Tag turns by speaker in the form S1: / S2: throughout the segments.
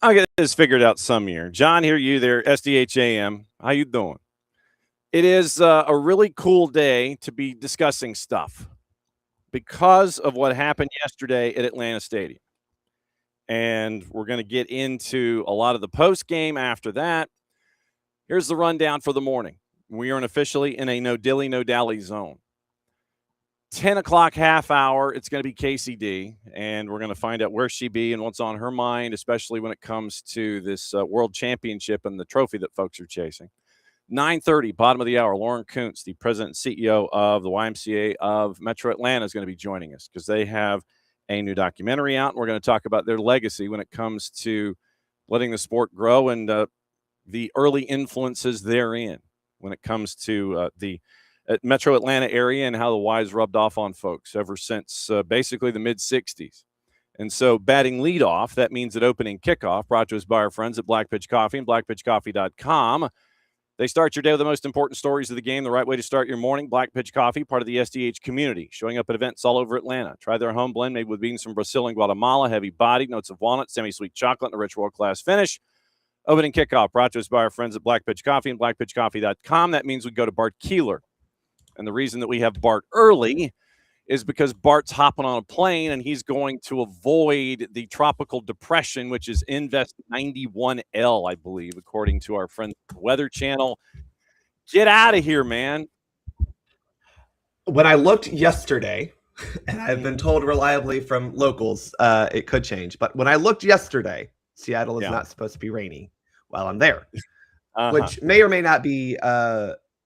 S1: I'll get this figured out some year. John, here you there, SDH AM. How you doing? It is a really cool day to be discussing stuff because of what happened yesterday at Atlanta Stadium. And we're going to get into a lot of the post game after that. Here's the rundown for the morning. We are officially in a no dilly, no dally zone. 10 o'clock half hour, it's going to be Kacey D, and we're going to find out where she be and what's on her mind, especially when it comes to this World Championship and the trophy that folks are chasing. 9:30, bottom of the hour, Lauren Koontz, the president and CEO of the YMCA of Metro Atlanta, is going to be joining us because they have a new documentary out, and we're going to talk about their legacy when it comes to letting the sport grow and the early influences therein when it comes to the Metro Atlanta area and how the Y's rubbed off on folks ever since basically the mid-'60s. And so batting leadoff, that means that opening kickoff, brought to us by our friends at Black Pitch Coffee and blackpitchcoffee.com. They start your day with the most important stories of the game, the right way to start your morning. Black Pitch Coffee, part of the SDH community, showing up at events all over Atlanta. Try their home blend made with beans from Brazil and Guatemala, heavy bodied, notes of walnut, semi-sweet chocolate, and a rich world-class finish. Opening kickoff, brought to us by our friends at Black Pitch Coffee and blackpitchcoffee.com. That means we go to Bart Keeler. And the reason that we have Bart early is because Bart's hopping on a plane and he's going to avoid the tropical depression, which is Invest 91L, I believe, according to our friends at the Weather Channel. Get out of here, man.
S2: When I looked yesterday, and I've been told reliably from locals, it could change. But when I looked yesterday, Seattle is not supposed to be rainy while I'm there, which may or may not be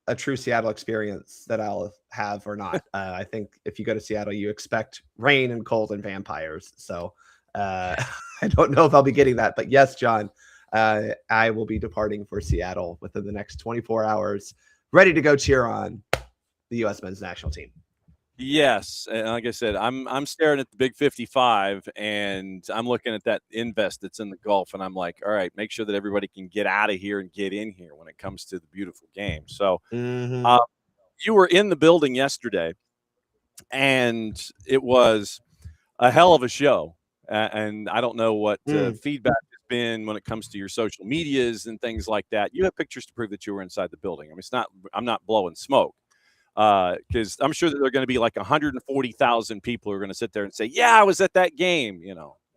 S2: a true Seattle experience that I'll have or not. I think if you go to Seattle, you expect rain and cold and vampires. So I don't know if I'll be getting that. But yes, John, I will be departing for Seattle within the next 24 hours, ready to go cheer on the U.S. men's national team.
S1: Yes, and like I said, I'm staring at the Big 55, and I'm looking at that Invest that's in the Gulf, and I'm like, all right, make sure that everybody can get out of here and get in here when it comes to the beautiful game. So you were in the building yesterday, and it was a hell of a show. And I don't know what feedback has been when it comes to your social medias and things like that. You have pictures to prove that you were inside the building. I mean, I'm not blowing smoke. Because I'm sure that there are going to be like 140,000 people who are going to sit there and say, yeah, I was at that game,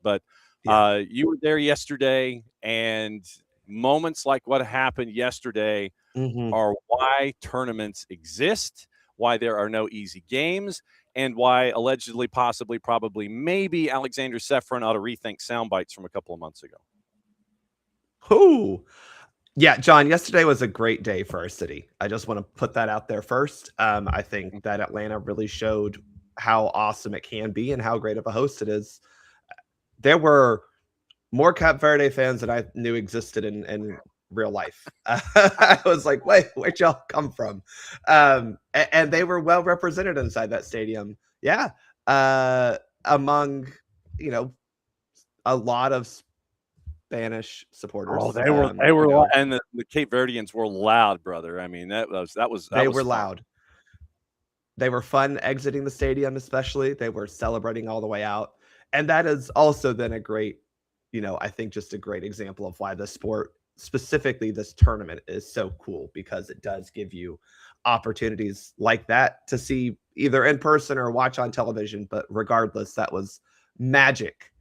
S1: But you were there yesterday, and moments like what happened yesterday are why tournaments exist, why there are no easy games, and why allegedly, possibly, probably, maybe Alexander Sefrin ought to rethink sound bites from a couple of months ago.
S2: Who? Yeah, John, yesterday was a great day for our city. I just want to put that out there first. I think that Atlanta really showed how awesome it can be and how great of a host it is. There were more Cap Verde fans than I knew existed in real life. I was like, wait, where'd y'all come from? And they were well represented inside that stadium. Yeah. Among, a lot of Spanish supporters.
S1: Oh, they were, and the Cape Verdeans were loud, brother. I mean, they were
S2: loud. They were fun exiting the stadium, especially. They were celebrating all the way out, and that is also then a great, I think just a great example of why the sport, specifically this tournament, is so cool, because it does give you opportunities like that to see either in person or watch on television. But regardless, that was magic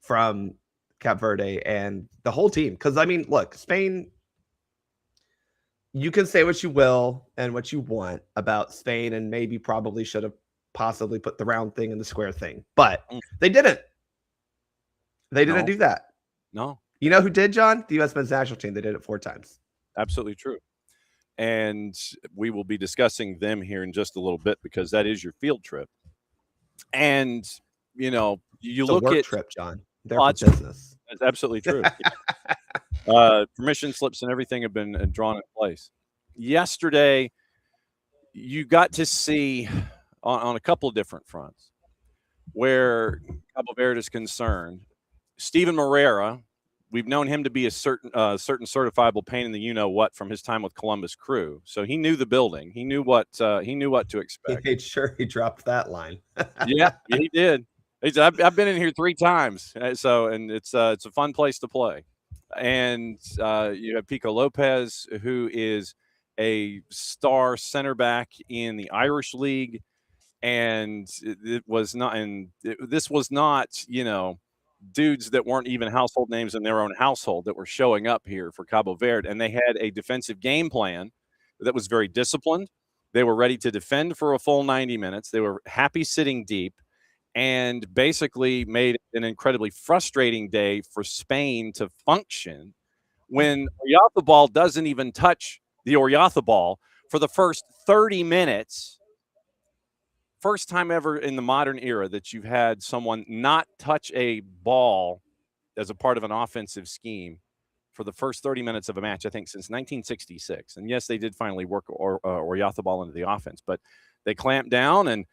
S2: from Cap Verde and the whole team. Because, I mean, look, Spain, you can say what you will and what you want about Spain, and maybe probably should have possibly put the round thing and the square thing, but they didn't. They didn't do that.
S1: No.
S2: You know who did, John? The U.S. men's national team. They did it 4 times.
S1: Absolutely true. And we will be discussing them here in just a little bit, because that is your field trip. And, you
S2: it's
S1: look
S2: a work
S1: at
S2: trip, John. They're for business.
S1: That's absolutely true. Permission slips and everything have been drawn in place. Yesterday, you got to see on a couple of different fronts where Cabo Verde is concerned. Steven Moreira, we've known him to be a certain certifiable pain in the you-know-what from his time with Columbus Crew. So he knew the building. He knew what to
S2: He
S1: expect.
S2: made sure he dropped that line.
S1: Yeah, he did. I've been in here 3 times, and it's a fun place to play. And you have Pico Lopez, who is a star center back in the Irish League, and this was not, dudes that weren't even household names in their own household that were showing up here for Cabo Verde, and they had a defensive game plan that was very disciplined. They were ready to defend for a full 90 minutes. They were happy sitting deep, and basically made an incredibly frustrating day for Spain to function when Oyarzabal doesn't even touch the Oyarzabal for the first 30 minutes. First time ever in the modern era that you've had someone not touch a ball as a part of an offensive scheme for the first 30 minutes of a match, I think, since 1966. And yes, they did finally work Oyarzabal into the offense, but they clamped down, and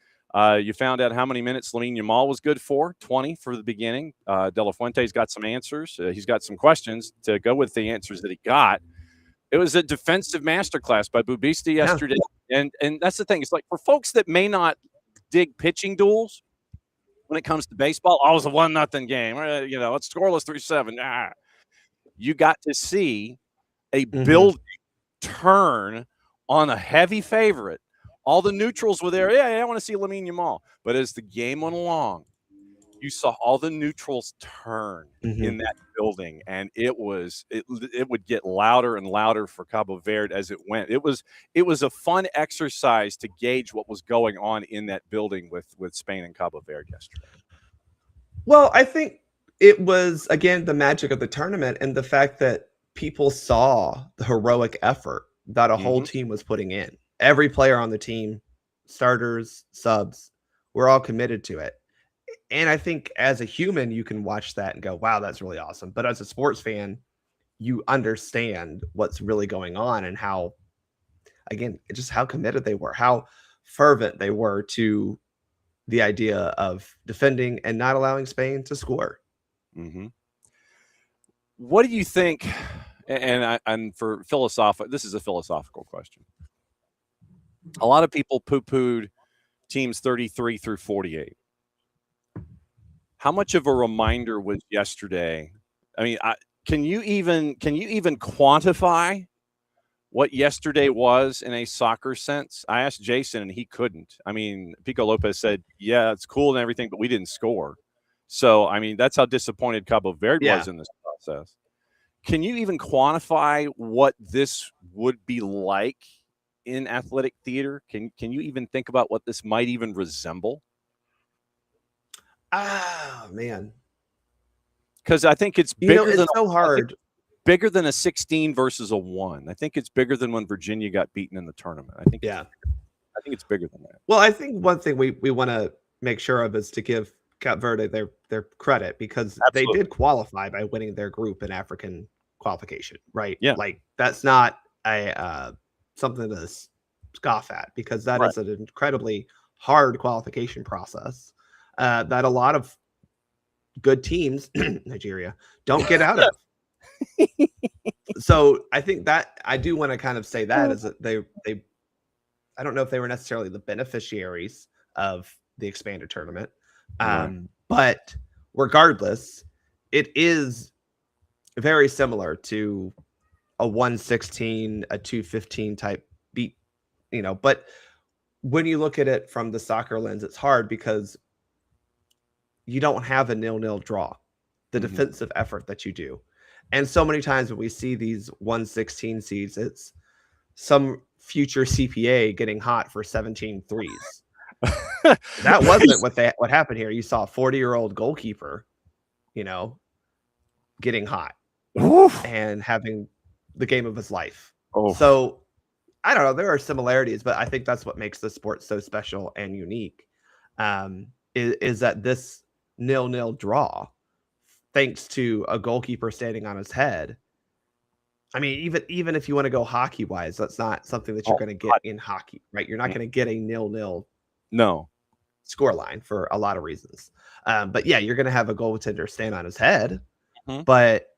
S1: you found out how many minutes Lamine Yamal was good for, 20 for the beginning. De La Fuente's got some answers. He's got some questions to go with the answers that he got. It was a defensive masterclass by Bubista yesterday. Yeah. And that's the thing. It's like for folks that may not dig pitching duels when it comes to baseball, it was a 1-0 game. It's scoreless through 7. You got to see a building turn on a heavy favorite. All the neutrals were there. Yeah, I want to see Lamine Yamal. But as the game went along, you saw all the neutrals turn in that building, and it would get louder and louder for Cabo Verde as it went. It was a fun exercise to gauge what was going on in that building with Spain and Cabo Verde yesterday.
S2: Well, I think it was, again, the magic of the tournament and the fact that people saw the heroic effort that a whole team was putting in. Every player on the team, starters, subs, we're all committed to it. And I think as a human, you can watch that and go, wow, that's really awesome. But as a sports fan, you understand what's really going on and how, again, just how committed they were, how fervent they were to the idea of defending and not allowing Spain to score.
S1: What do you think? And for philosophical, this is a philosophical question. A lot of people poo-pooed teams 33 through 48. How much of a reminder was yesterday? I mean, can you even quantify what yesterday was in a soccer sense? I asked Jason, and he couldn't. I mean, Pico Lopez said, "Yeah, it's cool and everything, but we didn't score." So, I mean, that's how disappointed Cabo Verde was in this process. Can you even quantify what this would be like in athletic theater? Can you even think about what this might even resemble?
S2: Ah, man.
S1: Because I think it's bigger
S2: it's
S1: than
S2: so hard.
S1: Bigger than a 16 versus a 1. I think it's bigger than when Virginia got beaten in the tournament. I think it's bigger than that.
S2: Well, I think one thing we want to make sure of is to give Cape Verde their credit, because they did qualify by winning their group in African qualification, right?
S1: Yeah.
S2: Like that's not a something to scoff at, because that is an incredibly hard qualification process that a lot of good teams, Nigeria, don't get out of. So I think that I do want to kind of say that is that they I don't know if they were necessarily the beneficiaries of the expanded tournament. But regardless, it is very similar to a 116, a 215 type beat, but when you look at it from the soccer lens, it's hard because you don't have a 0-0 draw, the defensive effort that you do. And so many times when we see these 116 seeds, it's some future CPA getting hot for 17 threes. That wasn't what happened here. You saw a 40-year-old goalkeeper, getting hot and having the game of his life. So I don't know. There are similarities, but I think that's what makes the sport so special and unique. Is that this 0-0 draw, thanks to a goalkeeper standing on his head, I mean, even if you want to go hockey wise, that's not something that you're going to get in hockey, right? You're not going to get a 0-0
S1: No.
S2: score line for a lot of reasons. But yeah, you're going to have a goaltender stand on his head,
S1: Mhm.
S2: but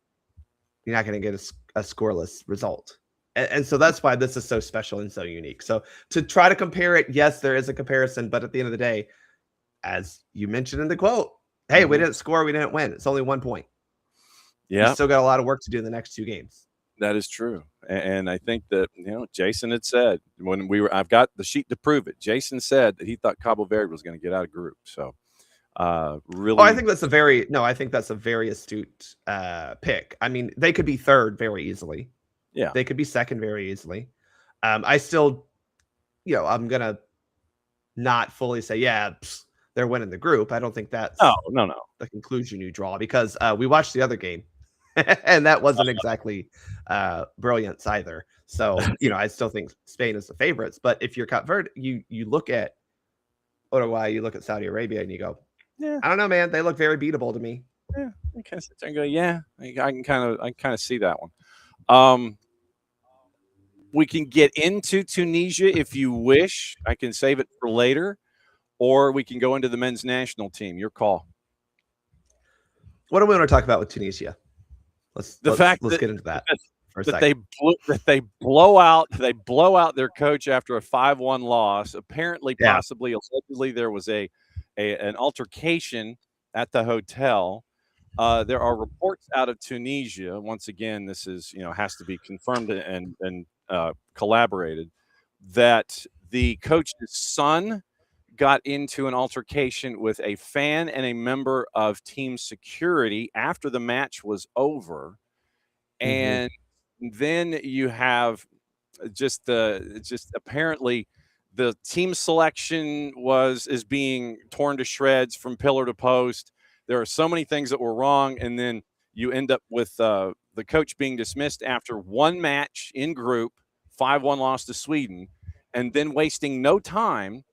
S2: you're not going to get a scoreless result. And so that's why this is so special and so unique. So to try to compare it, yes, there is a comparison, but at the end of the day, as you mentioned in the quote, hey, we didn't score, we didn't win. It's only 1 point.
S1: Yeah.
S2: You still got a lot of work to do in the next 2 games.
S1: That is true. And I think that, Jason had said when I've got the sheet to prove it. Jason said that he thought Cabo Verde was going to get out of group. So really.
S2: Oh, I think that's a very astute pick. I mean, they could be third very easily.
S1: Yeah.
S2: They could be second very easily. I still, I'm going to not fully say, they're winning the group. I don't think that's
S1: no.
S2: the conclusion you draw because we watched the other game and that wasn't exactly brilliance either. So, I still think Spain is the favorites. But if you're Cape Verde, you look at Uruguay, you look at Saudi Arabia and you go,
S1: yeah,
S2: I don't know, man. They look very beatable to me.
S1: Yeah, I kind of sit there and go, yeah, I can kind of see that one. We can get into Tunisia if you wish. I can save it for later, or we can go into the men's national team. Your call.
S2: What do we want to talk about with Tunisia? Let's get into that for a second.
S1: They blow out their coach after a 5-1 loss. Apparently, possibly, allegedly, there was an altercation at the hotel. There are reports out of Tunisia. Once again, this is has to be confirmed and collaborated that the coach's son got into an altercation with a fan and a member of team security after the match was over, and then you have just apparently the team selection is being torn to shreds from pillar to post. There are so many things that were wrong, and then you end up with the coach being dismissed after one match in group, 5-1 loss to Sweden, and then wasting no time.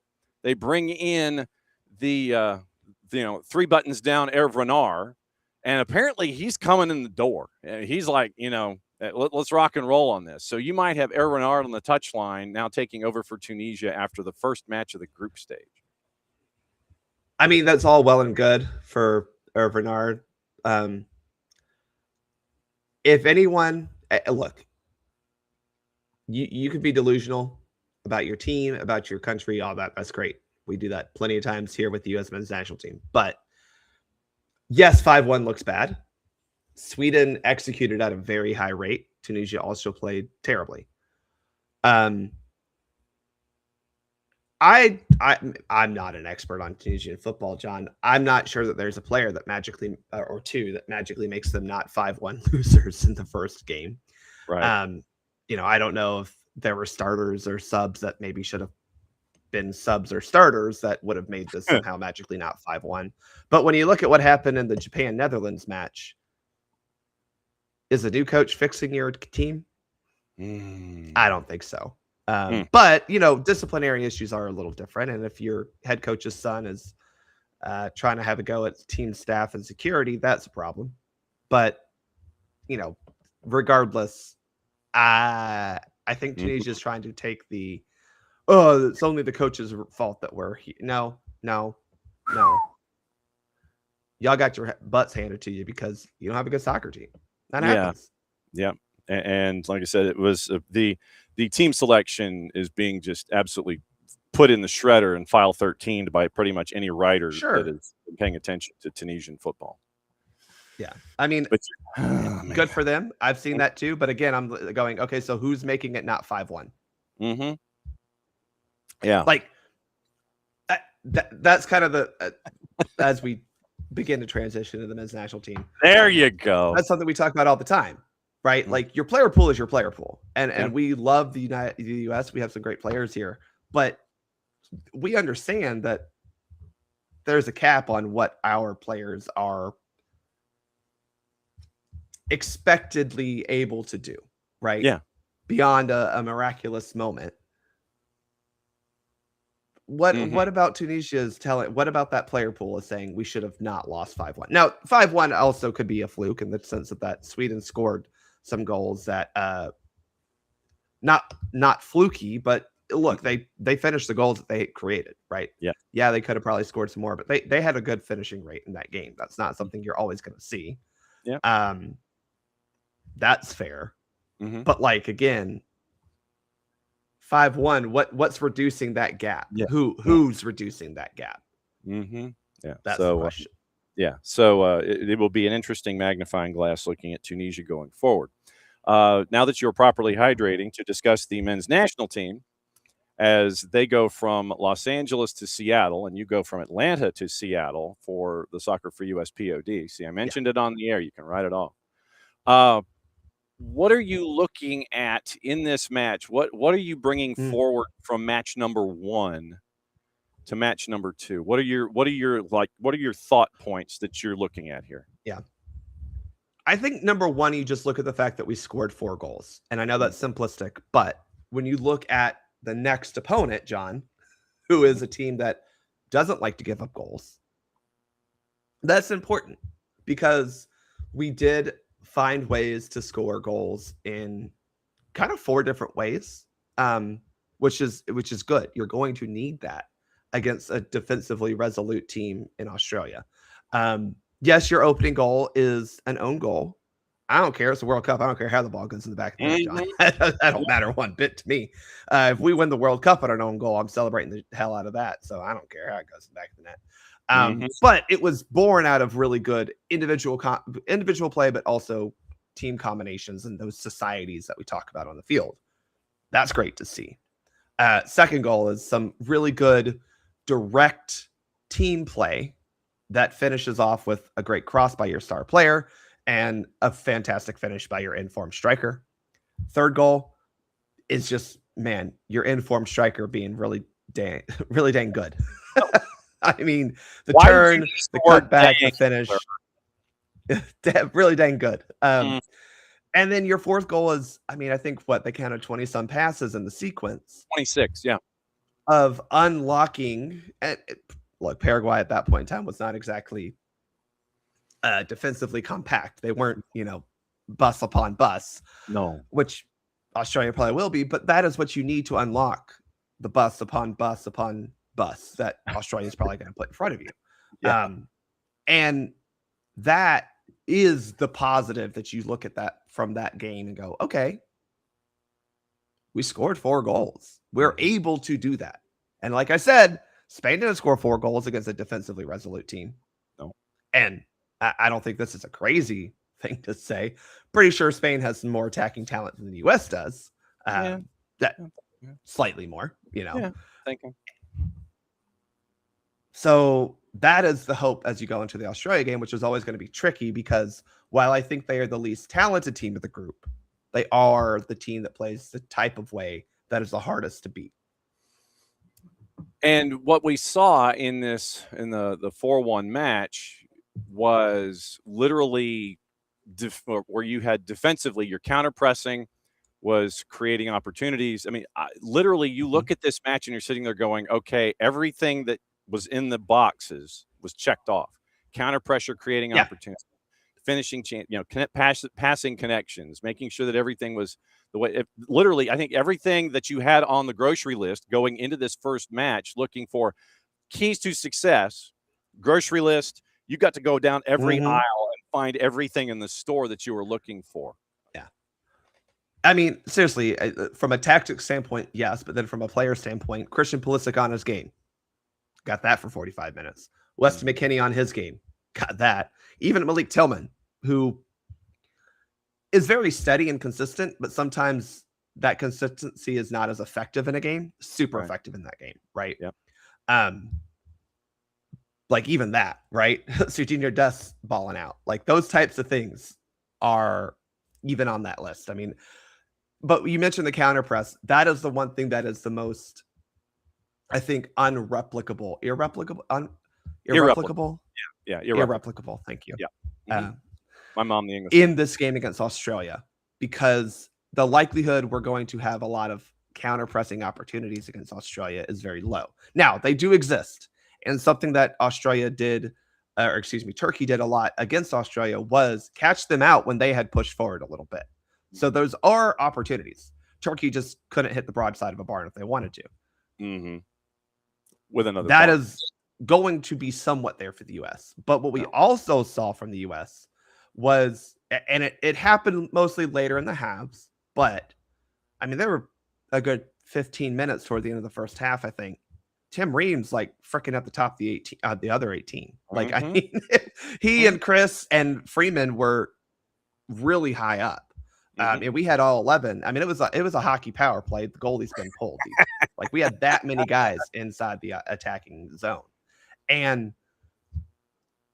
S1: They bring in the 3 buttons down Hervé Renard, and apparently he's coming in the door. He's like, let's rock and roll on this. So you might have Hervé Renard on the touchline now taking over for Tunisia after the first match of the group stage.
S2: I mean, that's all well and good for Hervé Renard. If anyone, look, you could be delusional about your team, about your country, all that. That's great. We do that plenty of times here with the U.S. men's national team. But yes, 5-1 looks bad. Sweden executed at a very high rate. Tunisia also played terribly. I'm not an expert on Tunisian football, John. I'm not sure that there's a player that magically or two that magically makes them not 5-1 losers in the first game.
S1: Right.
S2: I don't know if there were starters or subs that maybe should have been subs or starters that would have made this somehow magically not 5-1. But when you look at what happened in the Japan-Netherlands match, is the new coach fixing your team? I don't think so. But, disciplinary issues are a little different. And if your head coach's son is trying to have a go at team staff and security, that's a problem. But, regardless, I think Tunisia is trying to take it's only the coach's fault that we're here. No. Y'all got your butts handed to you because you don't have a good soccer team. That happens.
S1: Yeah. And like I said, it was the team selection is being just absolutely put in the shredder in file 13 by pretty much any writer that is paying attention to Tunisian football.
S2: Yeah. I mean, good for them. I've seen that too. But again, I'm going, okay, so who's making it not 5-1?
S1: Yeah.
S2: Like that's kind of the as we begin to transition to the men's national team.
S1: There you go.
S2: That's something we talk about all the time, right? Like your player pool is your player pool. And we love the US. We have some great players here, but we understand that there's a cap on what our players are expectedly able to do, right?
S1: Yeah.
S2: Beyond a miraculous moment. What about Tunisia's telling? What about that player pool is saying we should have not lost 5-1? Now, 5-1 also could be a fluke in the sense that Sweden scored some goals that not fluky, but look, they finished the goals that they created, right?
S1: Yeah.
S2: They could have probably scored some more, but they had a good finishing rate in that game. That's not something you're always going to see.
S1: Yeah.
S2: That's fair.
S1: Mm-hmm.
S2: But like, again, 5-1, what's reducing that gap?
S1: Yeah.
S2: Who's reducing that gap?
S1: Mm-hmm. Yeah.
S2: That's the question.
S1: So it will be an interesting magnifying glass looking at Tunisia going forward. Now that you're properly hydrating, to discuss the men's national team as they go from Los Angeles to Seattle, and you go from Atlanta to Seattle for the Soccer for USPod. See, I mentioned it on the air. You can write it off. What are you looking at in this match? What are you bringing forward from match number 1 to match number 2? What are your thought points that you're looking at here?
S2: Yeah. I think number 1, you just look at the fact that we scored 4 goals. And I know that's simplistic, but when you look at the next opponent, John, who is a team that doesn't like to give up goals, that's important because we did find ways to score goals in kind of 4 different ways, which is good. You're going to need that against a defensively resolute team in Australia. Yes, your opening goal is an own goal. I don't care. It's the World Cup. I don't care how the ball goes in the back of the net, John. That don't matter one bit to me. If we win the World Cup on an own goal, I'm celebrating the hell out of that. So I don't care how it goes in the back of the net. But it was born out of really good individual play, but also team combinations and those societies that we talk about on the field. That's great to see. Second goal is some really good direct team play that finishes off with a great cross by your star player and a fantastic finish by your informed striker. Third goal is just, man, your informed striker being really dang good. I mean, the turn, the cutback, the finish, really dang good. And then your fourth goal is, I mean, I think they counted 20 some passes in the sequence.
S1: 26, yeah.
S2: Of unlocking. And look, Paraguay at that point in time was not exactly defensively compact. They weren't, bus upon bus.
S1: No.
S2: Which Australia probably will be, but that is what you need to unlock the bus upon bus upon bus that Australia is probably going to put in front of you. Yeah. And that is the positive that you look at that from that game and go, okay, we scored 4 goals. We're able to do that. And like I said, Spain didn't score 4 goals against a defensively resolute team.
S1: No.
S2: And I don't think this is a crazy thing to say. Pretty sure Spain has some more attacking talent than the U.S. does. Slightly more,
S1: Yeah, thank you.
S2: So that is the hope as you go into the Australia game, which is always going to be tricky because while I think they are the least talented team of the group, they are the team that plays the type of way that is the hardest to beat.
S1: And what we saw in the 4-1 match was literally where you had defensively, your counter pressing was creating opportunities. I mean, literally you look at this match and you're sitting there going, okay, everything that was in the boxes was checked off. Counter pressure, creating opportunities, finishing, passing connections, making sure that everything was the way. Literally, I think everything that you had on the grocery list going into this first match, looking for keys to success, grocery list, you got to go down every aisle and find everything in the store that you were looking for.
S2: Yeah. I mean, seriously, from a tactics standpoint, yes, but then from a player standpoint, Christian Pulisic on his game. Got that for 45 minutes. Weston McKennie on his game. Got that. Even Malik Tillman, who is very steady and consistent, but sometimes that consistency is not as effective in a game. Super effective in that game, right?
S1: Yep.
S2: Like even that, right? Serginho Dest balling out. Like those types of things are even on that list. I mean, but you mentioned the counter press. That is the one thing that is the most, I think, irreplicable.
S1: Yeah,
S2: irreplicable. Thank you.
S1: Yeah. My mom, the English.
S2: In this game against Australia, because the likelihood we're going to have a lot of counter pressing opportunities against Australia is very low. Now, they do exist. And something that Turkey did a lot against Australia was catch them out when they had pushed forward a little bit. So those are opportunities. Turkey just couldn't hit the broadside of a barn if they wanted to.
S1: Mm-hmm. With another
S2: That
S1: barn.
S2: is going to be somewhat there for the U.S. But what we also saw from the U.S. was, and it happened mostly later in the halves, but I mean, there were a good 15 minutes toward the end of the first half, I think. Tim Reams, like, freaking at the top of the other 18. Like, I mean, he and Chris and Freeman were really high up. And we had all 11. I mean, it was a hockey power play. The goalie's been pulled. Like, we had that many guys inside the attacking zone. And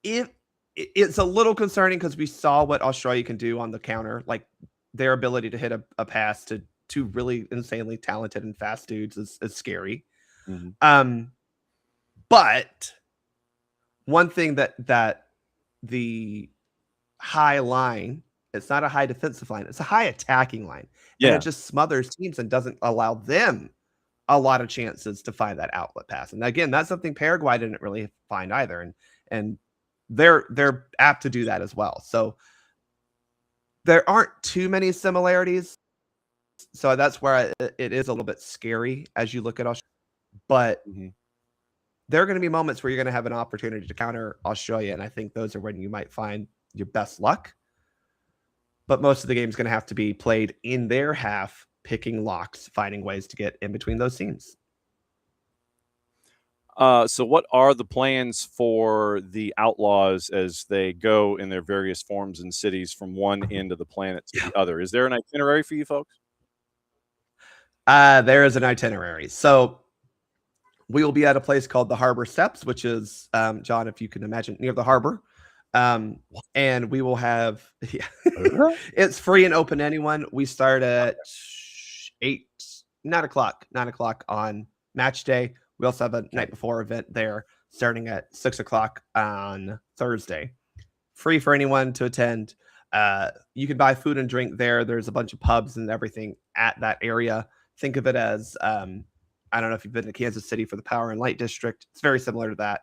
S2: it's a little concerning because we saw what Australia can do on the counter. Like, their ability to hit a pass to two really insanely talented and fast dudes is scary. But one thing that the high line, it's not a high defensive line, it's a high attacking line. And it just smothers teams and doesn't allow them a lot of chances to find that outlet pass. And again, that's something Paraguay didn't really find either. And they're apt to do that as well. So there aren't too many similarities. So that's where it is a little bit scary as you look at Australia. But there are going to be moments where you're going to have an opportunity to counter Australia. And I think those are when you might find your best luck. But most of the game is going to have to be played in their half, picking locks, finding ways to get in between those teams.
S1: So what are the plans for the Outlaws as they go in their various forms and cities from one end of the planet to the other? Is there an itinerary for you folks?
S2: There is an itinerary. So we will be at a place called the Harbor Steps, which is, John, if you can imagine, near the harbor. And we will have, it's free and open to anyone. We start at 9 o'clock on match day. We also have a night before event there starting at 6 o'clock on Thursday. Free for anyone to attend. You can buy food and drink there. There's a bunch of pubs and everything at that area. Think of it as, I don't know if you've been to Kansas City for the Power and Light District. It's very similar to that.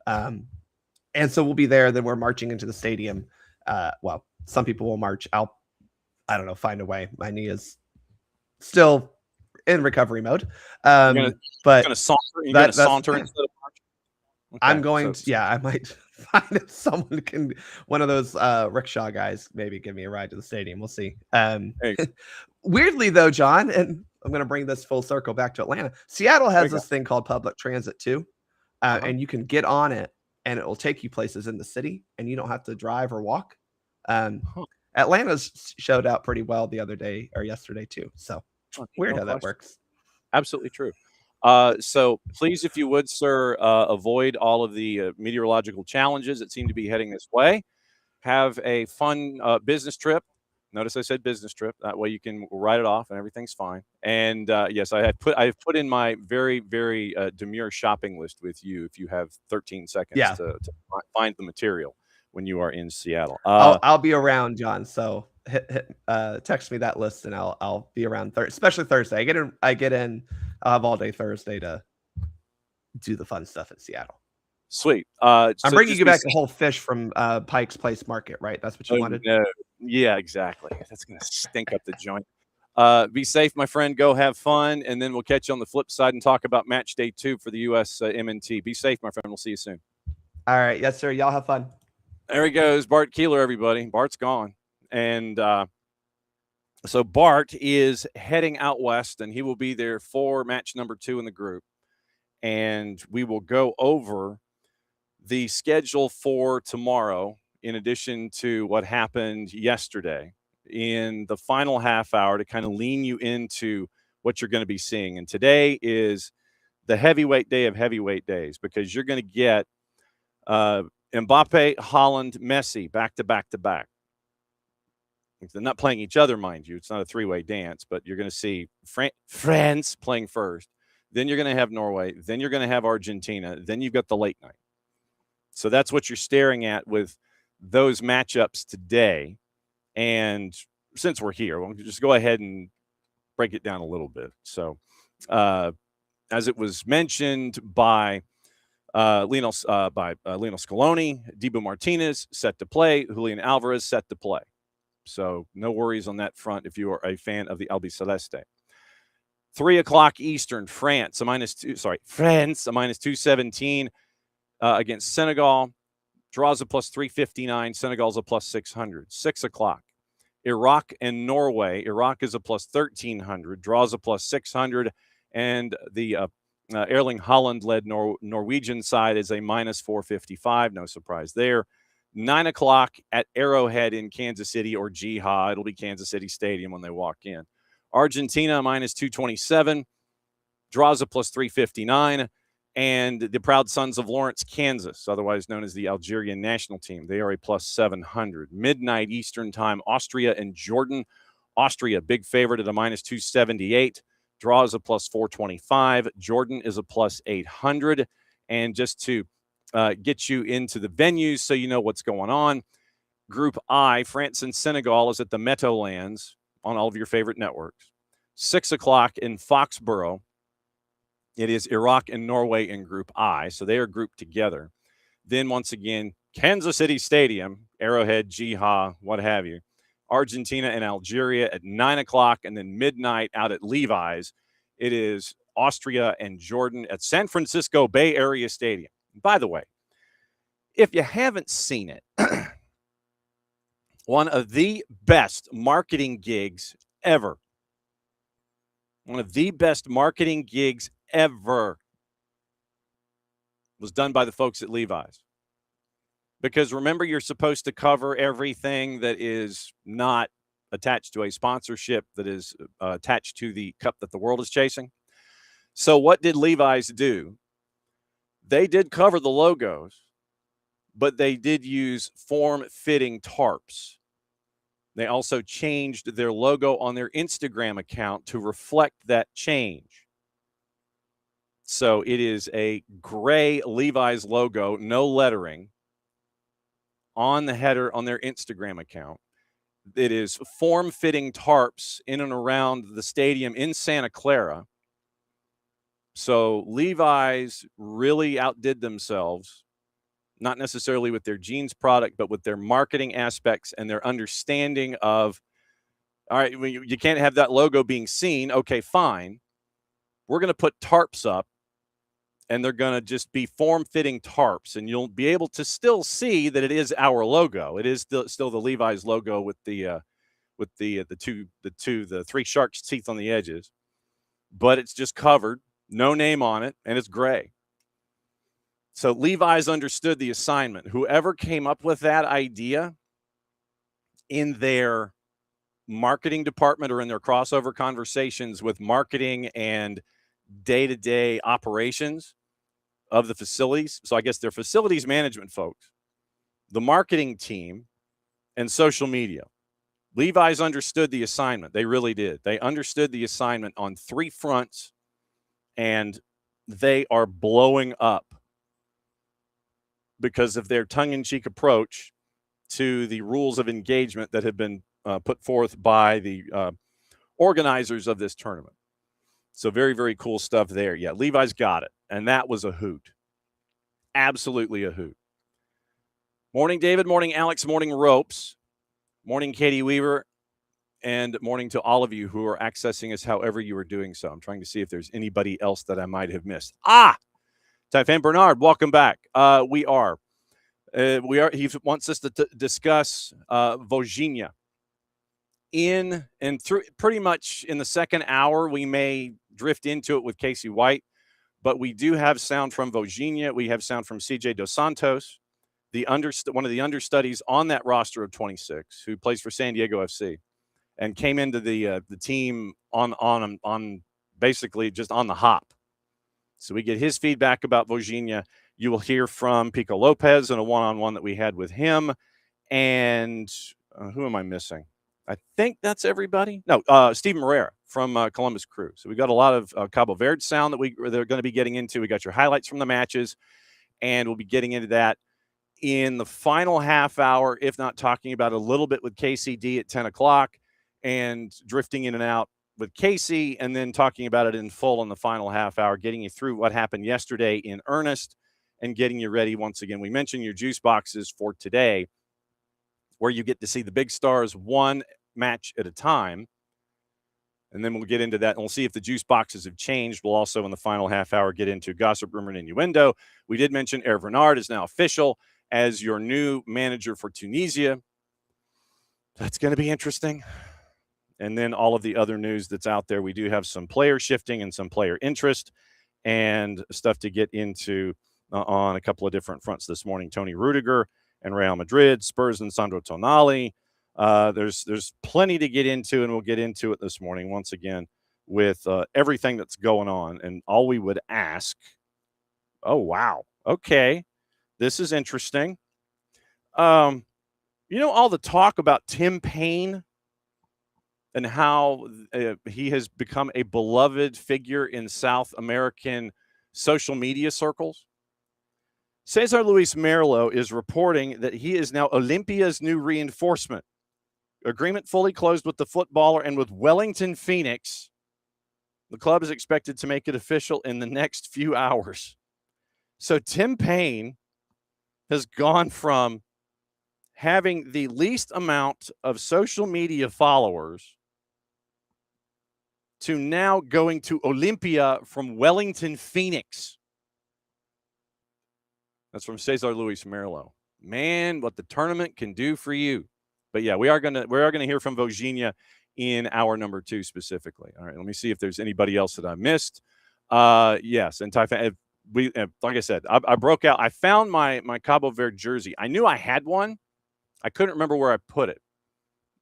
S2: And so we'll be there. Then we're marching into the stadium. Well, some people will march. I don't know, find a way. My knee is still in recovery mode. But
S1: you're gonna saunter instead of marching? Okay,
S2: I'm going to, yeah, I might find if someone can, one of those rickshaw guys, maybe give me a ride to the stadium. We'll see. Weirdly though, John, and I'm going to bring this full circle back to Atlanta. Seattle has this thing called public transit too. And you can get on it and it will take you places in the city and you don't have to drive or walk. Atlanta's showed out pretty well the other day or yesterday too. So weird how that works.
S1: Absolutely true. So please, if you would, sir, avoid all of the meteorological challenges that seem to be heading this way. Have a fun business trip. Notice I said business trip. That way you can write it off and everything's fine. And yes, I've put in my very, very demure shopping list with you if you have 13 seconds to find the material when you are in Seattle.
S2: I'll be around, John. So text me that list and I'll be around especially Thursday. I get in. I'll have all day Thursday to do the fun stuff in Seattle.
S1: Sweet.
S2: I'm bringing you back the whole fish from Pike's Place Market, right? That's what you wanted?
S1: No. Yeah, exactly. That's going to stink up the joint. Be safe, my friend. Go have fun. And then we'll catch you on the flip side and talk about match day 2 for the USMNT. Be safe, my friend. We'll see you soon.
S2: All right. Yes, sir. Y'all have fun.
S1: There he goes. Bart Keeler, everybody. Bart's gone. And so Bart is heading out west, and he will be there for match number 2 in the group. And we will go over the schedule for tomorrow, in addition to what happened yesterday in the final half hour to kind of lean you into what you're going to be seeing. And today is the heavyweight day of heavyweight days because you're going to get Mbappe, Haaland, Messi back to back to back. They're not playing each other, mind you. It's not a three-way dance, but you're going to see France playing first. Then you're going to have Norway. Then you're going to have Argentina. Then you've got the late night. So that's what you're staring at with those matchups today. And since we're here, we'll just go ahead and break it down a little bit. So as it was mentioned by Lionel Scaloni, Dibu Martinez set to play, Julian Alvarez set to play. So no worries on that front if you are a fan of the Albiceleste. 3 o'clock Eastern, France a minus 217 against Senegal. Draws a plus 359. Senegal's a plus 600. 6 o'clock. Iraq and Norway. Iraq is a plus 1,300. Draws a plus 600. And the Erling Haaland-led Norwegian side is a minus 455. No surprise there. 9 o'clock at Arrowhead in Kansas City, or Jihad. It'll be Kansas City Stadium when they walk in. Argentina minus 227. Draws a plus 359. And the Proud Sons of Lawrence, Kansas, otherwise known as the Algerian national team, they are a plus 700. Midnight Eastern time, Austria and Jordan. Austria, big favorite at a minus 278. Draws a plus 425. Jordan is a plus 800. And just to get you into the venues so you know what's going on, Group I, France and Senegal, is at the Meadowlands on all of your favorite networks. 6 o'clock in Foxborough. It is Iraq and Norway in Group I, so they are grouped together. Then, once again, Kansas City Stadium, Arrowhead, Jihad, what have you. Argentina and Algeria at 9 o'clock, and then midnight out at Levi's. It is Austria and Jordan at San Francisco Bay Area Stadium. By the way, if you haven't seen it, one of the best marketing gigs ever. One of the best marketing gigs ever was done by the folks at Levi's. Because remember, you're supposed to cover everything that is not attached to a sponsorship, that is attached to the cup that the world is chasing. So what did Levi's do? They did cover the logos, but they did use form-fitting tarps. They also changed their logo on their Instagram account to reflect that change. So it is a gray Levi's logo, no lettering, on the header on their Instagram account. It is form-fitting tarps in and around the stadium in Santa Clara. So Levi's really outdid themselves, not necessarily with their jeans product, but with their marketing aspects and their understanding of, all right, you can't have that logo being seen. Okay, fine. We're going to put tarps up, and they're going to just be form-fitting tarps, and you'll be able to still see that it is our logo. It is still the Levi's logo with the three sharks' teeth on the edges, but it's just covered, no name on it, and it's gray. So Levi's understood the assignment. Whoever came up with that idea in their marketing department or in their crossover conversations with marketing and day-to-day operations of the facilities. So I guess they're facilities management folks, the marketing team, and social media. Levi's understood the assignment. They really did. They understood the assignment on three fronts, and they are blowing up because of their tongue-in-cheek approach to the rules of engagement that have been put forth by the organizers of this tournament. So very, very cool stuff there. Yeah, Levi's got it, and that was a hoot. Absolutely a hoot. Morning, David. Morning, Alex. Morning, Ropes. Morning, Katie Weaver. And morning to all of you who are accessing us however you are doing so. I'm trying to see if there's anybody else that I might have missed. Typhon Bernard, welcome back. We are. He wants us to discuss Vojinha. In and through pretty much in the second hour, we may drift into it with Kacey White, but we do have sound from Vojinha. We have sound from CJ Dos Santos, one of the understudies on that roster of 26, who plays for San Diego FC, and came into the team on basically just on the hop. So we get his feedback about Vojinha. You will hear from Pico Lopez in a one-on-one that we had with him. And who am I missing? I think that's everybody. No, Steve Moreira from Columbus Crew. So we got a lot of Cabo Verde sound that they're going to be getting into. We got your highlights from the matches, and we'll be getting into that in the final half hour, if not talking about a little bit with KCD at 10 o'clock and drifting in and out with Kacey, and then talking about it in full in the final half hour, getting you through what happened yesterday in earnest and getting you ready once again. We mentioned your juice boxes for today. where you get to see the big stars one match at a time. And then we'll get into that, and we'll see if the juice boxes have changed. We'll also, in the final half hour, get into gossip, rumor, and innuendo. We did mention Hervé Renard is now official as your new manager for Tunisia. That's going to be interesting. And then all of the other news that's out there. We do have some player shifting and some player interest and stuff to get into on a couple of different fronts this morning. Tony Rudiger and Real Madrid, Spurs and Sandro Tonali. There's plenty to get into, and we'll get into it this morning once again with everything that's going on. And all we would ask, oh, wow, okay, this is interesting. All the talk about Tim Payne and how he has become a beloved figure in South American social media circles. Cesar Luis Merlo is reporting that he is now Olympia's new reinforcement. Agreement fully closed with the footballer and with Wellington Phoenix. The club is expected to make it official in the next few hours. So Tim Payne has gone from having the least amount of social media followers to now going to Olympia from Wellington Phoenix. That's from Cesar Luis Merlo. Man, what the tournament can do for you. But yeah, we are gonna hear from Vojinha in hour number 2 specifically. All right, let me see if there's anybody else that I missed. Yes, and Typhoon. Like I said, I broke out. I found my Cabo Verde jersey. I knew I had one. I couldn't remember where I put it,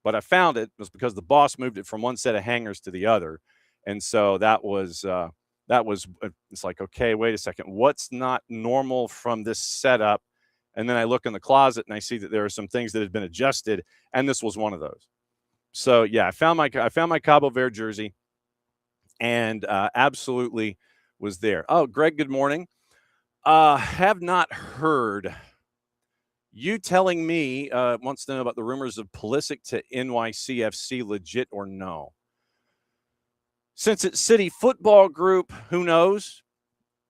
S1: but I found it. It was because the boss moved it from one set of hangers to the other, and so that was. It's like, okay, wait a second. What's not normal from this setup? And then I look in the closet and I see that there are some things that had been adjusted, and this was one of those. So yeah, I found my Cabo Verde jersey, and absolutely was there. Oh, Greg, good morning. Have not heard. You telling me wants to know about the rumors of Pulisic to NYCFC, legit or no? Since it's City Football Group, who knows?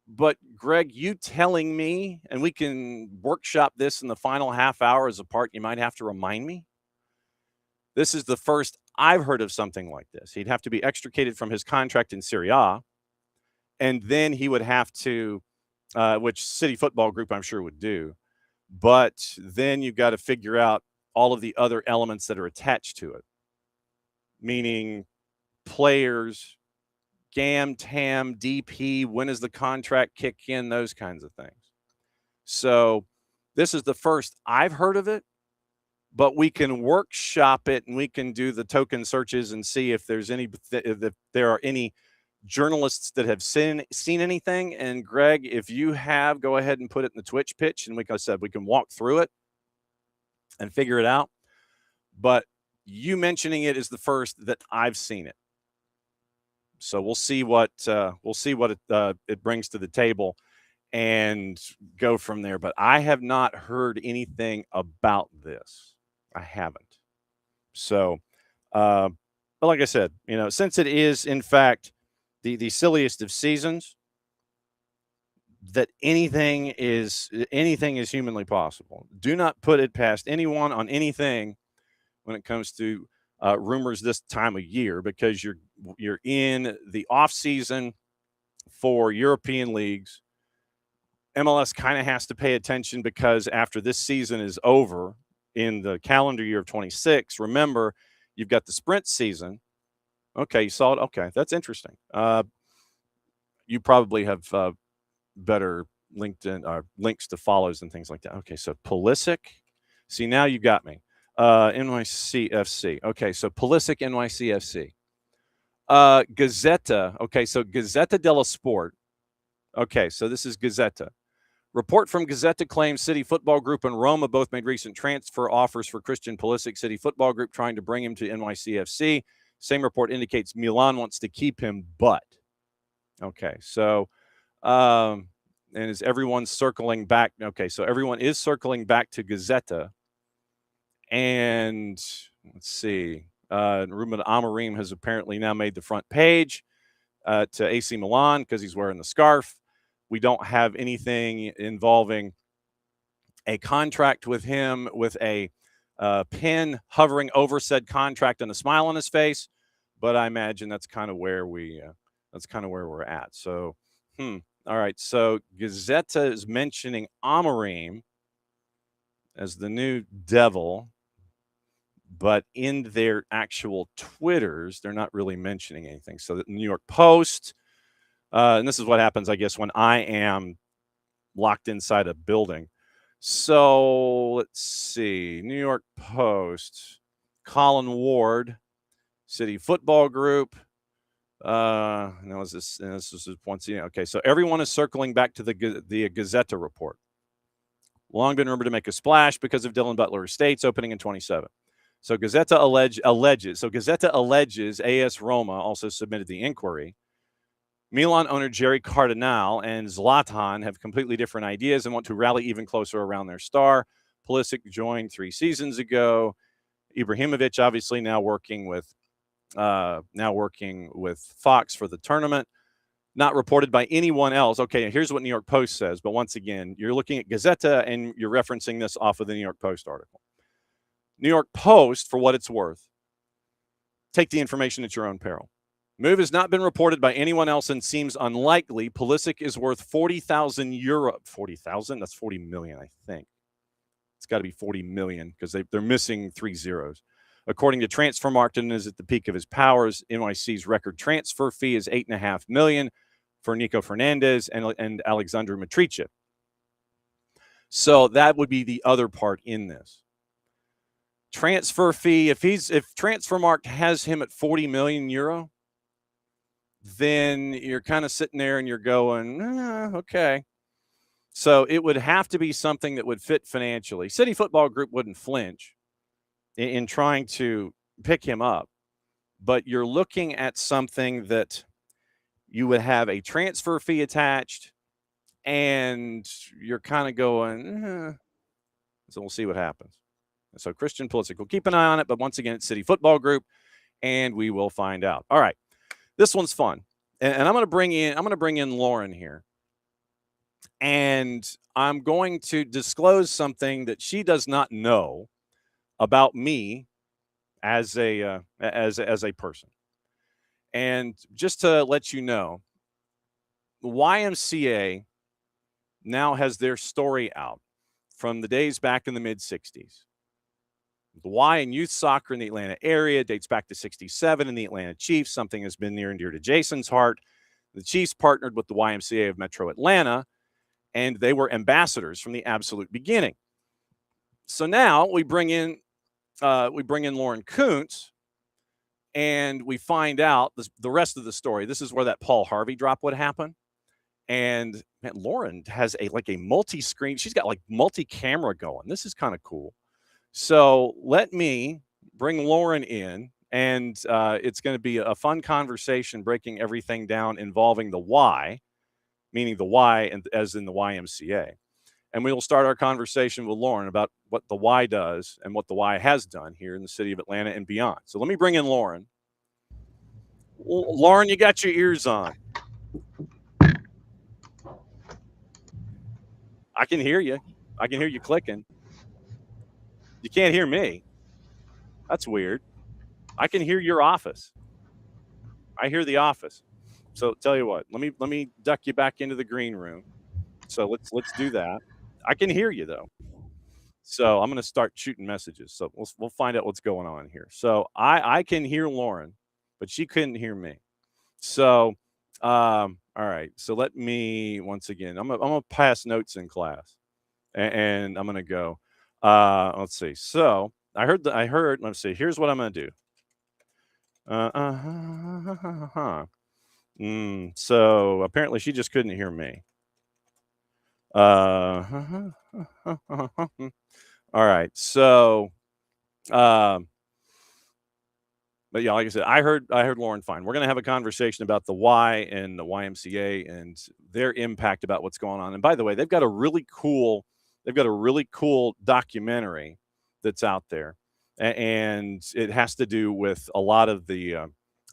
S1: But, Greg, you telling me, and we can workshop this in the final half hour as a part you might have to remind me. This is the first I've heard of something like this. He'd have to be extricated from his contract in Serie A, and then he would have to, which City Football Group I'm sure would do, but then you've got to figure out all of the other elements that are attached to it, meaning players, GAM, TAM, DP, when does the contract kick in, those kinds of things. So this is the first I've heard of it, but we can workshop it and we can do the token searches and see if there's if there are any journalists that have seen anything. And Greg, if you have, go ahead and put it in the Twitch pitch, and like I said, we can walk through it and figure it out. But you mentioning it is the first that I've seen it. So we'll see what it brings to the table and go from there. But I have not heard anything about this. I haven't. So, but like I said, since it is in fact the silliest of seasons, that anything is humanly possible. Do not put it past anyone on anything when it comes to rumors this time of year, because you're in the off season for European leagues. MLS kind of has to pay attention because after this season is over in the calendar year of 26, remember you've got the sprint season. Okay, you saw it. Okay, that's interesting. You probably have better LinkedIn links to follows and things like that. Okay, so Pulisic. See, now you got me. NYCFC. Okay, so Pulisic, NYCFC. Gazzetta. Okay, so Gazzetta dello Sport. Okay, so this is Gazzetta. Report from Gazzetta claims City Football Group and Roma both made recent transfer offers for Christian Pulisic. City Football Group trying to bring him to NYCFC. Same report indicates Milan wants to keep him, but. Okay, so and is everyone circling back? Okay, so everyone is circling back to Gazzetta. And let's see. Ruben Amorim has apparently now made the front page to AC Milan because he's wearing the scarf. We don't have anything involving a contract with him with a pen hovering over said contract and a smile on his face. But I imagine that's kind of where we're at. So, all right. So Gazetta is mentioning Amorim as the new devil, but in their actual Twitters, they're not really mentioning anything. So the New York Post, and this is what happens, I guess, when I am locked inside a building. So let's see. New York Post, Colin Ward, City Football Group. Now this is once again. Okay, so everyone is circling back to the Gazetta report. Long been rumored to make a splash because of Dylan Butler Estates opening in 27. So Gazetta alleges AS Roma also submitted the inquiry. Milan owner Jerry Cardinal and Zlatan have completely different ideas and want to rally even closer around their star. Pulisic joined 3 seasons ago. Ibrahimovic obviously now working with Fox for the tournament. Not reported by anyone else. Okay, here's what New York Post says. But once again, you're looking at Gazetta and you're referencing this off of the New York Post article. New York Post, for what it's worth, take the information at your own peril. Move has not been reported by anyone else and seems unlikely. Pulisic is worth 40,000 euro. 40,000? That's 40 million, I think. It's got to be 40 million because they're missing 3 zeros. According to Transfermarkt, and is at the peak of his powers. NYC's record transfer fee is $8.5 million for Nico Fernandez and Alexandru Mitrice. So that would be the other part in this. Transfer fee, if Transfermarkt has him at 40 million euro, then you're kind of sitting there and you're going, okay. So it would have to be something that would fit financially. City Football Group wouldn't flinch in trying to pick him up, but you're looking at something that you would have a transfer fee attached, and you're kind of going, so we'll see what happens. So Christian Pulisic, we'll keep an eye on it, but once again, it's City Football Group, and we will find out. All right, this one's fun, and I'm going to bring in Lauren here, and I'm going to disclose something that she does not know about me as a person. And just to let you know, the YMCA now has their story out from the days back in the mid-'60s. The Y in youth soccer in the Atlanta area dates back to 67 in the Atlanta Chiefs, something has been near and dear to Jason's heart. The Chiefs partnered with the YMCA of Metro Atlanta, and they were ambassadors from the absolute beginning. So now we bring in Lauren Koontz, and we find out the rest of the story. This is where that Paul Harvey drop would happen. And man, Lauren has a multi-screen. She's got multi-camera going. This is kind of cool. So let me bring Lauren in, and it's going to be a fun conversation breaking everything down involving the Y, meaning the Y and as in the YMCA. And we will start our conversation with Lauren about what the Y does and what the Y has done here in the city of Atlanta and beyond. So let me bring in Lauren. Lauren, you got your ears on. I can hear you. I can hear you clicking. You can't hear me. That's weird. I can hear your office. I hear the office. So tell you what, let me duck you back into the green room. So let's do that. I can hear you though. So I'm going to start shooting messages. So we'll find out what's going on here. So I can hear Lauren, but she couldn't hear me. So all right. So let me once again. I'm gonna pass notes in class, and I'm gonna go. Let's see. So I heard. Let's see. Here's what I'm gonna do. So apparently she just couldn't hear me. All right. So, but yeah, like I said, I heard Lauren fine. We're going to have a conversation about the Y and the YMCA and their impact about what's going on. And by the way, they've got a really cool documentary that's out there, and it has to do with a lot of the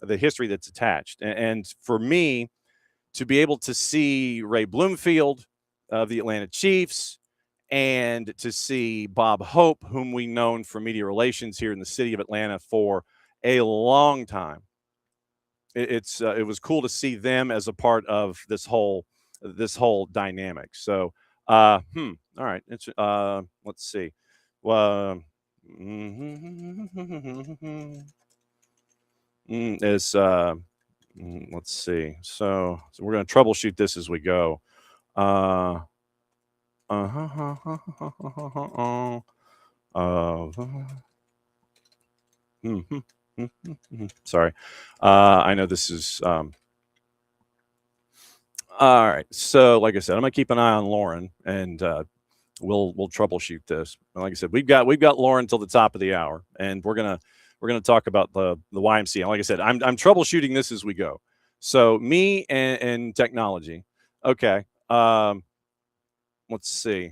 S1: history that's attached. And for me to be able to see Ray Bloomfield of the Atlanta Chiefs and to see Bob Hope, whom we known for media relations here in the city of Atlanta for a long time. It was cool to see them as a part of this whole dynamic. So, all right, let's see. Well, is let's see. So we're going to troubleshoot this as we go. Uh, sorry. I know this is all right. So, like I said, I'm gonna keep an eye on Lauren, and we'll troubleshoot this. And like I said, we've got Lauren till the top of the hour, and we're gonna talk about the YMCA. And like I said, I'm troubleshooting this as we go. So me and technology. Okay. Let's see.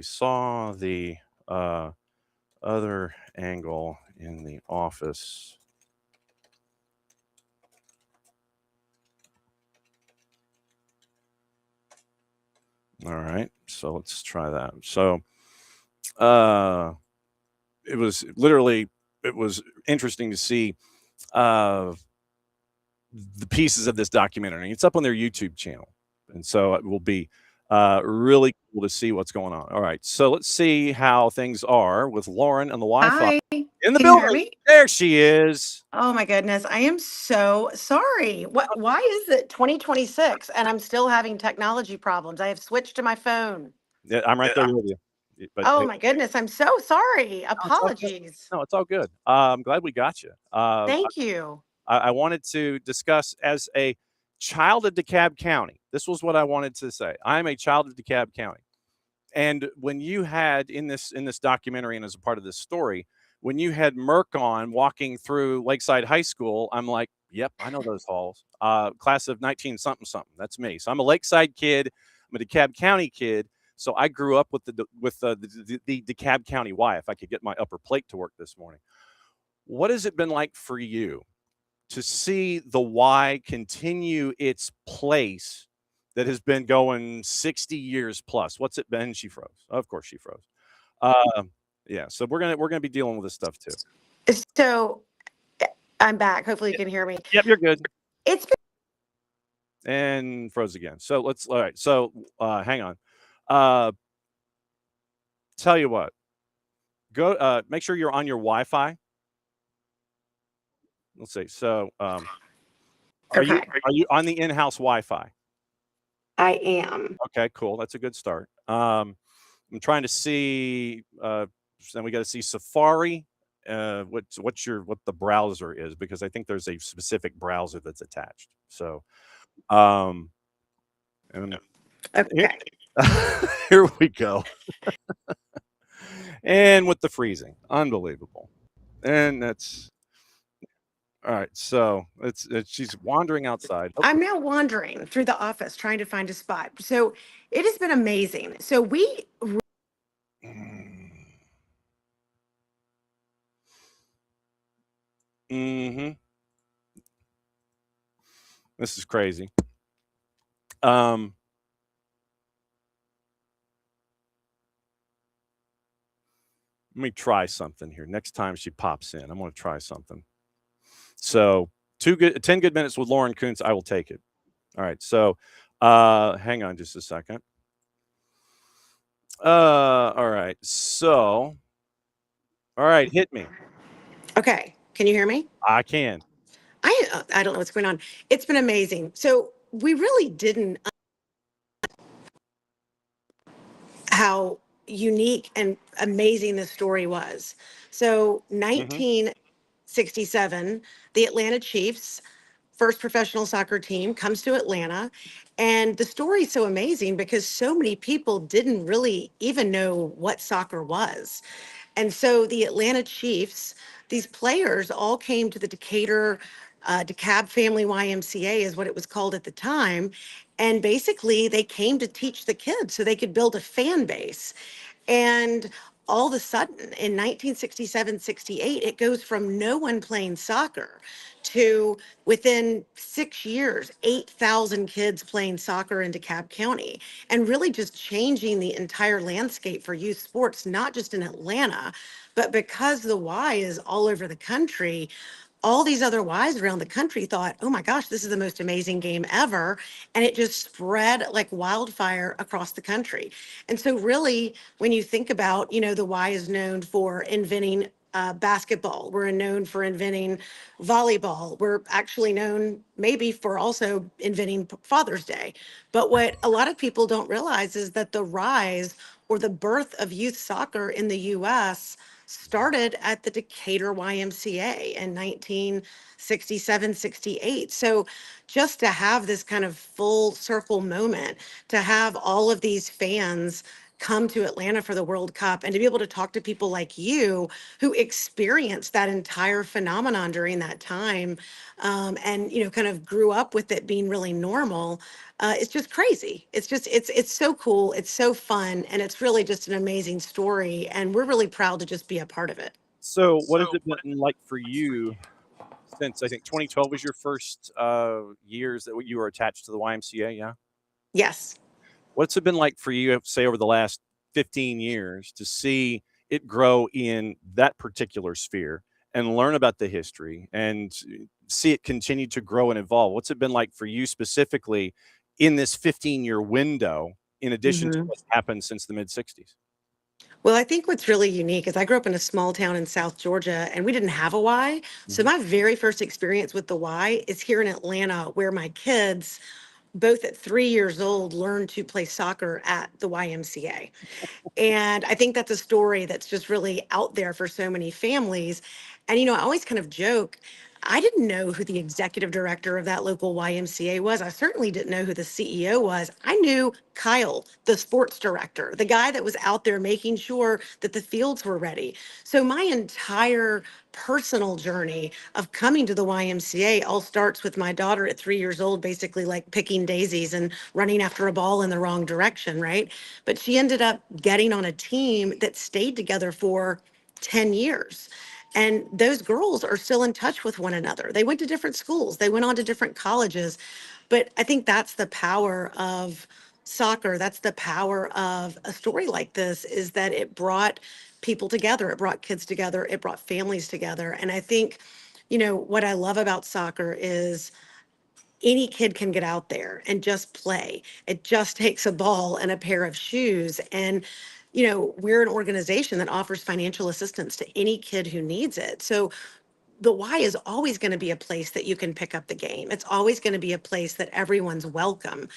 S1: Saw the other angle in the office. All right, so let's try that. So, it was interesting to see the pieces of this documentary. It's up on their YouTube channel, and so it will be really cool to see what's going on. All right, so let's see how things are with Lauren and the Wi-Fi
S3: Hi,
S1: in the
S3: can you hear
S1: building.
S3: me?
S1: There she is.
S3: Oh my goodness, I am so sorry. Why is it 2026 and I'm still having technology problems? I have switched to my phone.
S1: Yeah, I'm right there with you. But
S3: Oh my goodness, I'm so sorry.
S1: no, it's all good.
S3: Apologies.
S1: No, it's all good. I'm glad we got you.
S3: Thank you.
S1: I wanted to discuss as a child of DeKalb County. This was what I wanted to say. I'm a child of DeKalb County. And when you had in this documentary and as a part of this story, when you had Merck on walking through Lakeside High School, I'm like, yep, I know those halls. Class of 19 something something. That's me. So I'm a Lakeside kid. I'm a DeKalb County kid. So I grew up with the DeKalb County Y. If I could get my upper plate to work this morning. What has it been like for you to see the Y continue its place that has been going 60 years plus? What's it been? She froze. Of course she froze. Yeah, so we're gonna be dealing with this stuff too.
S3: So I'm back. Hopefully you can hear me.
S1: Yep, you're good.
S3: It's
S1: And froze again. So all right. So hang on. Tell you what. Go make sure you're on your Wi-Fi. Let's see. So are you on the in-house Wi-Fi?
S3: I am.
S1: Okay, cool. That's a good start. I'm trying to see. Then we got to see Safari. What the browser is, because I think there's a specific browser that's attached. So, and
S3: Okay.
S1: here we go. And with the freezing, unbelievable. And that's all right. So it's she's wandering outside. Okay.
S3: I'm now wandering through the office trying to find a spot. So it has been amazing. So we
S1: Mm-hmm. This is crazy. Let me try something here. Next time she pops in, I'm going to try something. So 10 good minutes with Lauren Koontz. I will take it. All right. So hang on just a second. All right. So, all right. Hit me.
S3: Okay. Can you hear me?
S1: I can.
S3: I don't know what's going on. It's been amazing. So we really didn't how unique and amazing this story was. So 1967, the Atlanta Chiefs, first professional soccer team, comes to Atlanta. And the story is so amazing because so many people didn't really even know what soccer was. And so the Atlanta Chiefs, these players all came to the Decatur, DeKalb Family YMCA is what it was called at the time. And basically they came to teach the kids so they could build a fan base. And all of a sudden in 1967-68, it goes from no one playing soccer to within 6 years, 8,000 kids playing soccer in DeKalb County, and really just changing the entire landscape for youth sports, not just in Atlanta, but because the Y is all over the country, all these other Ys around the country thought, oh my gosh, this is the most amazing game ever. And it just spread like wildfire across the country. And so really, when you think about, the Y is known for inventing basketball. We're known for inventing volleyball. We're actually known maybe for also inventing Father's Day. But what a lot of people don't realize is that the rise or the birth of youth soccer in the US started at the Decatur YMCA in 1967, 68. So just to have this kind of full circle moment, to have all of these fans come to Atlanta for the World Cup and to be able to talk to people like you who experienced that entire phenomenon during that time, and kind of grew up with it being really normal. It's just crazy. It's so cool. It's so fun, and it's really just an amazing story. And we're really proud to just be a part of it.
S1: So, what has it been like for you since I think 2012 was your first years that you were attached to the YMCA? Yeah.
S3: Yes.
S1: What's it been like for you, say, over the last 15 years to see it grow in that particular sphere and learn about the history and see it continue to grow and evolve? What's it been like for you specifically in this 15-year window, in addition to
S3: Mhm.
S1: what's happened since the mid-60s?
S3: Well, I think what's really unique is I grew up in a small town in South Georgia and we didn't have a Y. So my very first experience with the Y is here in Atlanta, where my kids, both at 3 years old, learned to play soccer at the YMCA. And I think that's a story that's just really out there for so many families. And, I always kind of joke, I didn't know who the executive director of that local YMCA was. I certainly didn't know who the CEO was. I knew Kyle, the sports director, the guy that was out there making sure that the fields were ready. So my entire personal journey of coming to the YMCA all starts with my daughter at 3 years old, basically like picking daisies and running after a ball in the wrong direction, right? But she ended up getting on a team that stayed together for 10 years. And those girls are still in touch with one another. They went to different schools, they went on to different colleges. But I think that's the power of soccer. That's the power of a story like this, is that it brought people together. It brought kids together. It brought families together. And I think, what I love about soccer is any kid can get out there and just play. It just takes a ball and a pair of shoes. And, we're an organization that offers financial assistance to any kid who needs it. So the Y is always going to be a place that you can pick up the game. It's always going to be a place that everyone's welcome.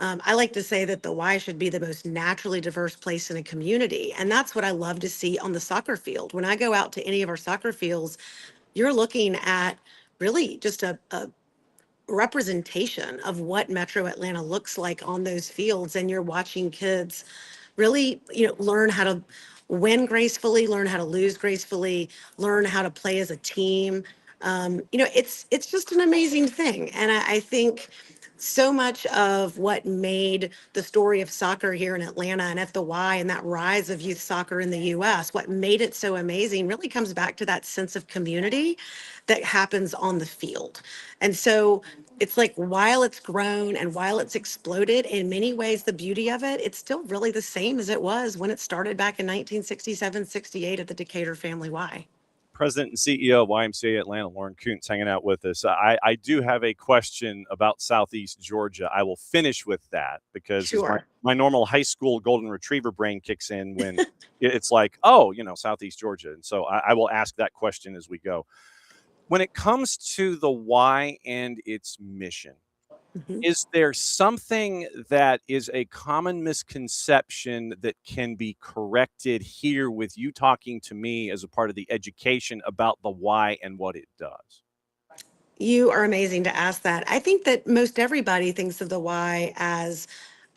S3: I like to say that the Y should be the most naturally diverse place in a community. And that's what I love to see on the soccer field. When I go out to any of our soccer fields, you're looking at really just a representation of what Metro Atlanta looks like on those fields. And you're watching kids really, learn how to win gracefully, learn how to lose gracefully, learn how to play as a team. It's just an amazing thing. And I think so much of what made the story of soccer here in Atlanta and at the Y and that rise of youth soccer in the US, what made it so amazing really comes back to that sense of community that happens on the field. And so it's like, while it's grown and while it's exploded, in many ways, the beauty of it, it's still really the same as it was when it started back in 1967, 68 at the Decatur Family Y.
S1: President and CEO of YMCA Atlanta, Lauren Koontz, hanging out with us. I do have a question about Southeast Georgia. I will finish with that because
S3: Sure.
S1: my normal high school golden retriever brain kicks in when it's like, oh, Southeast Georgia. And so I will ask that question as we go. When it comes to the Y and its mission,
S3: Mhm.
S1: is there something that is a common misconception that can be corrected here with you talking to me as a part of the education about the Y and what it does?
S3: You are amazing to ask that. I think that most everybody thinks of the Y as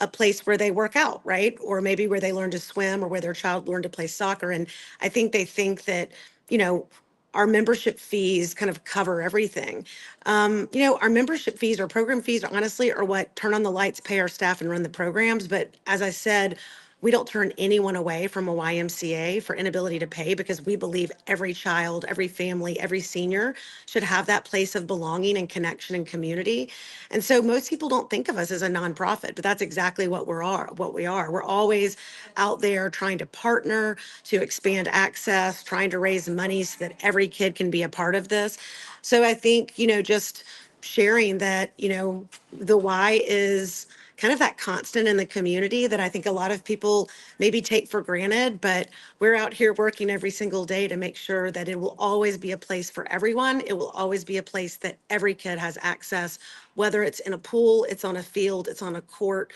S3: a place where they work out, right? Or maybe where they learn to swim or where their child learned to play soccer. And I think they think that, you know, our membership fees kind of cover everything. Our membership fees or program fees, honestly, are what turn on the lights, pay our staff, and run the programs. But as I said, We don't turn anyone away from a YMCA for inability to pay because we believe every child, every family, every senior should have that place of belonging and connection and community. And so most people don't think of us as a nonprofit, but that's exactly what we are. We're always out there trying to partner, to expand access, trying to raise money so that every kid can be a part of this. So I think, just sharing that, the why is kind of that constant in the community that I think a lot of people maybe take for granted, but we're out here working every single day to make sure that it will always be a place for everyone. It will always be a place that every kid has access, whether it's in a pool, it's on a field, it's on a court.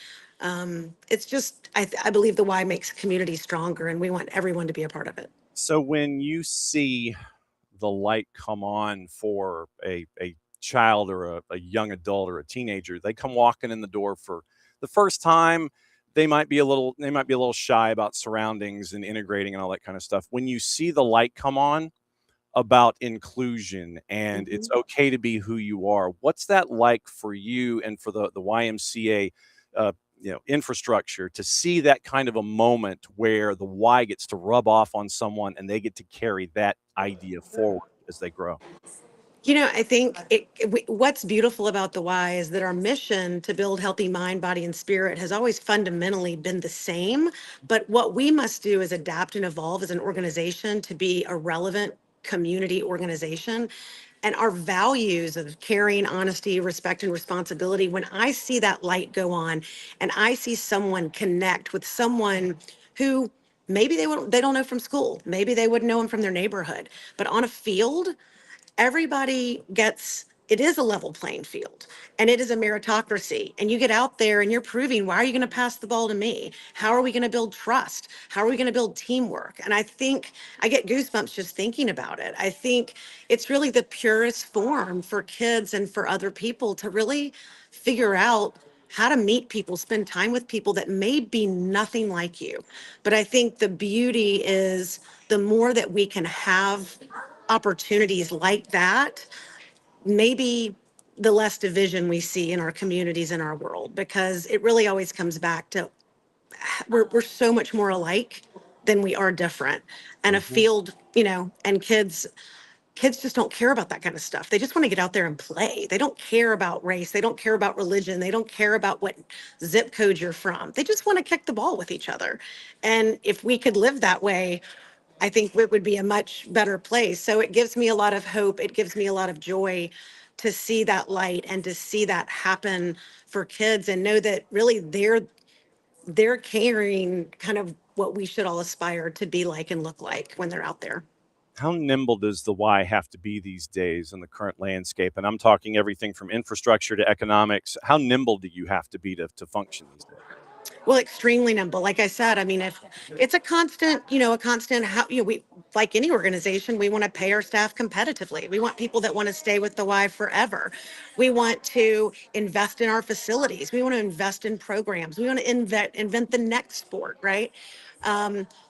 S3: It's just, I believe the why makes a community stronger, and we want everyone to be a part of it.
S1: So when you see the light come on for a child or a young adult or a teenager, they come walking in the door for the first time, they might be a little shy about surroundings and integrating and all that kind of stuff. When you see the light come on about inclusion and it's okay to be who you are, what's that like for you and for the YMCA infrastructure to see that kind of a moment where the why gets to rub off on someone and they get to carry that idea forward as they grow?
S3: I think what's beautiful about the why is that our mission to build healthy mind, body, and spirit has always fundamentally been the same. But what we must do is adapt and evolve as an organization to be a relevant community organization. And our values of caring, honesty, respect, and responsibility, when I see that light go on and I see someone connect with someone who maybe they don't know from school, maybe they wouldn't know them from their neighborhood, but on a field, everybody gets, it is a level playing field and it is a meritocracy, and you get out there and you're proving, why are you going to pass the ball to me? How are we going to build trust? How are we going to build teamwork? And I think I get goosebumps just thinking about it. I think it's really the purest form for kids and for other people to really figure out how to meet people, spend time with people that may be nothing like you. But I think the beauty is the more that we can have opportunities like that, maybe the less division we see in our communities in our world, because it really always comes back to we're so much more alike than we are different. And a field, and kids just don't care about that kind of stuff. They just want to get out there and play. They don't care about race. They don't care about religion. They don't care about what zip code you're from. They just want to kick the ball with each other. And if we could live that way, I think it would be a much better place. So it gives me a lot of hope. It gives me a lot of joy to see that light and to see that happen for kids, and know that really they're carrying kind of what we should all aspire to be like and look like when they're out there.
S1: How nimble does the why have to be these days in the current landscape? And I'm talking everything from infrastructure to economics. How nimble do you have to be to function these days?
S3: Well, extremely nimble. Like I said, I mean, if it's a constant, how, we, like any organization, we want to pay our staff competitively. We want people that want to stay with the Y forever. We want to invest in our facilities. We want to invest in programs. We want to invent the next sport, right?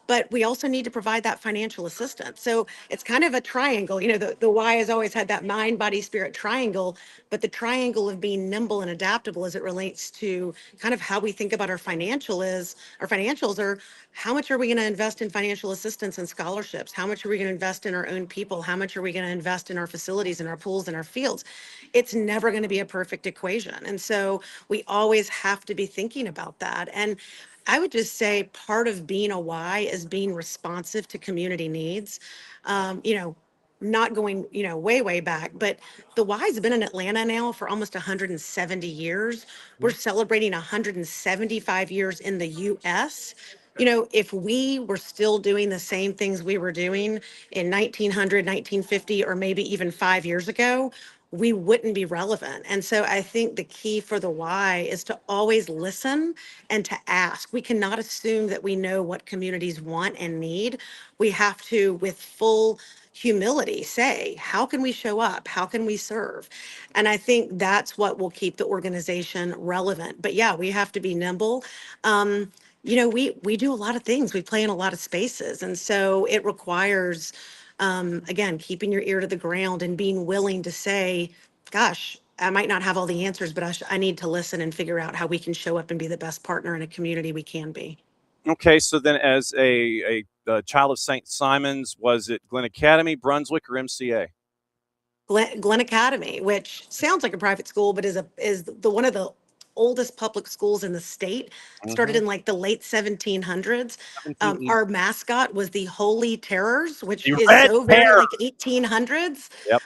S3: But we also need to provide that financial assistance. So it's kind of a triangle. The Y has always had that mind, body, spirit triangle, but the triangle of being nimble and adaptable as it relates to kind of how we think about our financials are, how much are we going to invest in financial assistance and scholarships? How much are we going to invest in our own people? How much are we going to invest in our facilities and our pools and our fields? It's never going to be a perfect equation. And so we always have to be thinking about that. And I would just say part of being a Y is being responsive to community needs. Not going, way, way back, but the Y's been in Atlanta now for almost 170 years. We're celebrating 175 years in the US. If we were still doing the same things we were doing in 1900, 1950, or maybe even 5 years ago, we wouldn't be relevant. And so I think the key for the why is to always listen and to ask. We cannot assume that we know what communities want and need. We have to, with full humility, say, how can we show up? How can we serve? And I think that's what will keep the organization relevant. But yeah, we have to be nimble. We do a lot of things. We play in a lot of spaces. And so it requires, again, keeping your ear to the ground and being willing to say, gosh, I might not have all the answers, but I need to listen and figure out how we can show up and be the best partner in a community we can be.
S1: Okay, so then as a child of St. Simon's, was it Glen Academy, Brunswick, or MCA?
S3: Glen Academy, which sounds like a private school, but is the one of the oldest public schools in the state. Started in like the late 1700s.
S1: 17.
S3: Our mascot was the Holy Terrors, which
S1: The
S3: is
S1: Red
S3: so very
S1: Terror.
S3: like 1800s.
S1: Yep.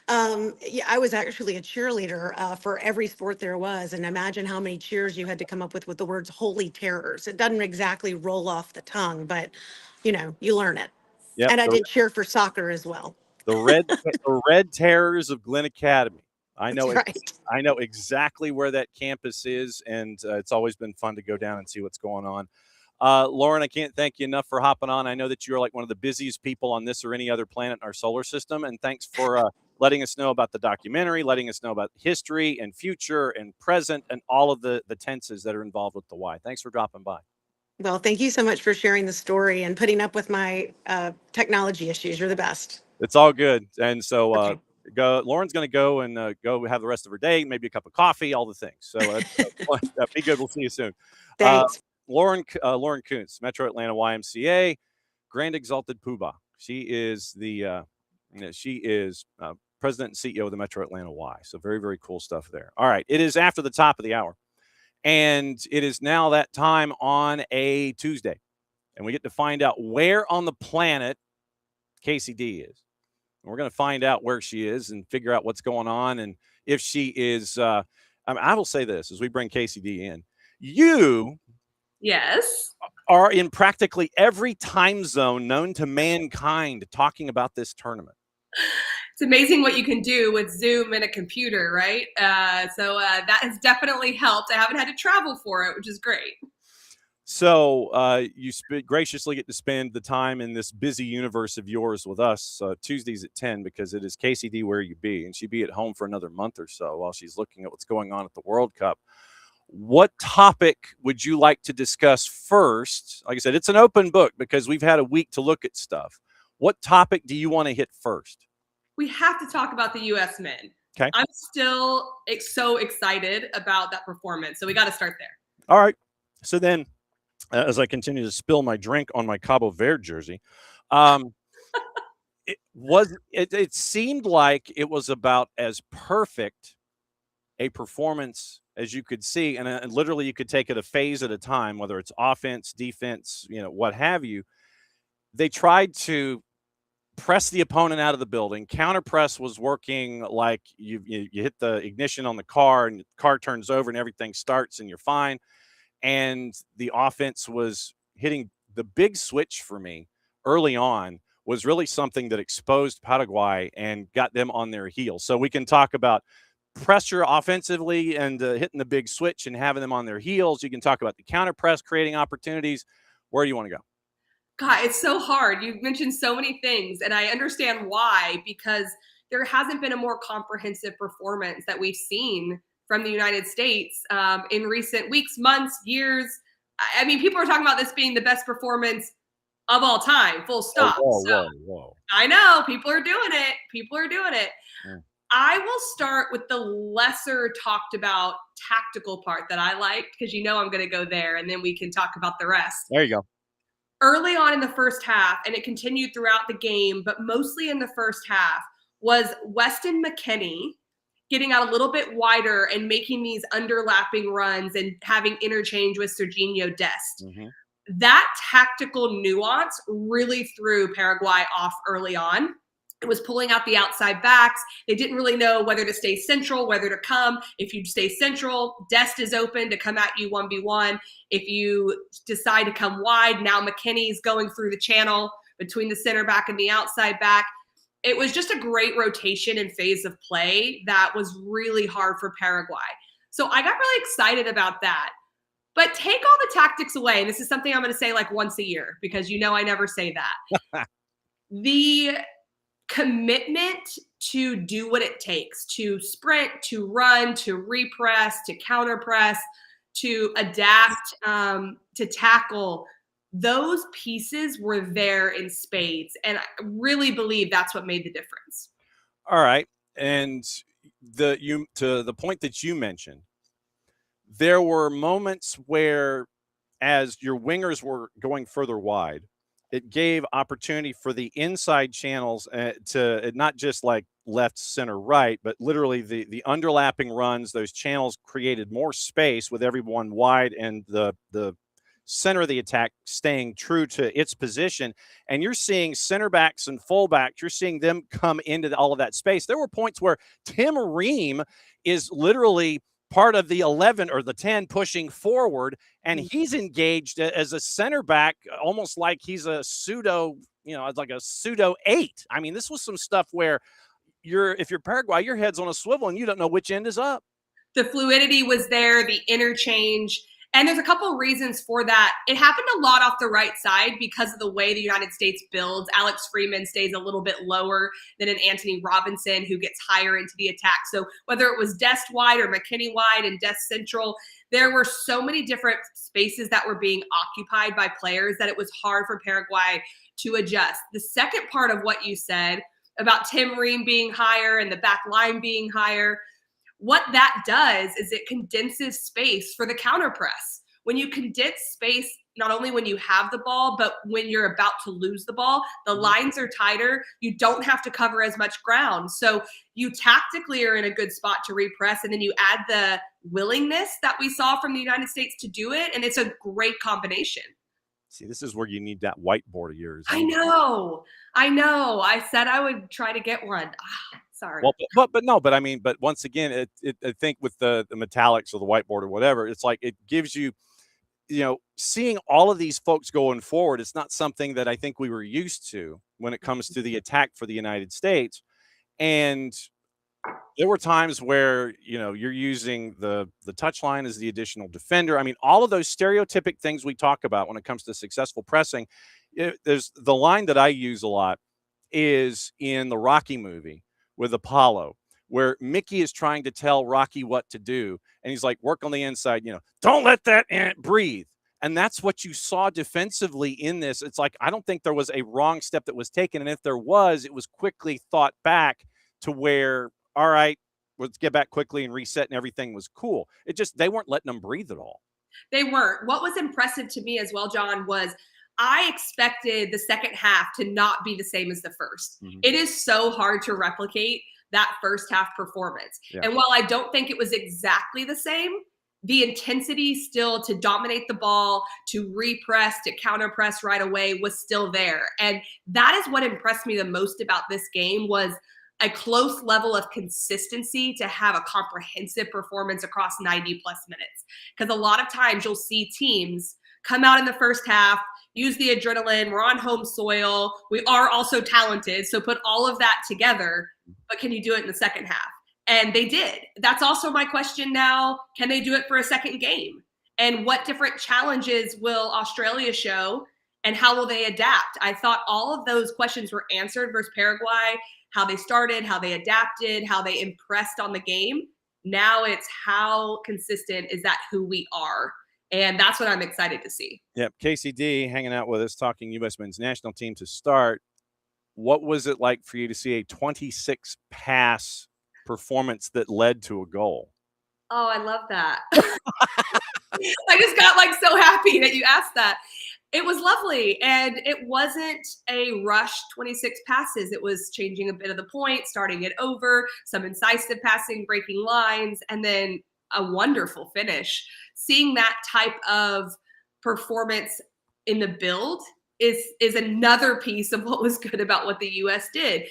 S3: Yeah, I was actually a cheerleader for every sport there was, and imagine how many cheers you had to come up with the words Holy Terrors. It doesn't exactly roll off the tongue, but you learn it.
S1: Yep.
S3: And I did cheer for soccer as well.
S1: The Red Terrors of Glen Academy. I
S3: That's
S1: know it.
S3: right.
S1: I know exactly where that campus is, and it's always been fun to go down and see what's going on. Lauren, I can't thank you enough for hopping on. I know that you're like one of the busiest people on this or any other planet in our solar system, and thanks for letting us know about the documentary, letting us know about history and future and present and all of the tenses that are involved with the Y. Thanks for dropping by.
S3: Well, thank you so much for sharing the story and putting up with my technology issues. You're the best.
S1: It's all good. And so
S3: Okay.
S1: Lauren's going to go and go have the rest of her day, maybe a cup of coffee, all the things. So be good. We'll see you soon.
S3: Thanks.
S1: Lauren Koontz, Metro Atlanta YMCA, Grand Exalted Poobah. She is president and CEO of the Metro Atlanta Y. So very, very cool stuff there. All right. It is after the top of the hour. And it is now that time on a Tuesday. And we get to find out where on the planet Kacey D is. And we're going to find out where she is and figure out what's going on. And if she is, I will say this as we bring Kacey D in. You
S4: Yes.
S1: are in practically every time zone known to mankind talking about this tournament.
S4: It's amazing what you can do with Zoom and a computer, right? So that has definitely helped. I haven't had to travel for it, which is great.
S1: So you graciously get to spend the time in this busy universe of yours with us Tuesdays at 10 because it is Kacey D Where You Be, and she'd be at home for another month or so while she's looking at what's going on at the World Cup. What topic would you like to discuss first? Like I said, it's an open book because we've had a week to look at stuff. What topic do you want to hit first?
S4: We have to talk about the US men.
S1: Okay.
S4: I'm still so excited about that performance. So we got to start there.
S1: All right. So then, as I continue to spill my drink on my Cabo Verde jersey, it seemed like it was about as perfect a performance as you could see, and literally you could take it a phase at a time, whether it's offense, defense, what have you. They tried to press the opponent out of the building. Counter press was working like you hit the ignition on the car and the car turns over and everything starts and you're fine. And the offense was hitting the big switch for me early on was really something that exposed Paraguay and got them on their heels. So we can talk about pressure offensively and hitting the big switch and having them on their heels. You can talk about the counter press, creating opportunities. Where do you want to go?
S4: God, it's so hard. You've mentioned so many things, and I understand why, because there hasn't been a more comprehensive performance that we've seen from the United States in recent weeks, months, years. I mean, people are talking about this being the best performance of all time, full stop.
S1: Whoa.
S4: I know, people are doing it.
S1: Yeah.
S4: I will start with the lesser talked about tactical part that I like, because I'm going to go there, and then we can talk about the rest.
S1: There you go.
S4: Early on in the first half, and it continued throughout the game, but mostly in the first half, was Weston McKennie getting out a little bit wider and making these underlapping runs and having interchange with Serginho Dest.
S1: Mm-hmm.
S4: That tactical nuance really threw Paraguay off early on. It was pulling out the outside backs. They didn't really know whether to stay central, whether to come. If you stay central, Dest is open to come at you 1v1. If you decide to come wide, now McKinney's going through the channel between the center back and the outside back. It was just a great rotation and phase of play that was really hard for Paraguay. So I got really excited about that. But take all the tactics away. And this is something I'm going to say like once a year because I never say that. The commitment to do what it takes to sprint, to run, to repress, to counter press, to adapt, to tackle. Those pieces were there in spades. And I really believe that's what made the difference.
S1: All right. And to the point that you mentioned, there were moments where as your wingers were going further wide, it gave opportunity for the inside channels to not just like left, center, right, but literally the underlapping runs. Those channels created more space with everyone wide, and the center of the attack staying true to its position. And you're seeing center backs and fullbacks, you're seeing them come into all of that space. There were points where Tim Ream is literally part of the 11 or the 10 pushing forward, and he's engaged as a center back, almost like he's a pseudo, like a pseudo 8. I mean, this was some stuff where if you're Paraguay, your head's on a swivel and you don't know which end is up.
S4: The fluidity was there, the interchange. And there's a couple of reasons for that. It happened a lot off the right side because of the way the United States builds. Alex Freeman stays a little bit lower than an Anthony Robinson, who gets higher into the attack. So whether it was Dest wide or McKinney wide and Dest central, there were so many different spaces that were being occupied by players that it was hard for Paraguay to adjust. The second part of what you said about Tim Ream being higher and the back line being higher, what that does is it condenses space for the counter press. When you condense space, not only when you have the ball, but when you're about to lose the ball, the lines are tighter. You don't have to cover as much ground. So you tactically are in a good spot to repress, and then you add the willingness that we saw from the United States to do it, and it's a great combination.
S1: See, this is where you need that whiteboard of yours.
S4: I know. I said I would try to get one. Sorry.
S1: Well, but once again, I think with the metallics or the whiteboard or whatever, it's like it gives you, seeing all of these folks going forward. It's not something that I think we were used to when it comes to the attack for the United States. And there were times where, you're using the touchline as the additional defender. I mean, all of those stereotypic things we talk about when it comes to successful pressing. There's the line that I use a lot is in the Rocky movie with Apollo, where Mickey is trying to tell Rocky what to do. And he's like, work on the inside, don't let that ant breathe. And that's what you saw defensively in this. It's like, I don't think there was a wrong step that was taken. And if there was, it was quickly thought back to where, all right, let's get back quickly and reset, and everything was cool. They weren't letting them breathe at all.
S4: They weren't. What was impressive to me as well, John, was I expected the second half to not be the same as the first. Mm-hmm. It is so hard to replicate that first half performance. Yeah. And while I don't think it was exactly the same, the intensity still to dominate the ball, to repress, to counter press right away was still there. And that is what impressed me the most about this game, was a close level of consistency to have a comprehensive performance across 90 plus minutes. Because a lot of times you'll see teams come out in the first half, use the adrenaline, we're on home soil, we are also talented, so put all of that together, but can you do it in the second half? And they did. That's also my question now. Can they do it for a second game? And what different challenges will Australia show, and how will they adapt? I thought all of those questions were answered versus Paraguay, how they started, how they adapted, how they impressed on the game. Now it's how consistent is that who we are? And that's what I'm excited to see.
S1: Yep. Kacey D hanging out with us, talking U.S. men's national team to start. What was it like for you to see a 26 pass performance that led to a goal?
S4: Oh, I love that. I just got so happy that you asked that. It was lovely. And it wasn't a rush 26 passes. It was changing a bit of the point, starting it over, some incisive passing, breaking lines, and then a wonderful finish. Seeing that type of performance in the build is another piece of what was good about what the U.S. did.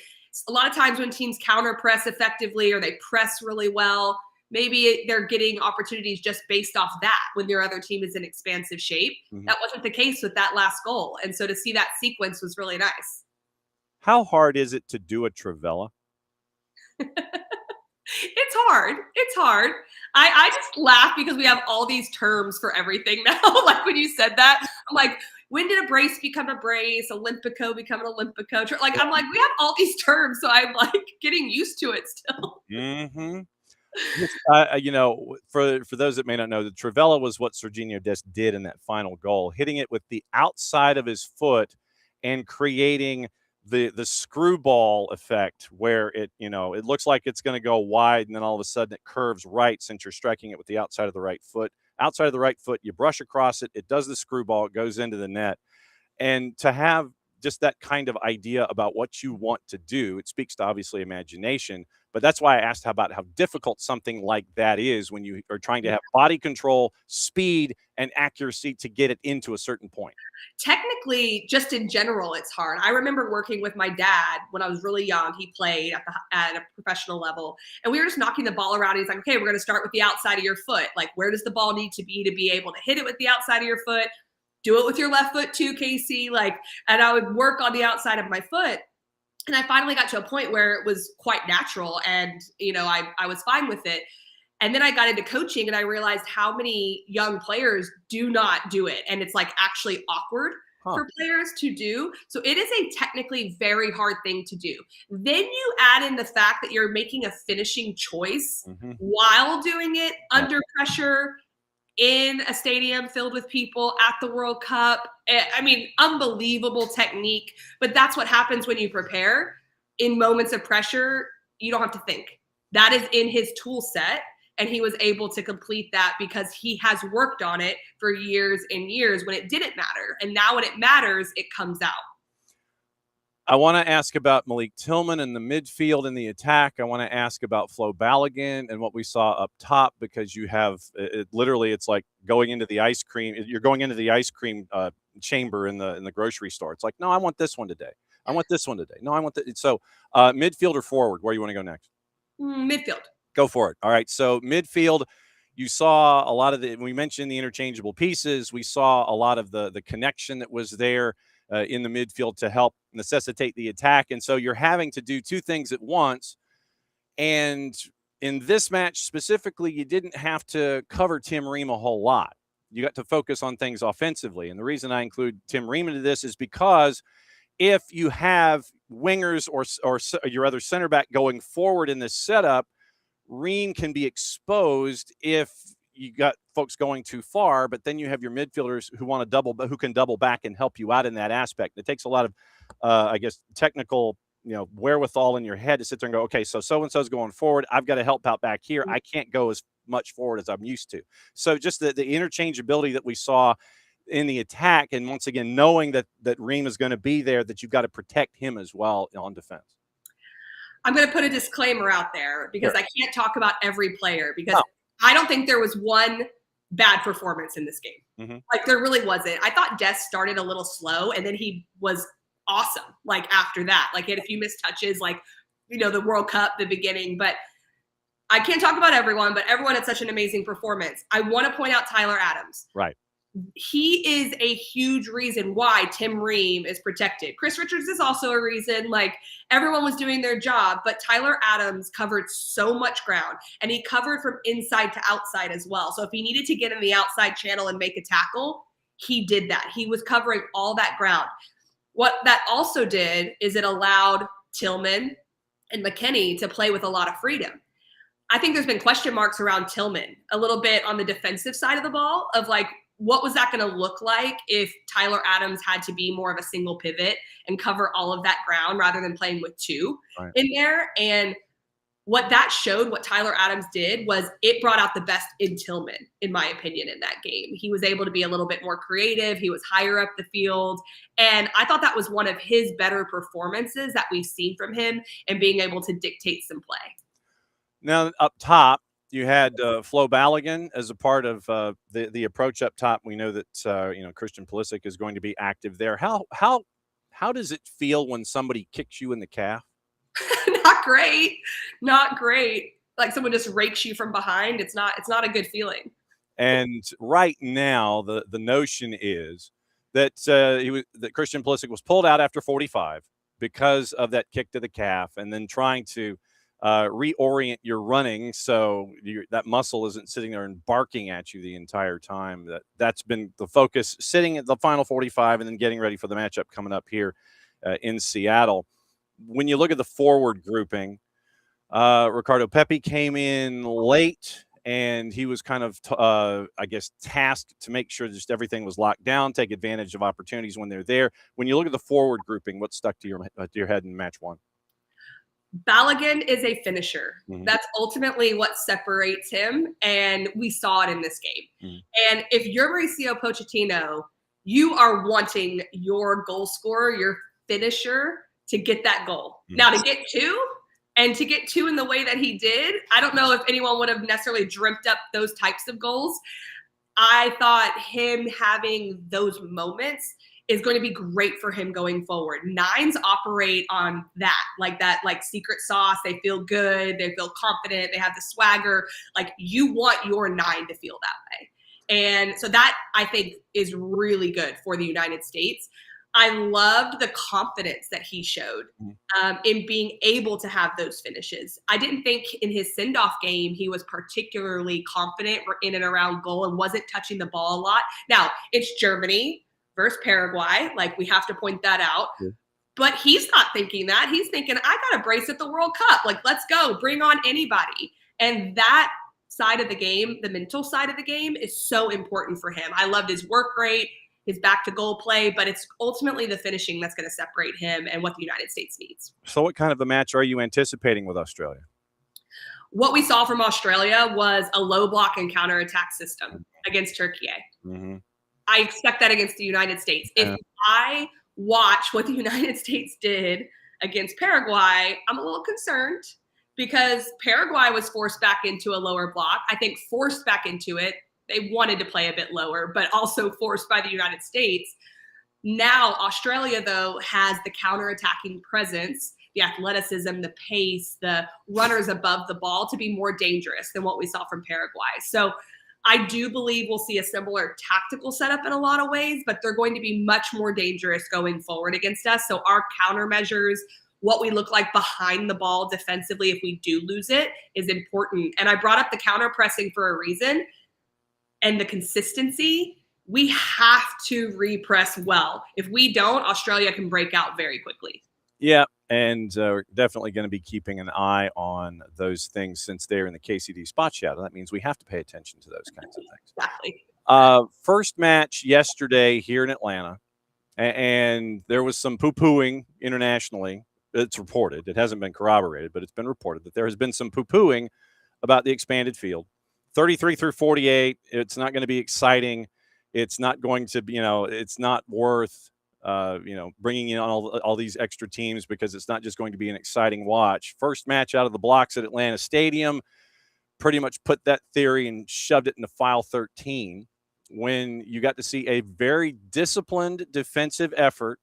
S4: A lot of times when teams counter press effectively, or they press really well, maybe they're getting opportunities just based off that when their other team is in expansive shape. Mm-hmm. That wasn't the case with that last goal. And so to see that sequence was really nice.
S1: How hard is it to do a Trivela?
S4: It's hard. It's hard. I just laugh because we have all these terms for everything now. Like when you said that, I'm like, when did a brace become a brace? Olympico become an Olympico? I'm like, we have all these terms. So I'm getting used to it still.
S1: Mm-hmm. For those that may not know, the Trivela was what Serginho Dest did in that final goal, hitting it with the outside of his foot and creating the screwball effect, where it looks like it's going to go wide, and then all of a sudden it curves right since you're striking it with the outside of the right foot. outside of the right foot, you brush across it, it does the screwball, it goes into the net. And to have just that kind of idea about what you want to do, it speaks to obviously imagination. But that's why I asked about how difficult something like that is when you are trying to have body control, speed, and accuracy to get it into a certain point.
S4: Technically, just in general, it's hard. I remember working with my dad when I was really young. He played at a professional level, and we were just knocking the ball around. He's like, okay, we're going to start with the outside of your foot. Like, where does the ball need to be able to hit it with the outside of your foot? Do it with your left foot too, Kacey. Like, and I would work on the outside of my foot. And I finally got to a point where it was quite natural, and I was fine with it. And then I got into coaching, and I realized how many young players do not do it, and it's like actually awkward for players to do. So it is a technically very hard thing to do. Then you add in the fact that you're making a finishing choice while doing it under pressure in a stadium filled with people at the World Cup. I mean, unbelievable technique, but that's what happens when you prepare. In moments of pressure, you don't have to think. That is in his tool set, and he was able to complete that because he has worked on it for years and years when it didn't matter. And now when it matters, it comes out.
S1: I want to ask about Malik Tillman in the midfield and the attack. I want to ask about Flo Balogun and what we saw up top, because you have literally, it's like going into the ice cream. You're going into the ice cream chamber in the grocery store. It's like, no, I want this one today. I want this one today. No, I want that. So midfield or forward, where do you want to go next?
S4: Midfield.
S1: Go for it. All right. So midfield, you saw a lot of we mentioned the interchangeable pieces. We saw a lot of the connection that was there in the midfield to help necessitate the attack. And so you're having to do two things at once. And in this match specifically, you didn't have to cover Tim Ream a whole lot. You got to focus on things offensively. And the reason I include Tim Ream into this is because if you have wingers or your other center back going forward in this setup, Ream can be exposed if you got folks going too far, but then you have your midfielders who can double back and help you out in that aspect. It takes a lot of, I guess, technical, wherewithal in your head to sit there and go, okay, so-and-so's going forward. I've got to help out back here. I can't go as much forward as I'm used to. So just the interchangeability that we saw in the attack, and once again, knowing that Ream is going to be there, that you've got to protect him as well on defense.
S4: I'm going to put a disclaimer out there because I can't talk about every player because I don't think there was one bad performance in this game. Like, there really wasn't. I thought Des started a little slow, and then he was awesome. Like, after that, like, he had a few missed touches, like, the World Cup, the beginning. But I can't talk about everyone, but everyone had such an amazing performance. I want to point out Tyler Adams.
S1: Right.
S4: He is a huge reason why Tim Ream is protected. Chris Richards is also a reason. Like, everyone was doing their job, but Tyler Adams covered so much ground, and he covered from inside to outside as well. So if he needed to get in the outside channel and make a tackle, he did that. He was covering all that ground. What that also did is it allowed Tillman and McKennie to play with a lot of freedom. I think there's been question marks around Tillman a little bit on the defensive side of the ball of like, what was that going to look like if Tyler Adams had to be more of a single pivot and cover all of that ground rather than playing with two in there? And what that showed, what Tyler Adams did, was it brought out the best in Tillman, in my opinion, in that game. He was able to be a little bit more creative. He was higher up the field. And I thought that was one of his better performances that we've seen from him and being able to dictate some play. Now,
S1: up top, you had Flo Balogun as a part of the approach up top. We know that Christian Pulisic is going to be active there. How does it feel when somebody kicks you in the calf?
S4: Not great. Like someone just rakes you from behind. It's not a good feeling.
S1: And right now, the notion is that that Christian Pulisic was pulled out after 45 because of that kick to the calf, and then trying to reorient your running so that muscle isn't sitting there and barking at you the entire time. That's been the focus, sitting at the final 45 and then getting ready for the matchup coming up here in Seattle. When you look at the forward grouping, Ricardo Pepi came in late, and he was kind of, tasked to make sure just everything was locked down, take advantage of opportunities when they're there. When you look at the forward grouping, what stuck to your head in match one?
S4: Balogun is a finisher.
S1: Mhm.
S4: That's ultimately what separates him, and we saw it in this game.
S1: Mhm.
S4: And if you're Mauricio Pochettino, you are wanting your goal scorer, your finisher, to get that goal.
S1: Mhm.
S4: Now, to get two in the way that he did, I don't know if anyone would have necessarily dreamt up those types of goals. I thought him having those moments is going to be great for him going forward. Nines operate on that, like secret sauce. They feel good. They feel confident. They have the swagger. Like, you want your nine to feel that way. And so that, I think, is really good for the United States. I loved the confidence that he showed in being able to have those finishes. I didn't think in his send-off game he was particularly confident in and around goal and wasn't touching the ball a lot. Now, it's Germany versus Paraguay. Like, we have to point that out. Yeah. But he's not thinking that. He's thinking, I got a brace at the World Cup. Like, let's go. Bring on anybody. And that side of the game, the mental side of the game, is so important for him. I loved his work rate, his back-to-goal play, but it's ultimately the finishing that's going to separate him and what the United States needs.
S1: So what kind of a match are you anticipating with Australia?
S4: What we saw from Australia was a low block and counterattack system against Turkey. Mm-hmm. I expect that against the United States. If I watch what the United States did against Paraguay, I'm a little concerned because Paraguay was forced back into a lower block. I think forced back into it. They wanted to play a bit lower, but also forced by the United States. Now, Australia, though, has the counterattacking presence, the athleticism, the pace, the runners above the ball to be more dangerous than what we saw from Paraguay. So I do believe we'll see a similar tactical setup in a lot of ways, but they're going to be much more dangerous going forward against us. So our countermeasures, what we look like behind the ball defensively if we do lose it, is important. And I brought up the counter pressing for a reason. And the consistency, we have to repress well. If we don't, Australia can break out very quickly.
S1: Yeah, and we're definitely going to be keeping an eye on those things since they're in the KCD spot shadow. That means we have to pay attention to those kinds of things.
S4: Exactly.
S1: First match yesterday here in Atlanta, and there was some poo-pooing internationally. It's reported. It hasn't been corroborated, but it's been reported that there has been some poo-pooing about the expanded field. 33-48, it's not going to be exciting. It's not going to be, it's not worth, bringing in all these extra teams because it's not just going to be an exciting watch. First match out of the blocks at Atlanta Stadium, pretty much put that theory and shoved it into file 13 when you got to see a very disciplined defensive effort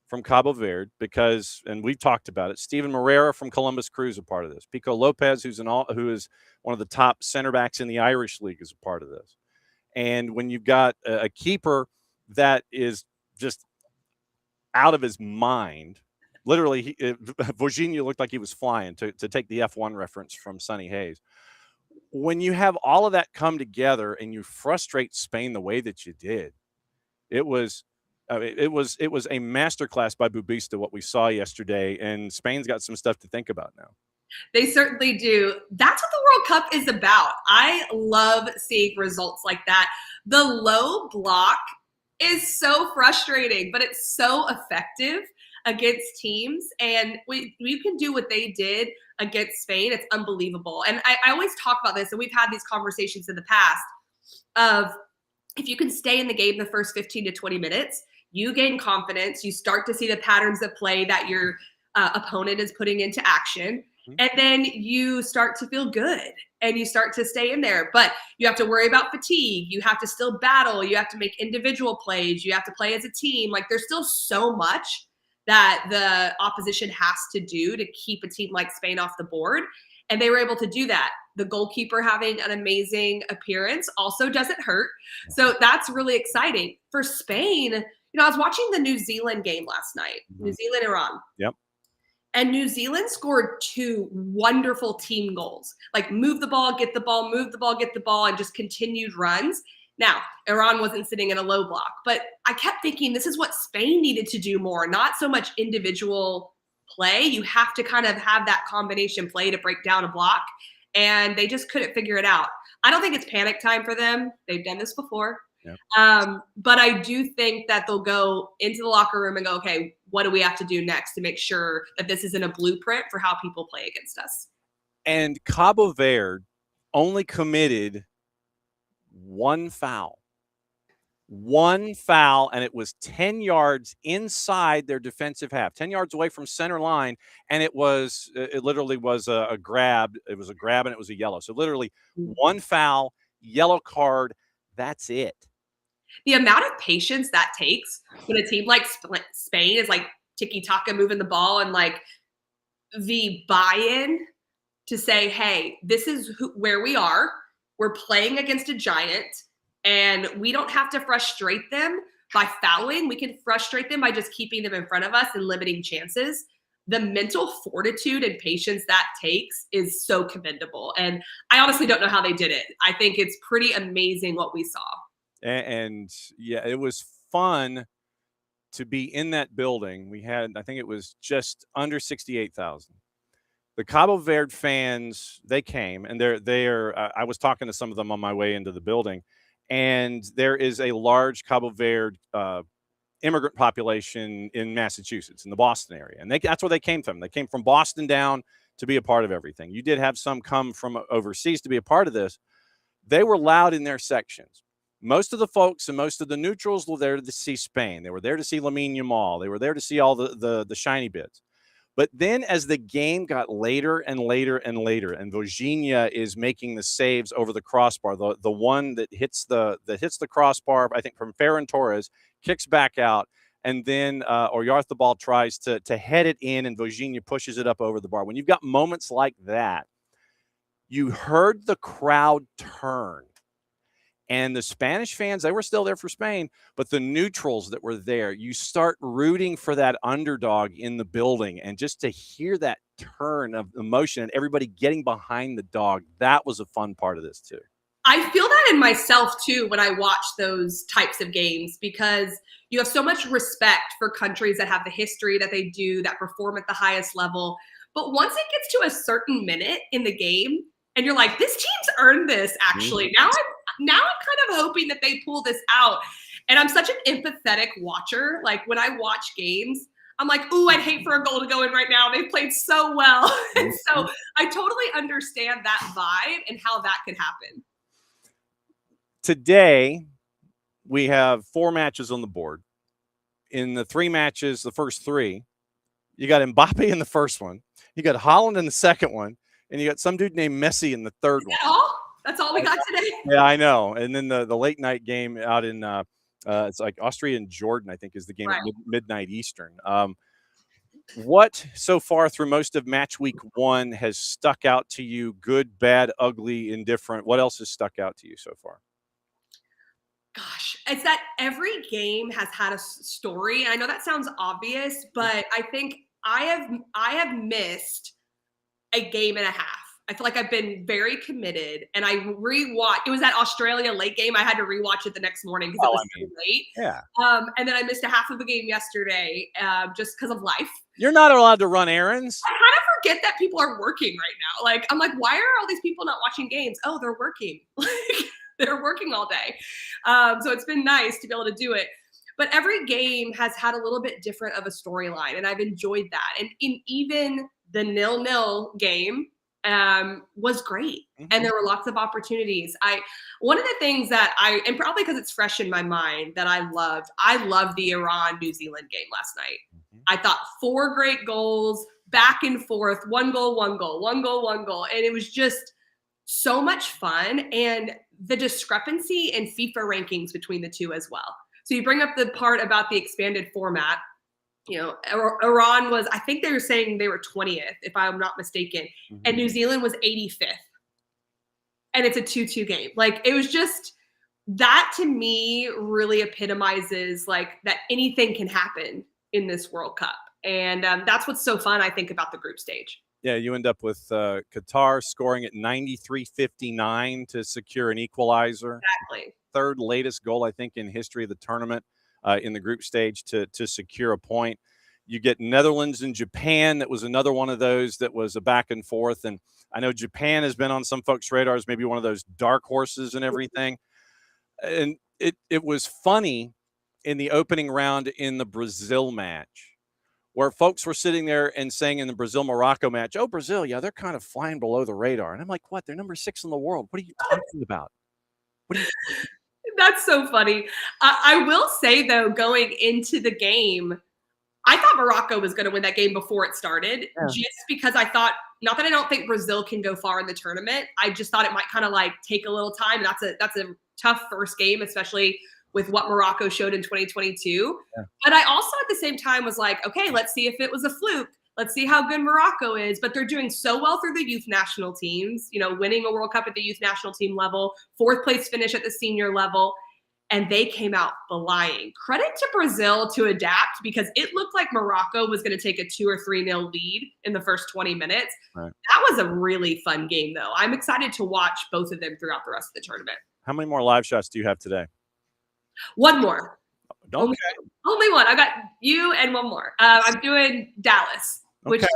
S1: from Cabo Verde because, and we've talked about it, Steven Moreira from Columbus Crew is a part of this. Pico Lopez, who is one of the top center backs in the Irish League, is a part of this. And when you've got a keeper that is just out of his mind, literally, Vojinha looked like he was flying, to take the F1 reference from Sonny Hayes. When you have all of that come together and you frustrate Spain the way that you did, it was a masterclass by Bubista, what we saw yesterday, and Spain's got some stuff to think about now.
S4: They certainly do. That's what the World Cup is about. I love seeing results like that. The low block is so frustrating, but it's so effective against teams. And we can do what they did against Spain. It's unbelievable. And I always talk about this, and we've had these conversations in the past of if you can stay in the game the first 15 to 20 minutes, you gain confidence. You start to see the patterns of play that your opponent is putting into action. And then you start to feel good and you start to stay in there. But you have to worry about fatigue. You have to still battle. You have to make individual plays. You have to play as a team. Like, there's still so much that the opposition has to do to keep a team like Spain off the board. And they were able to do that. The goalkeeper having an amazing appearance also doesn't hurt. So that's really exciting. For Spain, I was watching the New Zealand game last night, New Zealand, Iran.
S1: Yep.
S4: And New Zealand scored 2 wonderful team goals, like move the ball, get the ball, move the ball, get the ball, and just continued runs. Now, Iran wasn't sitting in a low block, but I kept thinking this is what Spain needed to do more, not so much individual play. You have to kind of have that combination play to break down a block, and they just couldn't figure it out. I don't think it's panic time for them. They've done this before. Yep. But I do think that they'll go into the locker room and go, okay, what do we have to do next to make sure that this isn't a blueprint for how people play against us?
S1: And Cabo Verde only committed one foul. One foul, and it was 10 yards inside their defensive half, 10 yards away from center line, and it literally was a grab. It was a grab, and it was a yellow. So literally one foul, yellow card, that's it.
S4: The amount of patience that takes when a team like Spain is like tiki-taka moving the ball, and like the buy-in to say, hey, this is where we are. We're playing against a giant, and we don't have to frustrate them by fouling. We can frustrate them by just keeping them in front of us and limiting chances. The mental fortitude and patience that takes is so commendable. And I honestly don't know how they did it. I think it's pretty amazing what we saw.
S1: And yeah, it was fun to be in that building. We had, I think it was just under 68,000. The Cabo Verde fans, they came, and I was talking to some of them on my way into the building, and there is a large Cabo Verde immigrant population in Massachusetts, in the Boston area. And that's where they came from. They came from Boston down to be a part of everything. You did have some come from overseas to be a part of this. They were loud in their sections. Most of the folks and most of the neutrals were there to see Spain. They were there to see Lamine Yamal. They were there to see all the shiny bits. But then as the game got later and later and later, and Virginia is making the saves over the crossbar, the one that hits the crossbar, I think from Ferran Torres, kicks back out, and then Oyarzabal tries to head it in, and Virginia pushes it up over the bar. When you've got moments like that, you heard the crowd turn. And the Spanish fans, they were still there for Spain, but the neutrals that were there, you start rooting for that underdog in the building. And just to hear that turn of emotion and everybody getting behind the dog, that was a fun part of this too.
S4: I feel that in myself too when I watch those types of games, because you have so much respect for countries that have the history that they do, that perform at the highest level. But once it gets to a certain minute in the game, and you're like, this team's earned this, actually. Now I'm kind of hoping that they pull this out. And I'm such an empathetic watcher. Like, when I watch games, I'm like, ooh, I'd hate for a goal to go in right now. They've played so well. And so I totally understand that vibe and how that could happen.
S1: Today, we have 4 matches on the board. In the 3 matches, the first 3, you got Mbappe in the first one. You got Haaland in the second one. And you got some dude named Messi in the third one.
S4: All? That's all we got today?
S1: Yeah, I know. And then the late night game out in it's like Austria and Jordan, I think, is the game at midnight Eastern. What so far through most of match week 1 has stuck out to you? Good, bad, ugly, indifferent. What else has stuck out to you so far?
S4: Gosh, it's that every game has had a story. I know that sounds obvious, but I think I have missed a game and a half. I feel like I've been very committed, and I rewatched. It was that Australia late game. I had to rewatch it the next morning because it was so late.
S1: Yeah.
S4: And then I missed a half of the game yesterday just because of life.
S1: You're not allowed to run errands.
S4: I kind of forget that people are working right now. Like, I'm like, why are all these people not watching games? Oh, they're working. Like, they're working all day. So it's been nice to be able to do it. But every game has had a little bit different of a storyline, and I've enjoyed that. And even the 0-0 game was great. And there were lots of opportunities. One of the things that and probably because it's fresh in my mind, that I loved the Iran-New Zealand game last night. I thought 4 great goals, back and forth, 1 goal, 1 goal, 1 goal, 1 goal. And it was just so much fun. And the discrepancy in FIFA rankings between the two as well. So you bring up the part about the expanded format. You know, Iran was, I think they were saying they were 20th, if I'm not mistaken, and New Zealand was 85th. And it's a 2-2 game. Like, it was just, that to me really epitomizes like that anything can happen in this World Cup. And that's what's so fun, I think, about the group stage.
S1: Yeah, you end up with Qatar scoring at 93-59 to secure an equalizer.
S4: Exactly.
S1: 3rd latest goal, I think, in history of the tournament. In the group stage to secure a point. You get Netherlands and Japan. That was another one of those that was a back and forth. And I know Japan has been on some folks' radars, maybe one of those dark horses and everything. And it was funny in the opening round in the Brazil match where folks were sitting there and saying in the Brazil-Morocco match, oh, Brazil, yeah, they're kind of flying below the radar. And I'm like, what? They're number 6 in the world. What are you talking about? What are you?
S4: That's so funny. I will say, though, going into the game, I thought Morocco was going to win that game before it started, just because I thought, not that I don't think Brazil can go far in the tournament. I just thought it might kind of like take a little time. That's a tough first game, especially with what Morocco showed in 2022. Yeah. But I also at the same time was like, okay, let's see if it was a fluke. Let's see how good Morocco is. But they're doing so well through the youth national teams, you know, winning a World Cup at the youth national team level, 4th place finish at the senior level. And they came out flying. Credit to Brazil to adapt, because it looked like Morocco was going to take a 2 or 3-0 lead in the first 20 minutes. Right. That was a really fun game, though. I'm excited to watch both of them throughout the rest of the tournament.
S1: How many more live shots do you have today?
S4: One more.
S1: Okay.
S4: Only one. I got you and one more. I'm doing Dallas, which is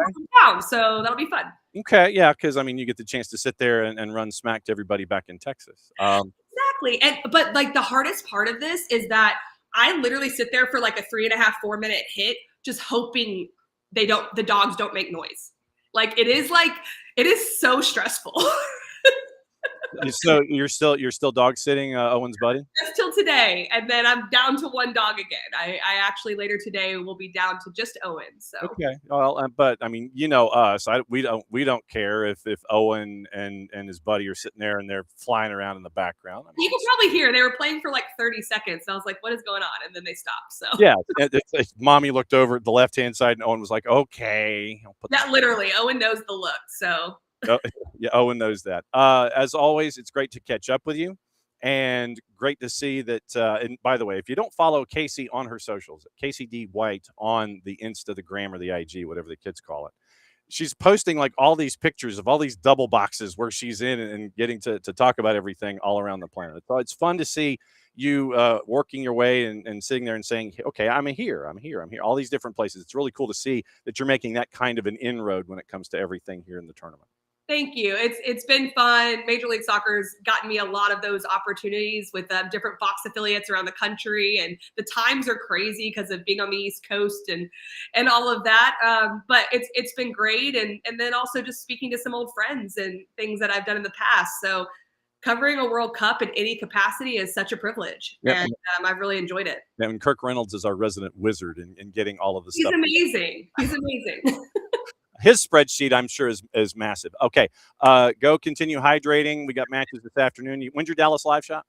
S4: down, so that'll be fun.
S1: Okay, yeah, because I mean, you get the chance to sit there and run smack to everybody back in Texas.
S4: Exactly, but like the hardest part of this is that I literally sit there for like a 3.5-4 minute hit, just hoping the dogs don't make noise. Like it is so stressful.
S1: So you're still dog sitting Owen's buddy?
S4: Just till today, and then I'm down to one dog again. I actually later today will be down to just Owen. So
S1: okay, well, but I mean, you know us. We don't care if Owen and his buddy are sitting there and they're flying around in the background. I mean,
S4: you can probably hear they were playing for like 30 seconds. And I was like, "What is going on?" And then they stopped. So
S1: yeah, mommy looked over at the left-hand side, and Owen was like, "Okay."
S4: That literally, Owen knows the look. So.
S1: Oh, yeah, Owen knows that. As always, it's great to catch up with you, and great to see that. And by the way, if you don't follow Kacey on her socials, Kacey D. White on the Insta, the Gram, or the IG, whatever the kids call it, she's posting like all these pictures of all these double boxes where she's in and getting to talk about everything all around the planet. So it's fun to see you working your way and sitting there and saying, okay, I'm here, all these different places. It's really cool to see that you're making that kind of an inroad when it comes to everything here in the tournament.
S4: Thank you. It's been fun. Major League Soccer's gotten me a lot of those opportunities with different Fox affiliates around the country, and the times are crazy because of being on the East Coast and all of that. But it's been great, and then also just speaking to some old friends and things that I've done in the past. So covering a World Cup in any capacity is such a privilege, and I've really enjoyed it.
S1: Yeah, and Kirk Reynolds is our resident wizard in getting all of the stuff.
S4: He's amazing.
S1: His spreadsheet, I'm sure, is massive. Okay, go continue hydrating. We got matches this afternoon. When's your Dallas live shot?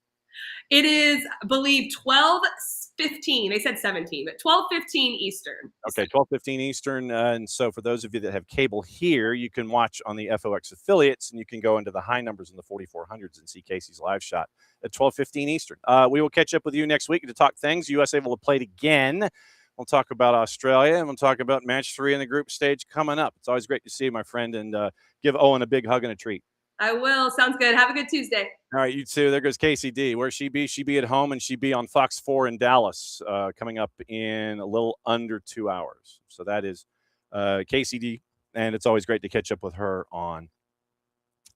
S4: It is, I believe, 12:15. They said 17, but 12:15 Eastern.
S1: Okay, 12:15 Eastern. And so for those of you that have cable here, you can watch on the FOX affiliates, and you can go into the high numbers in the 4400s and see Kacey's live shot at 12:15 Eastern. We will catch up with you next week to talk things. USA will have played again. We'll talk about Australia, and we'll talk about match 3 in the group stage coming up. It's always great to see you, my friend, and give Owen a big hug and a treat.
S4: I will. Sounds good. Have a good Tuesday.
S1: All right, you too. There goes Kacey D. Where she be? She be at home, and she be on Fox 4 in Dallas coming up in a little under 2 hours. So that is Kacey D, and it's always great to catch up with her on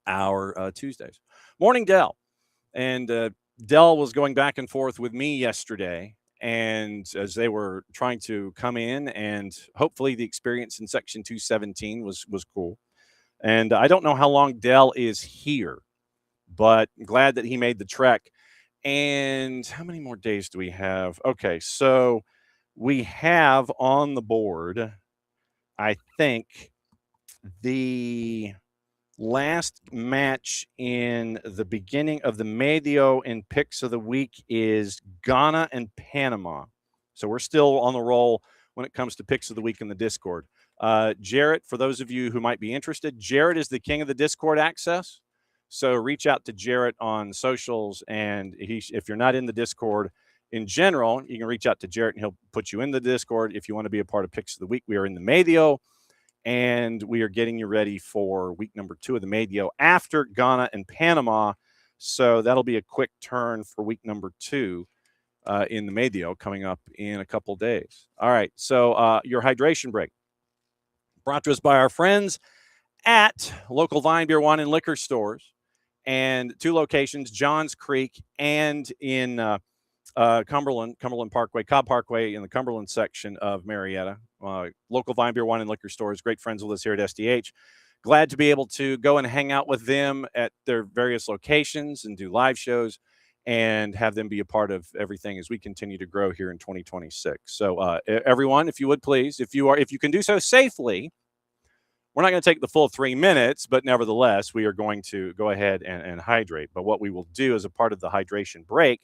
S1: our Tuesdays. Morning, Dell. And Dell was going back and forth with me yesterday, and as they were trying to come in, and hopefully the experience in Section 217 was cool. And I don't know how long Dell is here, but I'm glad that he made the trek. And how many more days do we have? Okay, so we have on the board, I think, the last match in the beginning of the Medio in picks of the week is Ghana and Panama. So we're still on the roll when it comes to picks of the week in the Discord. Jarrett, for those of you who might be interested, Jarrett is the king of the Discord access. So reach out to Jarrett on socials, and if you're not in the Discord in general, you can reach out to Jarrett and he'll put you in the Discord. If you want to be a part of picks of the week, we are in the Medio, and we are getting you ready for week number 2 of the Medio after Ghana and Panama. So that'll be a quick turn for week number 2 in the Medio coming up in a couple days. All right, so your hydration break brought to us by our friends at local Vine Beer, Wine, and Liquor stores, and 2 locations, Johns Creek and in Cumberland Parkway, Cobb Parkway in the Cumberland section of Marietta. Local Vine Beer, Wine, and Liquor stores, great friends with us here at SDH. Glad to be able to go and hang out with them at their various locations and do live shows and have them be a part of everything as we continue to grow here in 2026. So everyone, if you would please, if you can do so safely, we're not going to take the full 3 minutes, but nevertheless, we are going to go ahead and hydrate. But what we will do as a part of the hydration break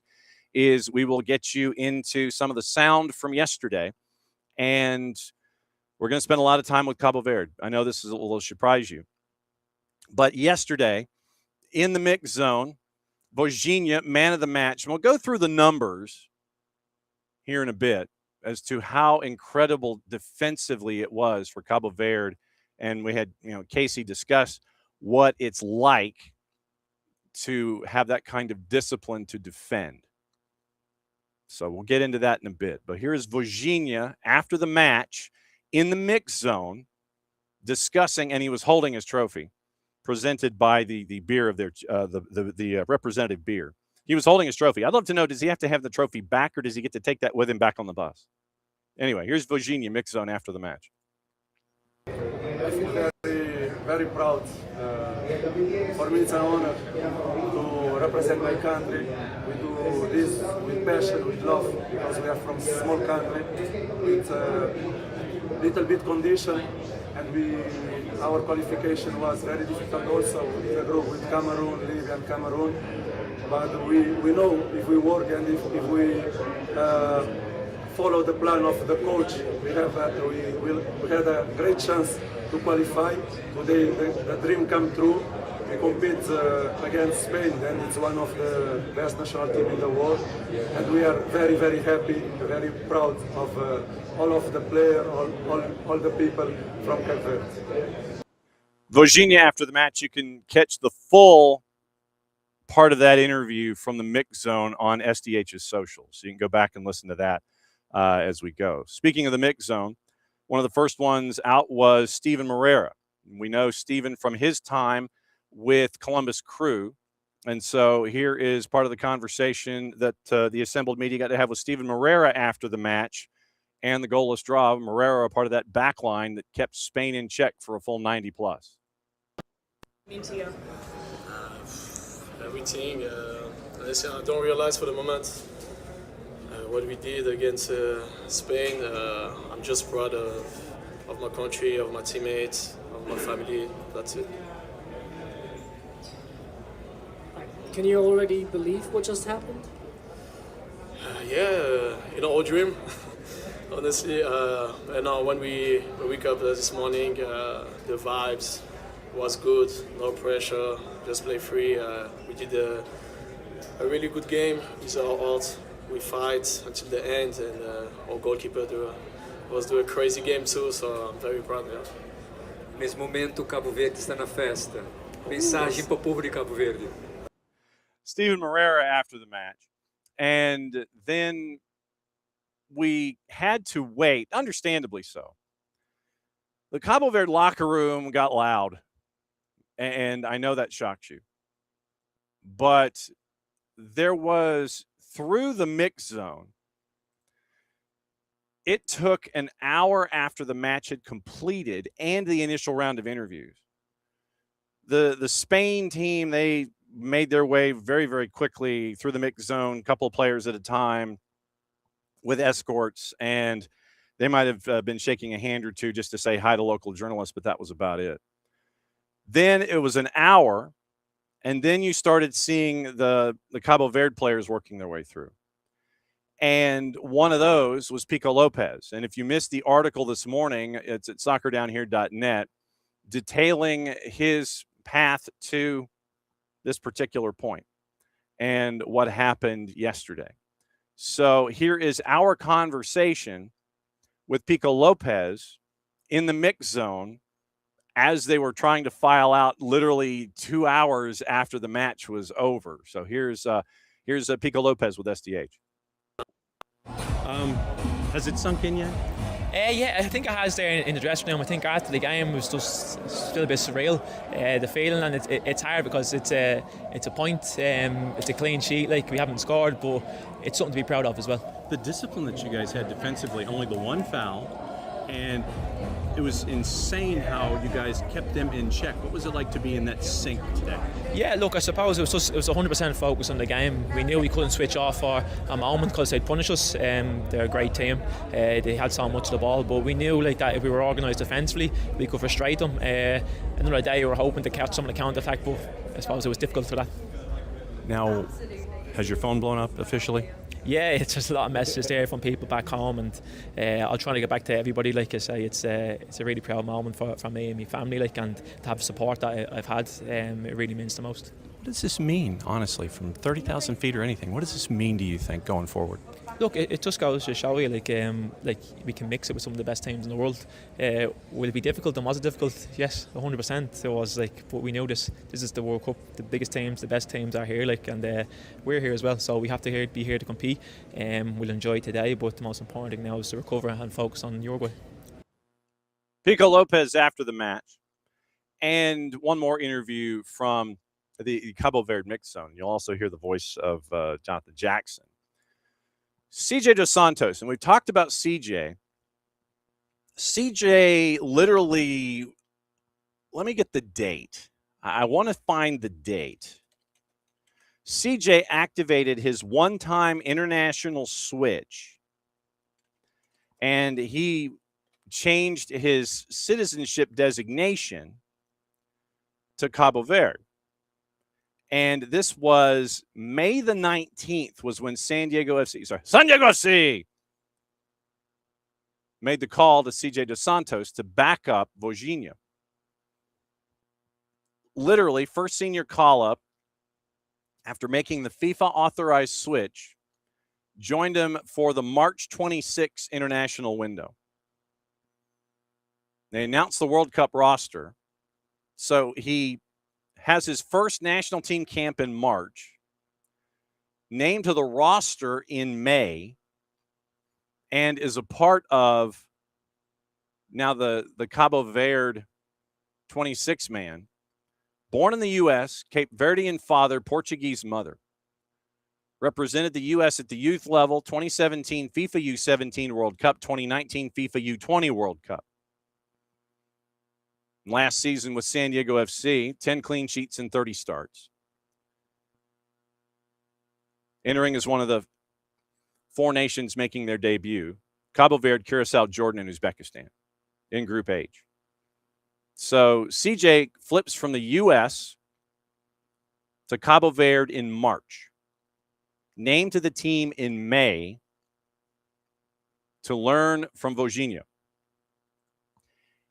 S1: is we will get you into some of the sound from yesterday, and we're going to spend a lot of time with Cabo Verde. I know this will surprise you, but yesterday in the mix zone, Virginia, man of the match. And we'll go through the numbers here in a bit as to how incredible defensively it was for Cabo Verde. And we had, Kacey discuss what it's like to have that kind of discipline to defend. So we'll get into that in a bit. But here's Virginia after the match in the mix zone discussing, and he was holding his trophy presented by the beer of their the representative beer. He was holding his trophy. I'd love to know, does he have to have the trophy back, or does he get to take that with him back on the bus? Anyway, here's Virginia mix zone after the match.
S5: I feel very, very proud. For me, it's an honor to represent my country. We do this with passion, with love, because we are from a small country with little bit condition, and our qualification was very difficult also in the group with Cameroon, Libya and Cameroon. But we know if we work and if we follow the plan of the coach, we had a great chance to qualify. Today the dream come true. We compete against Spain, and it's one of the best national teams in the world. And we are very, very happy, very proud of all of the players, all the people from Cape Verde.
S1: Virginia, after the match, you can catch the full part of that interview from the mix zone on SDH's socials. So you can go back and listen to that as we go. Speaking of the mix zone, one of the first ones out was Steven Moreira. We know Steven from his time with Columbus Crew. And so here is part of the conversation that the assembled media got to have with Steven Moreira after the match and the goalless draw. Moreira, a part of that back line that kept Spain in check for a full 90 plus.
S6: Everything. Listen, I don't realize for the moment what we did against Spain. I'm just proud of my country, of my teammates, of my family. That's it.
S7: Can you already believe what just happened?
S6: Yeah, our dream. Honestly, and when we wake up this morning, the vibes was good. No pressure, just play free. We did a really good game with our heart. We fight until the end, and our goalkeeper was doing a crazy game too. So I'm very proud. Yeah.
S8: Nesse momento, Cabo Verde está na festa. Mensagem para o povo de Cabo Verde.
S1: Steven Moreira after the match. And then we had to wait, understandably so. The Cabo Verde locker room got loud, and I know that shocked you. But there was, through the mix zone, it took an hour after the match had completed and the initial round of interviews. The Spain team, they made their way very, very quickly through the mix zone, a couple of players at a time with escorts, and they might have been shaking a hand or two just to say hi to local journalists, but that was about it. Then it was an hour, and then you started seeing the Cabo Verde players working their way through. And one of those was Pico Lopez. And if you missed the article this morning, it's at soccerdownhere.net, detailing his path to this particular point and what happened yesterday. So here is our conversation with Pico Lopez in the mix zone as they were trying to file out literally 2 hours after the match was over. So here's Pico Lopez with SDH.
S9: Has it sunk in yet? Yeah, I think it has there in the dressing room. I think after the game it was just still a bit surreal, the feeling, and it's hard because it's a point, it's a clean sheet, like we haven't scored, but it's something to be proud of as well.
S1: The discipline that you guys had defensively, only the one foul, and it was insane how you guys kept them in check. What was it like to be in that sync today?
S9: Yeah, look, I suppose it was 100% focus on the game. We knew we couldn't switch off for a moment because they'd punish us. They're a great team. They had so much of the ball, but we knew like that if we were organised defensively, we could frustrate them. Another day we were hoping to catch some of the counter-attack, but I suppose it was difficult for that. Now,
S1: has your phone blown up officially?
S9: Yeah, it's just a lot of messages there from people back home, and I'll try to get back to everybody. Like I say, it's a really proud moment for me and my family, like, and to have the support that I've had, it really means the most.
S1: What does this mean, honestly, from 30,000 feet or anything? What does this mean, do you think, going forward?
S9: Look, it just goes to show you, like we can mix it with some of the best teams in the world. Will it be difficult? And was it difficult? Yes, 100%. It was, like, but we knew this is the World Cup. The biggest teams, the best teams are here, like, and we're here as well. So we have to be here to compete. We'll enjoy today, but the most important thing now is to recover and focus on Uruguay.
S1: Pico Lopez after the match, and one more interview from the Cabo Verde mix zone. You'll also hear the voice of Jonathan Jackson. CJ Dos Santos, and we've talked about CJ. CJ literally, let me get the date. I want to find the date. CJ activated his one-time international switch, and he changed his citizenship designation to Cabo Verde. And this was May the 19th was when San Diego FC made the call to CJ Dos Santos to back up Vojinha. Literally, first senior call-up after making the FIFA-authorized switch, joined him for the March 26 international window. They announced the World Cup roster. So he has his first national team camp in March, named to the roster in May, and is a part of now the Cabo Verde 26-man, born in the U.S., Cape Verdean father, Portuguese mother. Represented the U.S. at the youth level, 2017 FIFA U17 World Cup, 2019 FIFA U20 World Cup. Last season with San Diego FC, 10 clean sheets and 30 starts. Entering as one of the four nations making their debut, Cabo Verde, Curacao, Jordan, and Uzbekistan in Group H. So CJ flips from the U.S. to Cabo Verde in March. Named to the team in May to learn from Vojinha.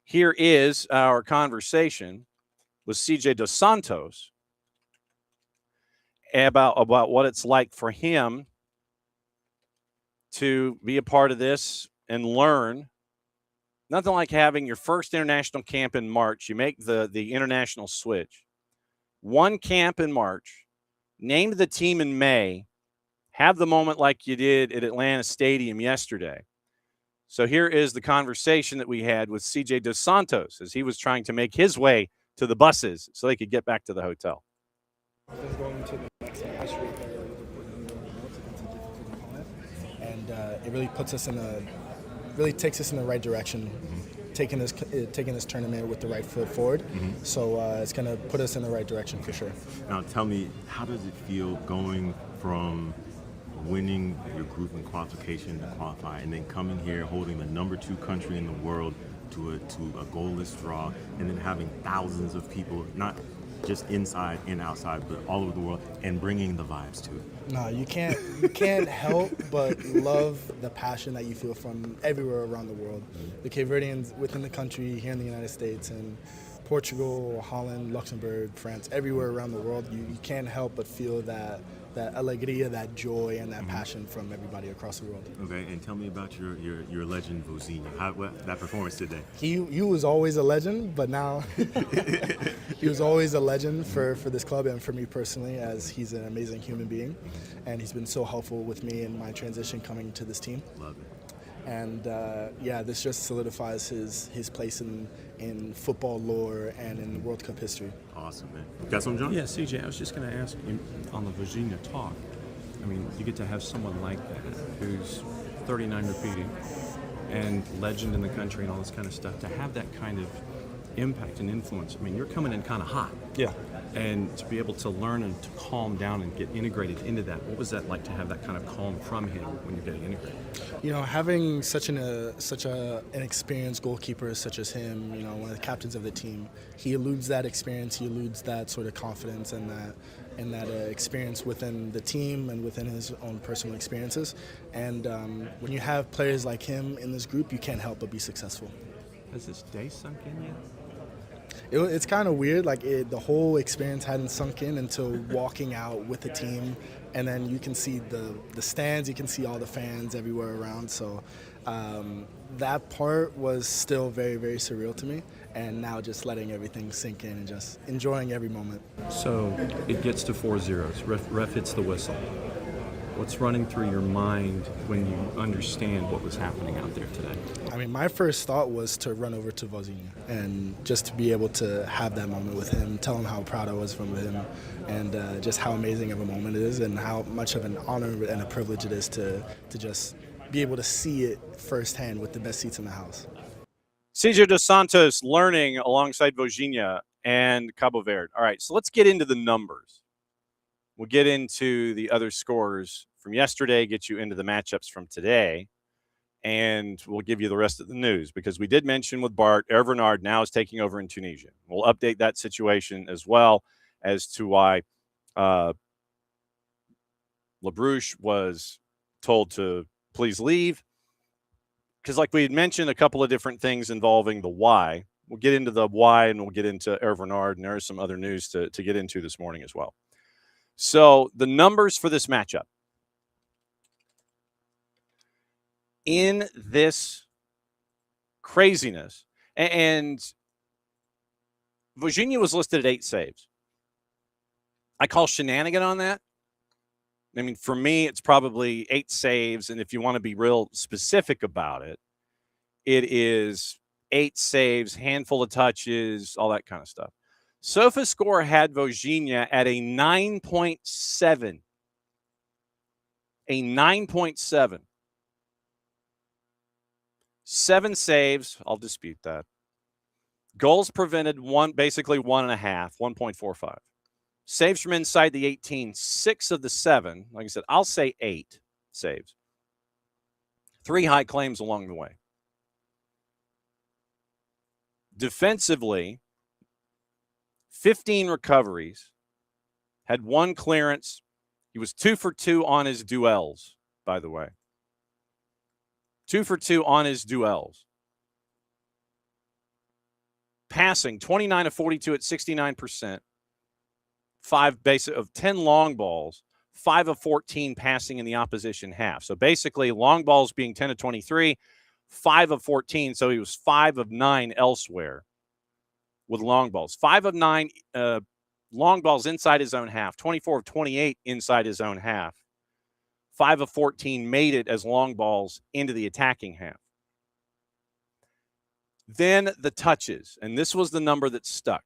S1: Here is our conversation with CJ Dos Santos about what it's like for him to be a part of this and learn. Nothing like having your first international camp in March. You make the international switch. One camp in March, named the team in May, have the moment like you did at Atlanta Stadium yesterday. So here is the conversation that we had with CJ Dos Santos as he was trying to make his way to the buses so they could get back to the hotel.
S10: Going to the next match, and it really puts us really takes us in the right direction, taking this tournament with the right foot forward. So it's going to put us in the right direction for sure.
S11: Now tell me, how does it feel going from winning your group in qualification to qualify, and then coming here holding the #2 country in the world to a goalless draw, and then having thousands of people, not just inside and outside, but all over the world, and bringing the vibes to it?
S10: No, you can't help but love the passion that you feel from everywhere around the world. The Cape Verdeans within the country, here in the United States, and Portugal, Holland, Luxembourg, France, everywhere around the world, you can't help but feel that alegria, that joy, and that passion from everybody across the world.
S11: Okay, and tell me about your legend, Vojinha. That performance today?
S10: He was always a legend, but now he was always a legend for this club and for me personally, as he's an amazing human being, and he's been so helpful with me in my transition coming to this team.
S11: Love it.
S10: And yeah, this just solidifies his place in football lore and in World Cup history.
S11: Awesome, man. Got something, John?
S12: Yeah, CJ, I was just going to ask you on the Virginia talk. I mean, you get to have someone like that who's 39 repeating and legend in the country and all this kind of stuff, to have that kind of impact and influence. I mean, you're coming in kind of hot.
S10: Yeah.
S12: And to be able to learn and to calm down and get integrated into that, what was that like to have that kind of calm from him when you're getting integrated?
S10: You know, having such an experienced goalkeeper such as him, you know, one of the captains of the team, he eludes that experience, he eludes that sort of confidence and that experience within the team and within his own personal experiences. And when you have players like him in this group, you can't help but be successful.
S12: Has this day sunk in yet?
S10: It's kind of weird, like the whole experience hadn't sunk in until walking out with the team, and then you can see the stands, you can see all the fans everywhere around, so that part was still very, very surreal to me, and now just letting everything sink in and just enjoying every moment.
S12: So it gets to 4-0, ref hits the whistle. What's running through your mind when you understand what was happening out there today?
S10: I mean, my first thought was to run over to Vozinha and just to be able to have that moment with him, tell him how proud I was from him, and just how amazing of a moment it is and how much of an honor and a privilege it is to just be able to see it firsthand with the best seats in the house.
S1: Cesar dos Santos learning alongside Vozinha and Cabo Verde. All right, so let's get into the numbers. We'll get into the other scores from yesterday, get you into the matchups from today, and we'll give you the rest of the news because we did mention with Bart, Hervé Renard now is taking over in Tunisia. We'll update that situation as well as to why LaBrouche was told to please leave. Because like we had mentioned a couple of different things involving the why. We'll get into the why and we'll get into Hervé Renard, and there is some other news to get into this morning as well. So the numbers for this matchup. In this craziness, and Vozinha was listed at 8 saves. I call shenanigan on that. I mean, for me, it's probably 8 saves, and if you want to be real specific about it, it is 8 saves, handful of touches, all that kind of stuff. SofaScore had Vozinha at a 9.7. A 9.7. 7 saves. I'll dispute that. Goals prevented, basically 1.5, 1.45. Saves from inside the 18, 6 of the 7. Like I said, I'll say 8 saves. 3 high claims along the way. Defensively, 15 recoveries, had 1 clearance. He was 2 for 2 on his duels, by the way. 2 for 2 on his duels. Passing, 29 of 42 at 69%. 5 base of 10 long balls, 5 of 14 passing in the opposition half. So basically, long balls being 10 of 23, 5 of 14. So he was 5 of 9 elsewhere with long balls. 5 of 9 long balls inside his own half, 24 of 28 inside his own half. 5 of 14 made it as long balls into the attacking half. Then the touches, and this was the number that stuck.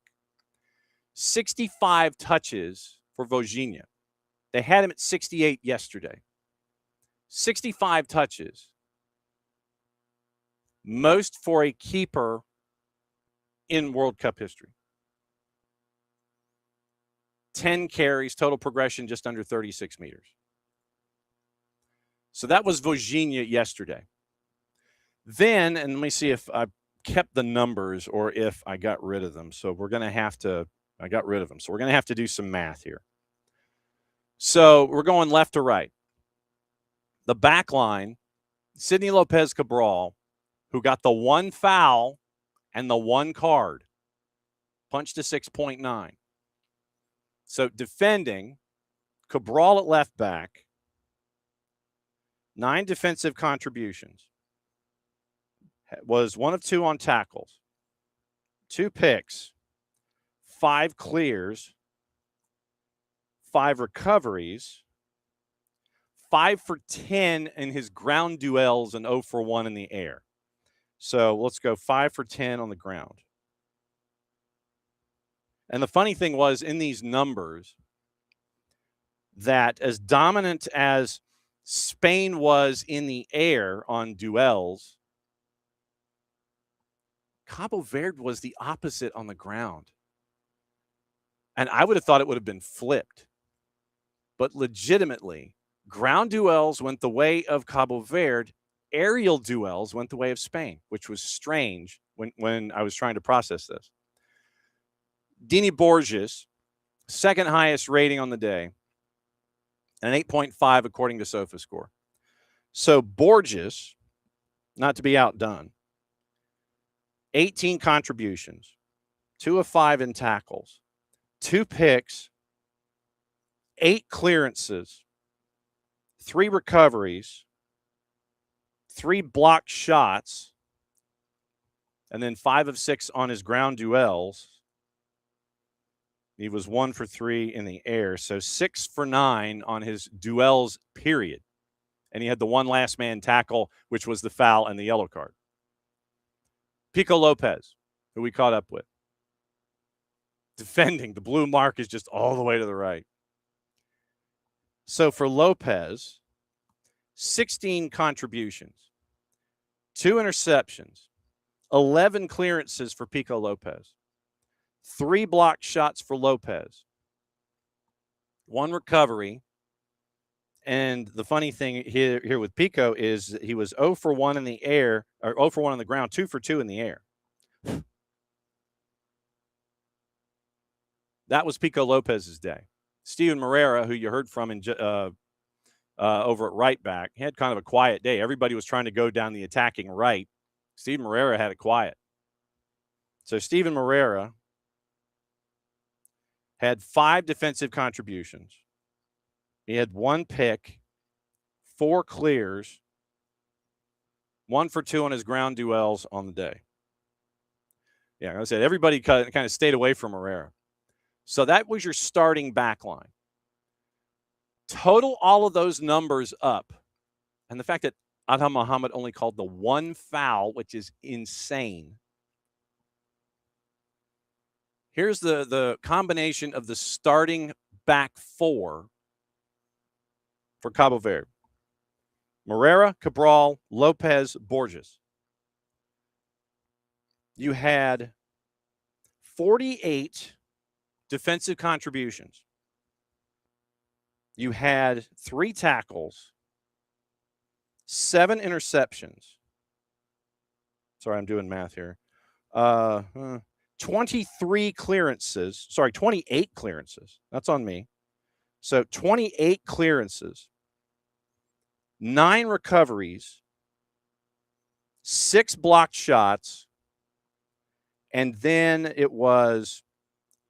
S1: 65 touches for Vozinha. They had him at 68 yesterday. 65 touches. Most for a keeper in World Cup history. 10 carries, total progression just under 36 meters. So that was Vozinha yesterday. Then, and let me see if I kept the numbers or if I got rid of them. So we're going to have to, I got rid of them. So we're going to have to do some math here. So we're going left to right. The back line, Sidney Lopez Cabral, who got the 1 foul and the 1 card, punched a 6.9. So defending, Cabral at left back, 9 defensive contributions, was 1 of 2 on tackles, 2 picks, 5 clears, 5 recoveries, 5 for 10 in his ground duels and 0 for 1 in the air. So let's go 5 for 10 on the ground. And the funny thing was in these numbers that as dominant as Spain was in the air on duels, Cabo Verde was the opposite on the ground. And I would have thought it would have been flipped. But legitimately, ground duels went the way of Cabo Verde. Aerial duels went the way of Spain, which was strange when I was trying to process this. Dini Borges, second highest rating on the day, an 8.5 according to SofaScore. So Borges, not to be outdone, 18 contributions, 2 of 5 in tackles, 2 picks, 8 clearances, 3 recoveries, 3 blocked shots, and then 5 of 6 on his ground duels. He was 1 for 3 in the air, so 6 for 9 on his duels, period. And he had the one last man tackle, which was the foul and the yellow card. Pico Lopez, who we caught up with. Defending, the blue mark is just all the way to the right. So for Lopez, 16 contributions, 2 interceptions, 11 clearances for Pico Lopez, 3 blocked shots for Lopez, 1 recovery. And the funny thing here with Pico is he was 0 for 1 in the air, or 0 for 1 on the ground, 2 for 2 in the air. That was Pico Lopez's day. Steven Moreira, who you heard from over at right back, he had kind of a quiet day. Everybody was trying to go down the attacking right. Steven Moreira had it quiet. So Steven Moreira had 5 defensive contributions. He had 1 pick, 4 clears, 1 for 2 on his ground duels on the day. Yeah, like I said, everybody kind of stayed away from Moreira. So that was your starting back line. Total all of those numbers up. And the fact that Adham Muhammad only called the 1 foul, which is insane. Here's the combination of the starting back 4 for Cabo Verde. Moreira, Cabral, Lopez, Borges. You had 48 defensive contributions. You had 3 tackles, 7 interceptions. Sorry, I'm doing math here. 28 clearances. That's on me. So 28 clearances, 9 recoveries, 6 blocked shots, and then it was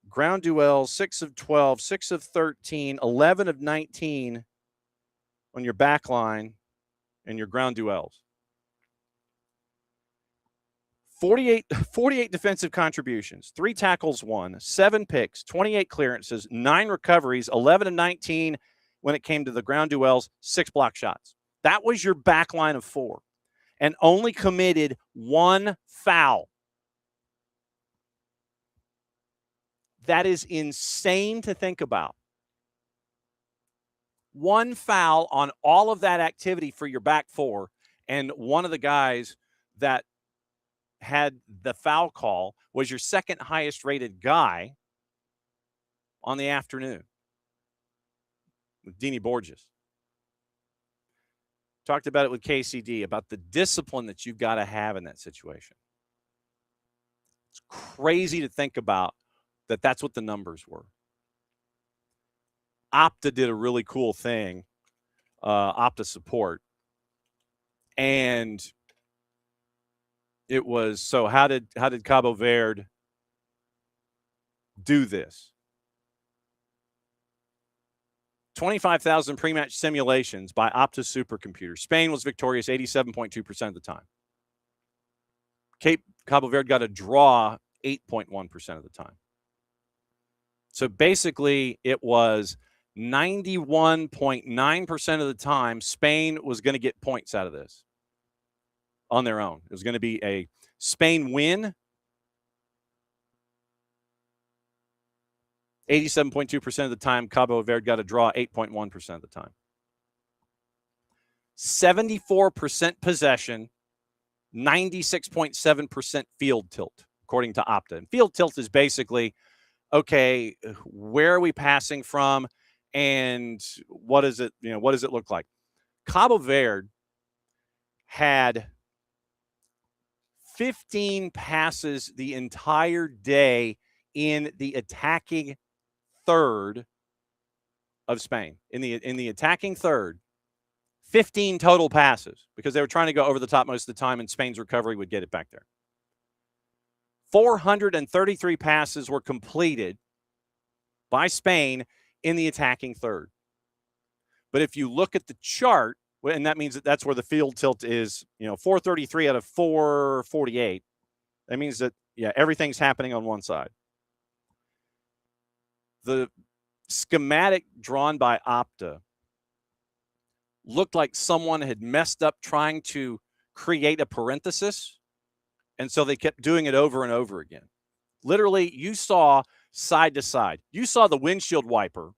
S1: ground duels, 6 of 12, 6 of 13, 11 of 19 on your back line and your ground duels. 48 defensive contributions, 3 tackles, 1, 7 picks, 28 clearances, 9 recoveries, 11 of 19 when it came to the ground duels, 6 block shots. That was your back line of 4 and only committed 1 foul. That is insane to think about. 1 foul on all of that activity for your back 4, and one of the guys that had the foul call was your second highest rated guy on the afternoon with Dini Borges. Talked about it with KCD, about the discipline that you've got to have in that situation. It's crazy to think about that's what the numbers were. Opta did a really cool thing, Opta support. And it was, so how did Cabo Verde do this? 25,000 pre-match simulations by Opta supercomputer. Spain was victorious 87.2% of the time. Cabo Verde got a draw 8.1% of the time. So basically, it was 91.9% of the time, Spain was going to get points out of this on their own. It was going to be a Spain win. 87.2% of the time, Cabo Verde got a draw 8.1% of the time. 74% possession, 96.7% field tilt, according to Opta. And field tilt is basically, okay, where are we passing from and what is it, what does it look like? Cabo Verde had 15 passes the entire day in the attacking third of Spain. In the attacking third, 15 total passes because they were trying to go over the top most of the time and Spain's recovery would get it back there. 433 passes were completed by Spain in the attacking third. But if you look at the chart, and that means that's where the field tilt is, 433 out of 448. That means that, everything's happening on one side. The schematic drawn by Opta looked like someone had messed up trying to create a parenthesis, and so they kept doing it over and over again. Literally, you saw side to side. You saw the windshield wiper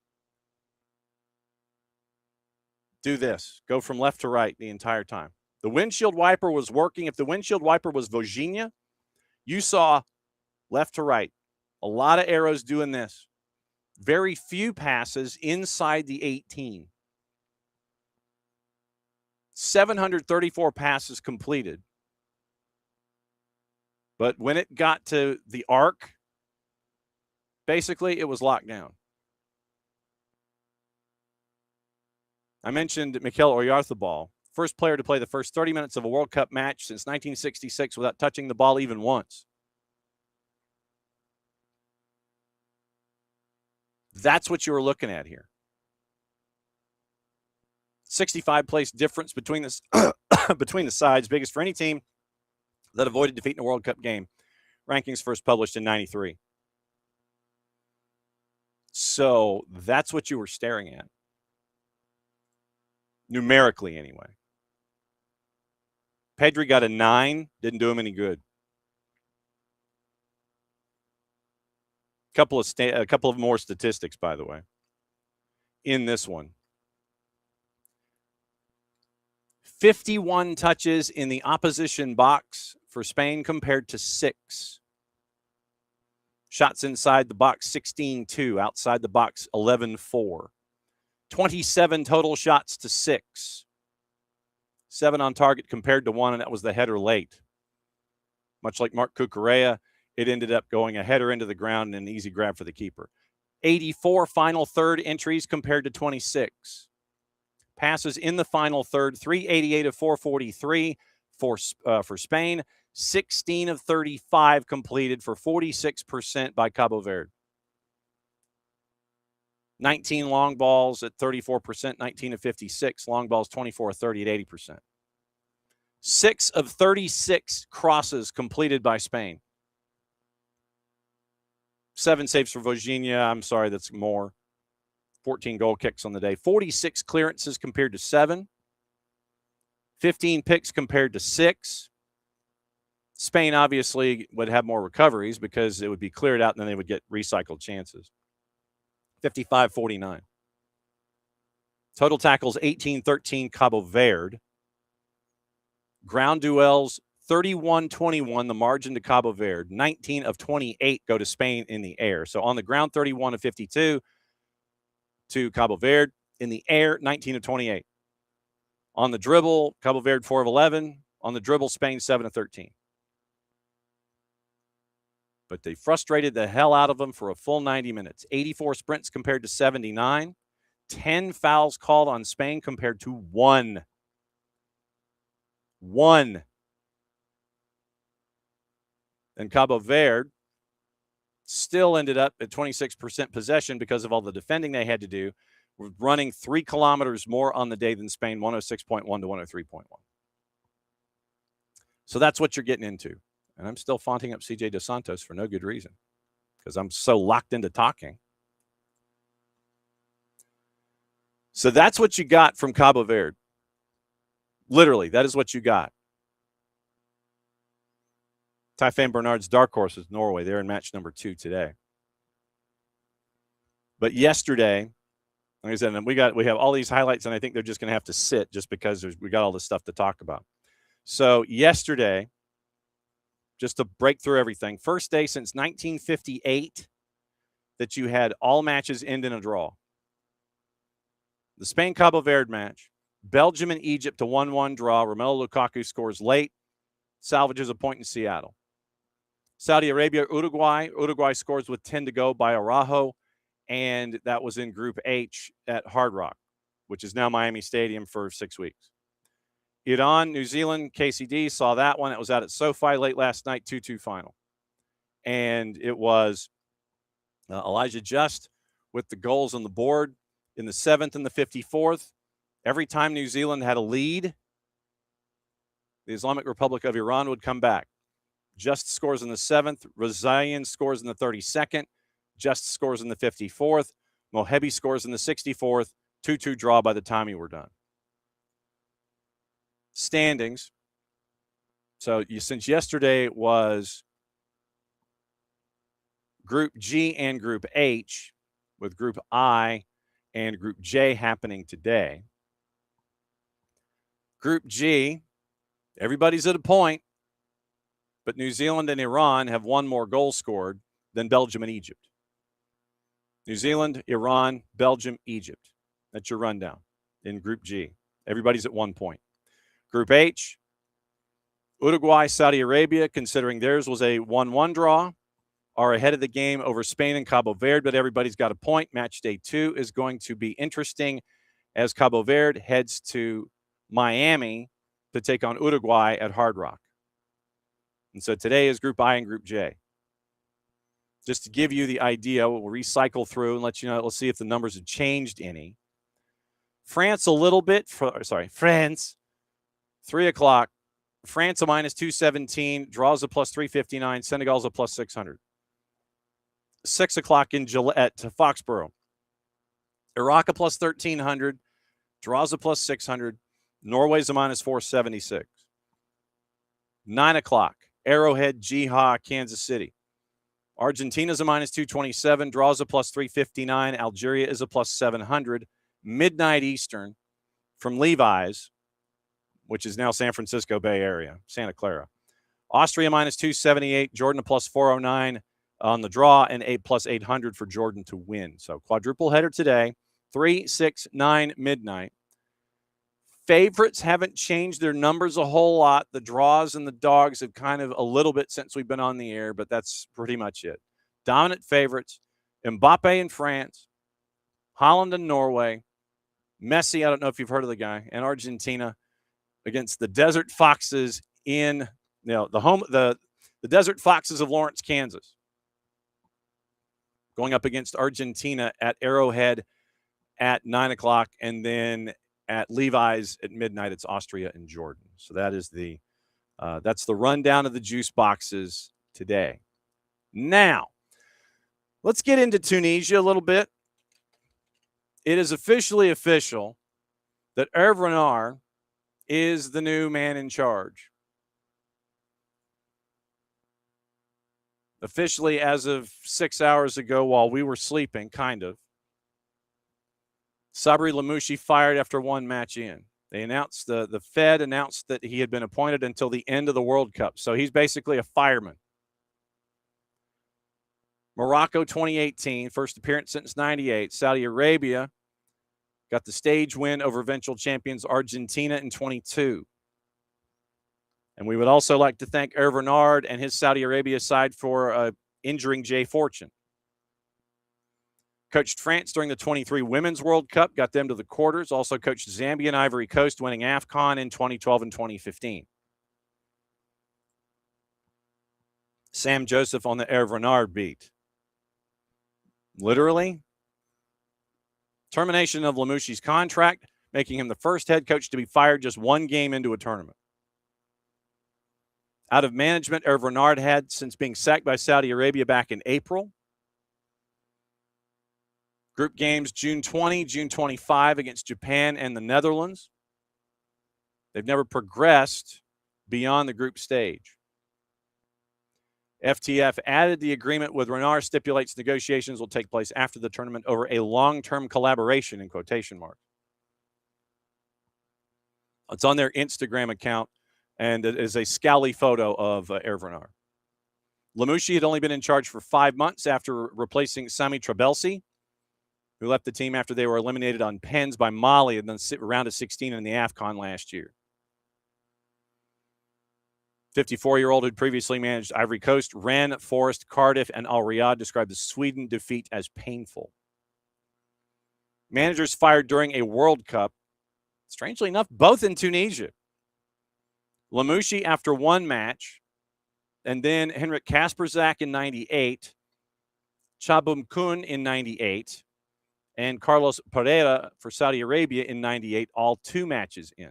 S1: do this, go from left to right the entire time. The windshield wiper was working. If the windshield wiper was Virginia, you saw left to right. A lot of arrows doing this. Very few passes inside the 18. 734 passes completed. But when it got to the arc, basically it was locked down. I mentioned Mikel Oyarzabal, first player to play the first 30 minutes of a World Cup match since 1966 without touching the ball even once. That's what you were looking at here. 65 place difference between the sides, biggest for any team that avoided defeat in a World Cup game. Rankings first published in 93. So that's what you were staring at. Numerically, anyway. Pedri got a 9, didn't do him any good. A couple of more statistics, by the way, in this one. 51 touches in the opposition box for Spain compared to 6. Shots inside the box, 16-2. Outside the box, 11-4. 27 total shots to 6. 7 on target compared to 1, and that was the header late. Much like Marc Cucurella, it ended up going a header into the ground and an easy grab for the keeper. 84 final third entries compared to 26. Passes in the final third, 388 of 443 for Spain. 16 of 35 completed for 46% by Cabo Verde. 19 long balls at 34%, 19 of 56. Long balls, 24 of 30 at 80%. 6 of 36 crosses completed by Spain. 7 saves for Virginia. I'm sorry, that's more. 14 goal kicks on the day. 46 clearances compared to 7. 15 picks compared to 6. Spain obviously would have more recoveries because it would be cleared out and then they would get recycled chances. 55-49. Total tackles 18-13 Cabo Verde. Ground duels 31-21, the margin to Cabo Verde. 19 of 28 go to Spain in the air. So on the ground, 31 of 52 to Cabo Verde. In the air, 19 of 28. On the dribble, Cabo Verde 4 of 11. On the dribble, Spain 7 of 13. But they frustrated the hell out of them for a full 90 minutes. 84 sprints compared to 79. 10 fouls called on Spain compared to 1. 1. And Cabo Verde still ended up at 26% possession because of all the defending they had to do, running 3 kilometers more on the day than Spain, 106.1 to 103.1. So that's what you're getting into. And I'm still fonting up CJ Dos Santos for no good reason because I'm so locked into talking. So that's what you got from Cabo Verde. Literally, that is what you got. Typhoon Bernard's dark horse is Norway. They're in match number 2 today. But yesterday, like I said, we have all these highlights, and I think they're just going to have to sit just because we got all this stuff to talk about. So yesterday, just to break through everything, first day since 1958 that you had all matches end in a draw. The Spain-Cabo Verde match, Belgium and Egypt to 1-1 draw. Romelu Lukaku scores late, salvages a point in Seattle. Saudi Arabia, Uruguay. Uruguay scores with 10 to go by Araujo, and that was in Group H at Hard Rock, which is now Miami Stadium for 6 weeks. Iran, New Zealand, KCD, saw that one. It was out at SoFi late last night, 2-2 final. And it was Elijah Just with the goals on the board in the 7th and the 54th. Every time New Zealand had a lead, the Islamic Republic of Iran would come back. Just scores in the 7th. Razayan scores in the 32nd. Just scores in the 54th. Mohebi scores in the 64th. 2-2 draw by the time you were done. Standings. So since yesterday was Group G and Group H, with Group I and Group J happening today. Group G, everybody's at a point, but New Zealand and Iran have one more goal scored than Belgium and Egypt. New Zealand, Iran, Belgium, Egypt. That's your rundown in Group G. Everybody's at 1 point. Group H, Uruguay, Saudi Arabia, considering theirs was a 1-1 draw, are ahead of the game over Spain and Cabo Verde, but everybody's got a point. Match day 2 is going to be interesting as Cabo Verde heads to Miami to take on Uruguay at Hard Rock. And so today is Group I and Group J. Just to give you the idea, we'll recycle through and let you know. Let's see if the numbers have changed any. France a little bit. France, 3 o'clock. France a minus 217, draws a plus 359, Senegal's a plus 600. 6 o'clock in Gillette to Foxborough. Iraq a plus 1300, draws a plus 600, Norway's a minus 476. 9 o'clock, Arrowhead, Jiha, Kansas City. Argentina's a minus 227, draws a plus 359, Algeria is a plus 700. Midnight Eastern from Levi's, which is now San Francisco Bay Area, Santa Clara. Austria minus 278, Jordan a plus 409 on the draw, and a plus 800 for Jordan to win. So quadruple header today, 3, 6, 9, midnight. Favorites haven't changed their numbers a whole lot. The draws and the dogs have kind of a little bit since we've been on the air, but that's pretty much it. Dominant favorites, Mbappe in France, Holland and Norway, Messi, I don't know if you've heard of the guy, and Argentina against the Desert Foxes in the Desert Foxes of Lawrence, Kansas. Going up against Argentina at Arrowhead at 9 o'clock, and then at Levi's at midnight, it's Austria and Jordan. So that is that's the rundown of the juice boxes today. Now, let's get into Tunisia a little bit. It is officially official that Hervé Renard is the new man in charge. Officially, as of 6 hours ago while we were sleeping, kind of. Sabri Lamouchi fired after one match in. They announced, the Fed announced that he had been appointed until the end of the World Cup. So he's basically a fireman. Morocco 2018, first appearance since 98. Saudi Arabia got the stage win over eventual champions Argentina in 22. And we would also like to thank Hervé Renard and his Saudi Arabia side for injuring Jay Fortune. Coached France during the 23 Women's World Cup, got them to the quarters. Also coached Zambia and Ivory Coast, winning AFCON in 2012 and 2015. Sam Joseph on the Hervé Renard beat. Literally, termination of Lamouchi's contract, making him the first head coach to be fired just one game into a tournament. Out of management, Hervé Renard had since being sacked by Saudi Arabia back in April. Group games June 20, June 25 against Japan and the Netherlands. They've never progressed beyond the group stage. FTF added the agreement with Renard stipulates negotiations will take place after the tournament over a long-term collaboration, in quotation marks. It's on their Instagram account, and it is a scally photo of Hervé Renard. Lamouchi had only been in charge for 5 months after replacing Sami Trabelsi, who left the team after they were eliminated on pens by Mali and then round of 16 in the AFCON last year. 54-year-old who'd previously managed Ivory Coast, Rennes, Forest, Cardiff, and Al Riyadh described the Sweden defeat as painful. Managers fired during a World Cup, strangely enough, both in Tunisia. Lamouchi after one match, and then Henrik Kasperzak in 98, Chabum Kun in 98, and Carlos Pereira for Saudi Arabia in 98, all 2 matches in.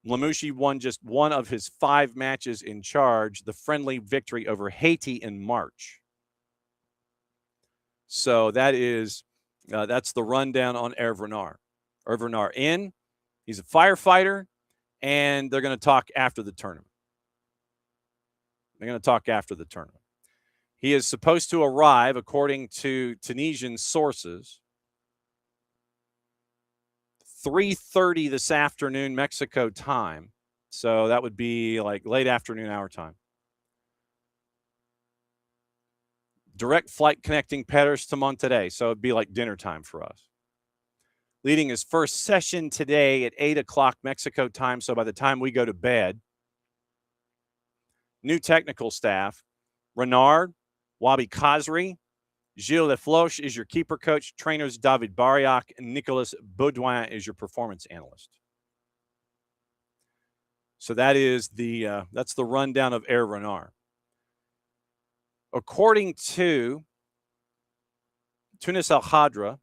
S1: Lamouchi won just one of his 5 matches in charge, the friendly victory over Haiti in March. So that is that's the rundown on Hervé Renard. Hervé Renard in, he's a firefighter, and they're going to talk after the tournament. They're going to talk after the tournament. He is supposed to arrive, according to Tunisian sources, 3:30 this afternoon, Mexico time. So that would be like late afternoon our time. Direct flight connecting Paris to Monterrey. So it'd be like dinner time for us. Leading his first session today at 8 o'clock Mexico time. So by the time we go to bed, new technical staff, Renard, Wabi Khazri, Gilles Lefloche is your keeper coach. Trainers David Bariak and Nicolas Baudouin is your performance analyst. So that is that's the rundown of Hervé Renard. According to Tunis Al Khadra,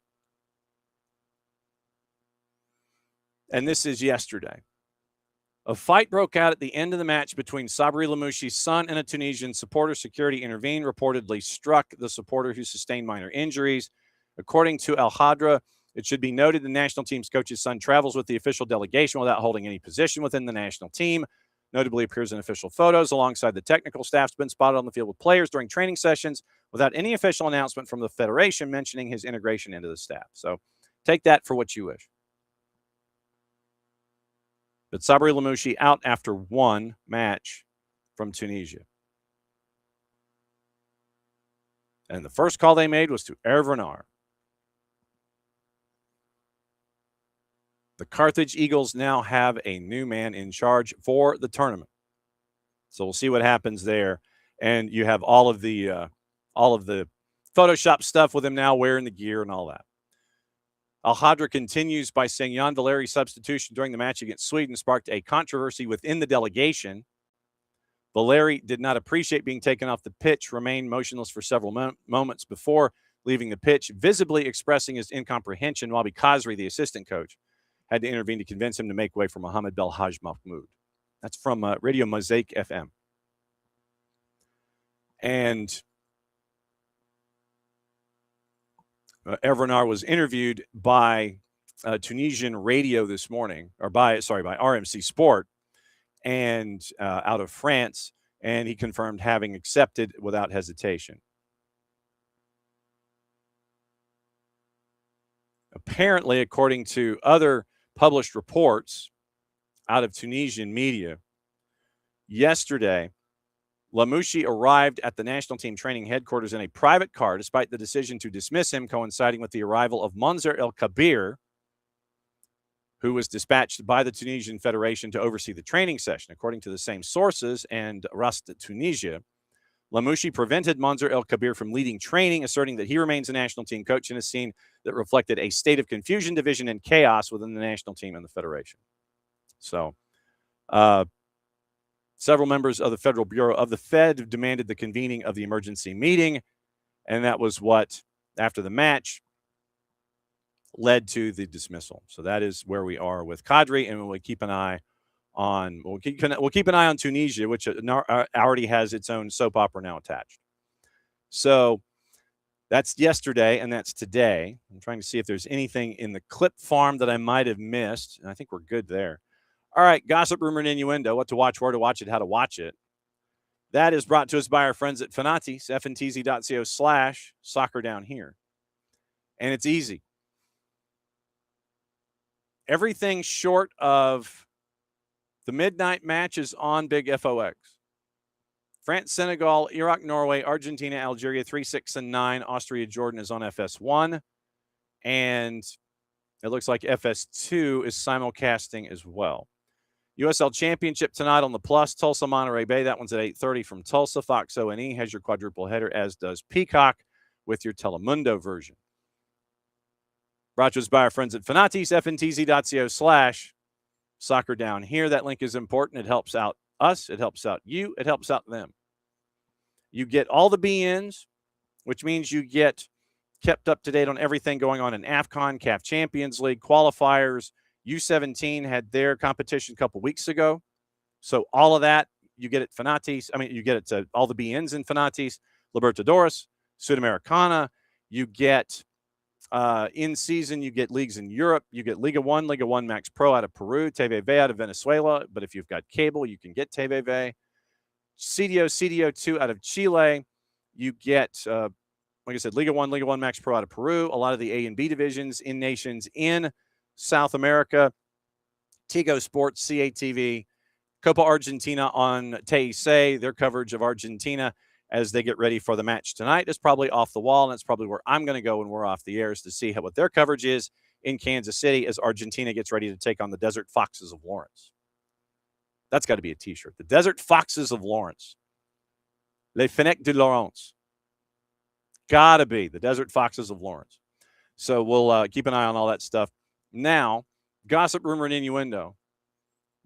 S1: and this is yesterday, a fight broke out at the end of the match between Sabri Lamouchi's son and a Tunisian supporter. Security intervened, reportedly struck the supporter who sustained minor injuries. According to Al Khadra, it should be noted the national team's coach's son travels with the official delegation without holding any position within the national team. Notably appears in official photos alongside the technical staff's been spotted on the field with players during training sessions without any official announcement from the federation mentioning his integration into the staff. So take that for what you wish. But Sabri Lamouchi out after one match from Tunisia. And the first call they made was to Hervé Renard. The Carthage Eagles now have a new man in charge for the tournament. So we'll see what happens there. And you have all of the Photoshop stuff with him now wearing the gear and all that. Al Khadra continues by saying Jan Valeri's substitution during the match against Sweden sparked a controversy within the delegation. Valeri did not appreciate being taken off the pitch, remained motionless for several moments before leaving the pitch, visibly expressing his incomprehension. Wabi Khazri, the assistant coach, had to intervene to convince him to make way for Mohamed Belhaj Mahmoud. That's from Radio Mosaic FM. And Hervé Renard was interviewed by Tunisian radio this morning, or by RMC Sport, and out of France, and he confirmed having accepted without hesitation. Apparently, according to other published reports out of Tunisian media, yesterday, Lamouchi arrived at the national team training headquarters in a private car, despite the decision to dismiss him, coinciding with the arrival of Monzer El Kabir, who was dispatched by the Tunisian Federation to oversee the training session. According to the same sources and Rast Tunisia, Lamouchi prevented Monzer El Kabir from leading training, asserting that he remains a national team coach in a scene that reflected a state of confusion, division, and chaos within the national team and the Federation. So, several members of the Federal Bureau of the Fed demanded the convening of the emergency meeting, and that was what, after the match, led to the dismissal. So that is where we are with Khadri, and we'll keep an eye on Tunisia, which already has its own soap opera now attached. So That's yesterday, and that's today. I'm trying to see if there's anything in the clip farm that I might have missed. I think we're good there. All right, gossip, rumor, and innuendo. What to watch, where to watch it, how to watch it. That is brought to us by our friends at Fanatis, fntz.co/soccer down here. And it's easy. Everything short of the midnight match is on Big FOX. France, Senegal, Iraq, Norway, Argentina, Algeria, 3, 6, and 9. Austria, Jordan is on FS1. And it looks like FS2 is simulcasting as well. USL Championship tonight on the Plus. Tulsa, Monterey Bay. That one's at 8:30 from Tulsa. Fox O&E has your quadruple header, as does Peacock with your Telemundo version. Brought to us by our friends at Fanatis, fntz.co/soccer down here. That link is important. It helps out us. It helps out you. It helps out them. You get all the BNs, which means you get kept up to date on everything going on in AFCON, CAF Champions League, qualifiers. U17 had their competition a couple weeks ago. So all of that, you get at Fanatis. I mean, you get it to all the BNs in Fanatis, Libertadores, Sudamericana. You get in season, you get leagues in Europe. You get Liga 1 Max Pro out of Peru, TVV out of Venezuela. But if you've got cable, you can get TVV. CDO2 out of Chile. You get, like I said, Liga 1 Max Pro out of Peru. A lot of the A and B divisions in nations in South America. Tigo Sports, CATV, Copa Argentina on TIC, their coverage of Argentina as they get ready for the match tonight is probably off the wall, and that's probably where I'm going to go when we're off the airs to see what their coverage is in Kansas City as Argentina gets ready to take on the Desert Foxes of Lawrence. That's got to be a T-shirt. The Desert Foxes of Lawrence. Les Fennecs de Lawrence. Got to be the Desert Foxes of Lawrence. So we'll keep an eye on all that stuff. Now, gossip, rumor, and innuendo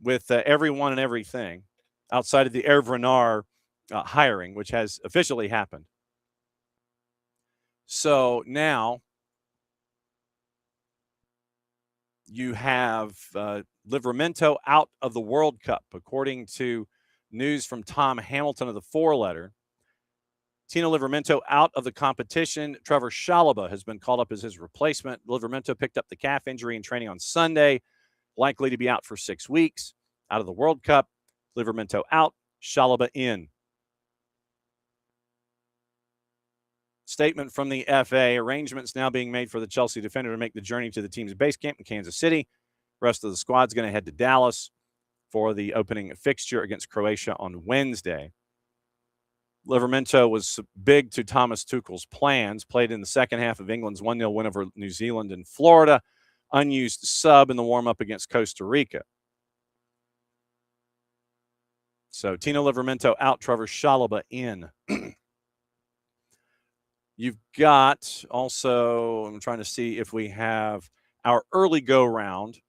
S1: with everyone and everything outside of the Hervé Renard hiring, which has officially happened. So now you have Livramento out of the World Cup, according to news from Tom Hamilton of the Four Letter. Tino Livramento out of the competition. Trevor Chalobah has been called up as his replacement. Livramento picked up the calf injury in training on Sunday, likely to be out for 6 weeks. Out of the World Cup, Livramento out, Chalobah in. Statement from the FA. Arrangements now being made for the Chelsea defender to make the journey to the team's base camp in Kansas City. Rest of the squad's going to head to Dallas for the opening fixture against Croatia on Wednesday. Livramento was big to Thomas Tuchel's plans, played in the second half of England's 1-0 win over New Zealand and Florida, unused sub in the warm-up against Costa Rica. So Tino Livramento out, Trevor Chalobah in. You've got also, I'm trying to see if we have our early go-round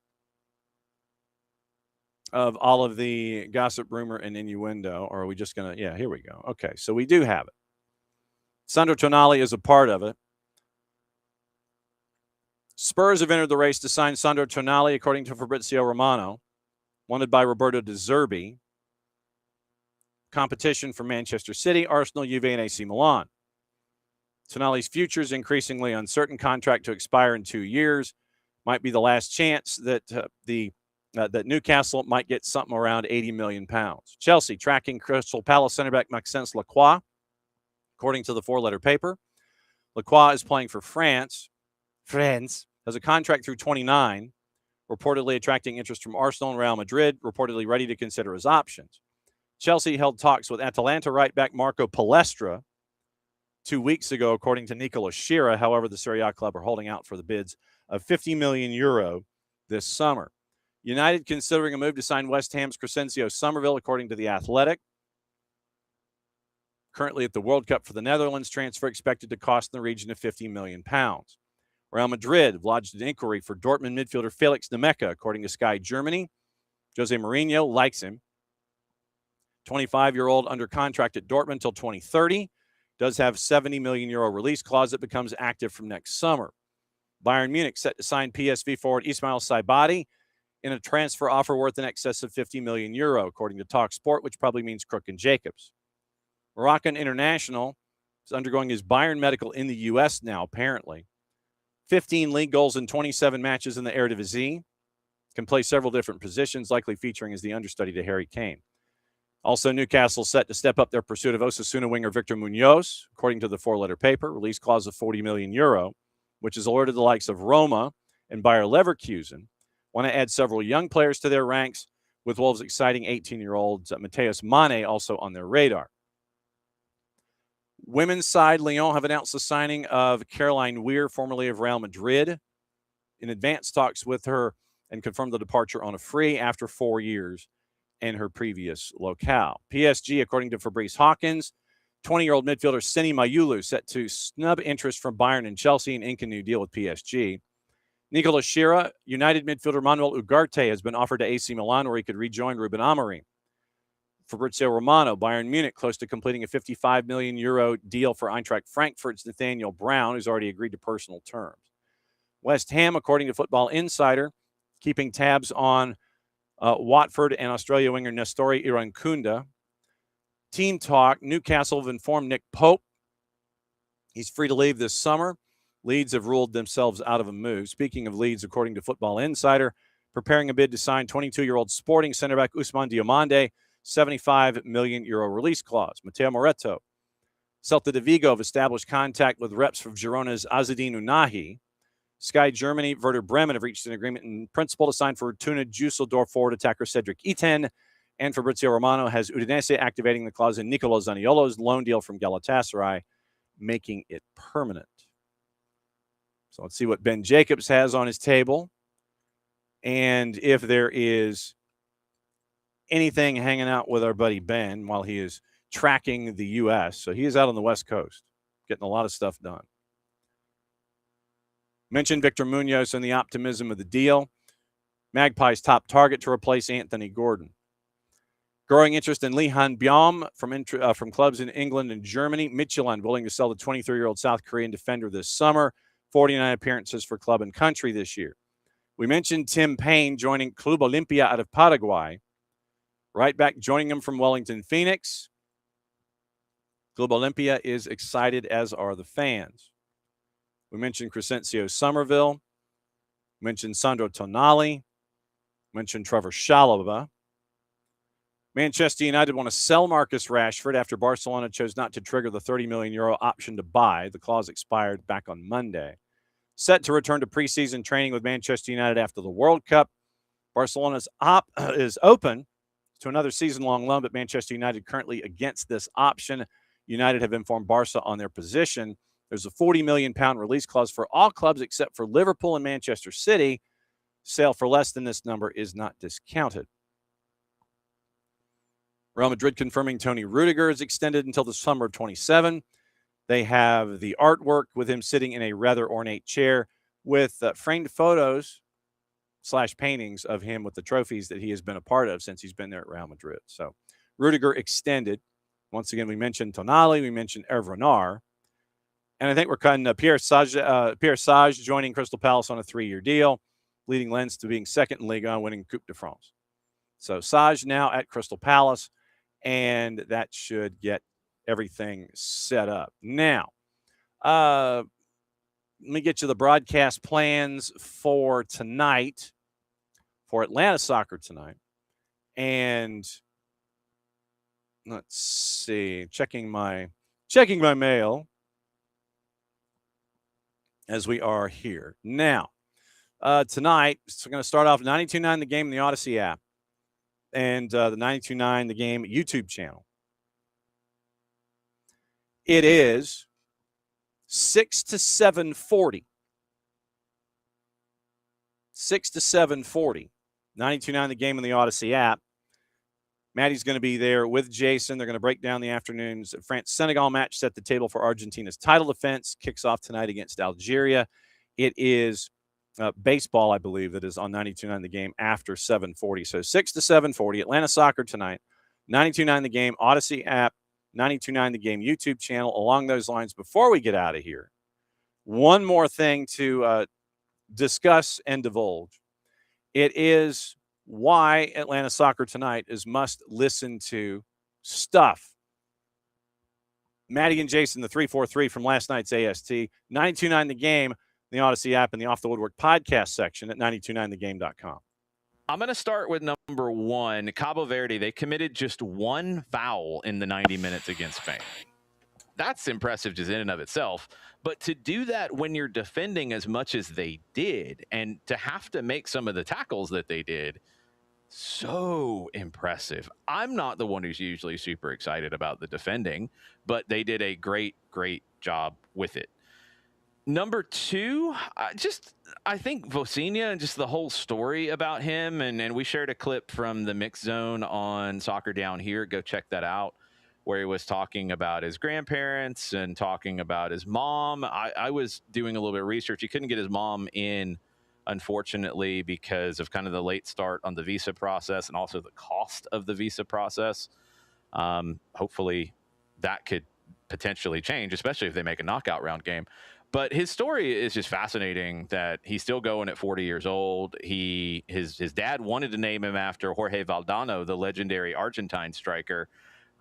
S1: of all of the gossip, rumor, and innuendo. Or are we just going to, yeah, here we go. Okay, so we do have it. Sandro Tonali is a part of it. Spurs have entered the race to sign Sandro Tonali, according to Fabrizio Romano, wanted by Roberto De Zerbi. Competition for Manchester City, Arsenal, Juve, and AC Milan. Tonali's future is increasingly uncertain. Contract to expire in 2 years. Might be the last chance that that Newcastle might get something around £80 million. Chelsea tracking Crystal Palace center back Maxence Lacroix, according to the four-letter paper. Lacroix is playing for France. France has a contract through 29, reportedly attracting interest from Arsenal and Real Madrid, reportedly ready to consider his options. Chelsea held talks with Atalanta right back Marco Palestra 2 weeks ago, according to Nicola Shira. However, the Serie A club are holding out for the bids of €50 million this summer. United considering a move to sign West Ham's Crescencio Somerville, according to The Athletic. Currently at the World Cup for the Netherlands, transfer expected to cost in the region of £50 million. Real Madrid lodged an inquiry for Dortmund midfielder Felix Nemeka, according to Sky Germany. Jose Mourinho likes him. 25-year-old under contract at Dortmund until 2030. Does have €70 million release clause that becomes active from next summer. Bayern Munich set to sign PSV forward Ismail Saibati in a transfer offer worth in excess of €50 million, according to TalkSport, which probably means Crook and Jacobs. Moroccan international He's undergoing his Bayern medical in the U.S. now, apparently. 15 league goals in 27 matches in the Eredivisie. Can play several different positions, likely featuring as the understudy to Harry Kane. Also, Newcastle set to step up their pursuit of Osasuna winger Victor Munoz, according to the four-letter paper. Release clause of €40 million, which has alerted the likes of Roma and Bayer Leverkusen. Want to add several young players to their ranks, with Wolves' exciting 18-year-old Mateus Mane also on their radar. Women's side, Lyon have announced the signing of Caroline Weir, formerly of Real Madrid, in advanced talks with her and confirmed the departure on a free after 4 years in her previous locale. PSG, according to Fabrice Hawkins, 20-year-old midfielder Seni Mayulu set to snub interest from Bayern and Chelsea and ink a new deal with PSG. Nicolas Shira, United midfielder Manuel Ugarte has been offered to AC Milan where he could rejoin Ruben Amorim. Fabrizio Romano, Bayern Munich, close to completing a €55 million deal for Eintracht Frankfurt's Nathaniel Brown, who's already agreed to personal terms. West Ham, according to Football Insider, keeping tabs on Watford and Australia winger Nestori Irankunda. Team talk, Newcastle have informed Nick Pope he's free to leave this summer. Leeds have ruled themselves out of a move. Speaking of Leeds, according to Football Insider, preparing a bid to sign 22-year-old Sporting center back Ousmane Diomande, €75 million release clause. Matteo Moretto. Celta de Vigo have established contact with reps from Girona's Azzedine Unahi. Sky Germany, Werder Bremen have reached an agreement in principle to sign for Fortuna Düsseldorf forward attacker Cedric Itten. And Fabrizio Romano has Udinese activating the clause in Nicolo Zaniolo's loan deal from Galatasaray, making it permanent. So let's see what Ben Jacobs has on his table. And if there is anything hanging out with our buddy Ben while he is tracking the U.S. So he is out on the West Coast, getting a lot of stuff done. Mentioned Victor Munoz and the optimism of the deal. Magpies' top target to replace Anthony Gordon. Growing interest in Lee Han-byum from clubs in England and Germany. Midtjylland willing to sell the 23-year-old South Korean defender this summer. 49 appearances for club and country this year. We mentioned Tim Payne joining Club Olimpia out of Paraguay. Right back joining him from Wellington Phoenix. Club Olimpia is excited, as are the fans. We mentioned Crescencio Somerville. We mentioned Sandro Tonali. We mentioned Trevor Chalobah. Manchester United want to sell Marcus Rashford after Barcelona chose not to trigger the €30 million option to buy. The clause expired back on Monday. Set to return to preseason training with Manchester United after the World Cup. Barcelona's is open to another season-long loan, but Manchester United currently against this option. United have informed Barca on their position. There's a £40 million release clause for all clubs except for Liverpool and Manchester City. Sale for less than this number is not discounted. Real Madrid confirming Tony Rudiger is extended until the summer of 27. They have the artwork with him sitting in a rather ornate chair with framed photos / paintings of him with the trophies that he has been a part of since he's been there at Real Madrid. So Rudiger extended. Once again, we mentioned Tonali, we mentioned Hervé Renard. And I think we're cutting Pierre Sage joining Crystal Palace on a 3-year deal, leading Lens to being second in Ligue 1, winning Coupe de France. So Sage now at Crystal Palace, and that should get everything set up. Now, let me get you the broadcast plans for tonight, for Atlanta soccer tonight. And let's see, checking my mail as we are here. Now, tonight, we're going to start off 92.9 The Game in the Odyssey app and the 92.9 The Game YouTube channel. It is 6 to 7:40. 6 to 7:40. 92.9 The Game in the Odyssey app. Maddie's going to be there with Jason. They're going to break down the afternoon's France-Senegal match, set the table for Argentina's title defense. Kicks off tonight against Algeria. It is baseball, I believe, that is on 92.9 The Game after 7:40. So 6 to 7:40. Atlanta soccer tonight. 92.9 The Game, Odyssey app, 92.9 The Game YouTube channel. Along those lines, before we get out of here, one more thing to discuss and divulge. It is why Atlanta Soccer Tonight is must listen to stuff. Maddie and Jason, the 343 from last night's AST. 92.9 The Game, the Odyssey app, and the Off the Woodwork podcast section at 929thegame.com.
S13: I'm going to start with number one. Cabo Verde, they committed just one foul in the 90 minutes against Spain. That's impressive just in and of itself. But to do that when you're defending as much as they did, and to have to make some of the tackles that they did, so impressive. I'm not the one who's usually super excited about the defending, but they did a great job with it. Number two, I think Vocinia and just the whole story about him, and we shared a clip from the Mix Zone on Soccer Down Here. Go check that out, where he was talking about his grandparents and talking about his mom. I was doing a little bit of research. He couldn't get his mom in, unfortunately, because of kind of the late start on the visa process and also the cost of the visa process. Hopefully that could potentially change, especially if they make a knockout round game. But his story is just fascinating that he's still going at 40 years old. His dad wanted to name him after Jorge Valdano, the legendary Argentine striker.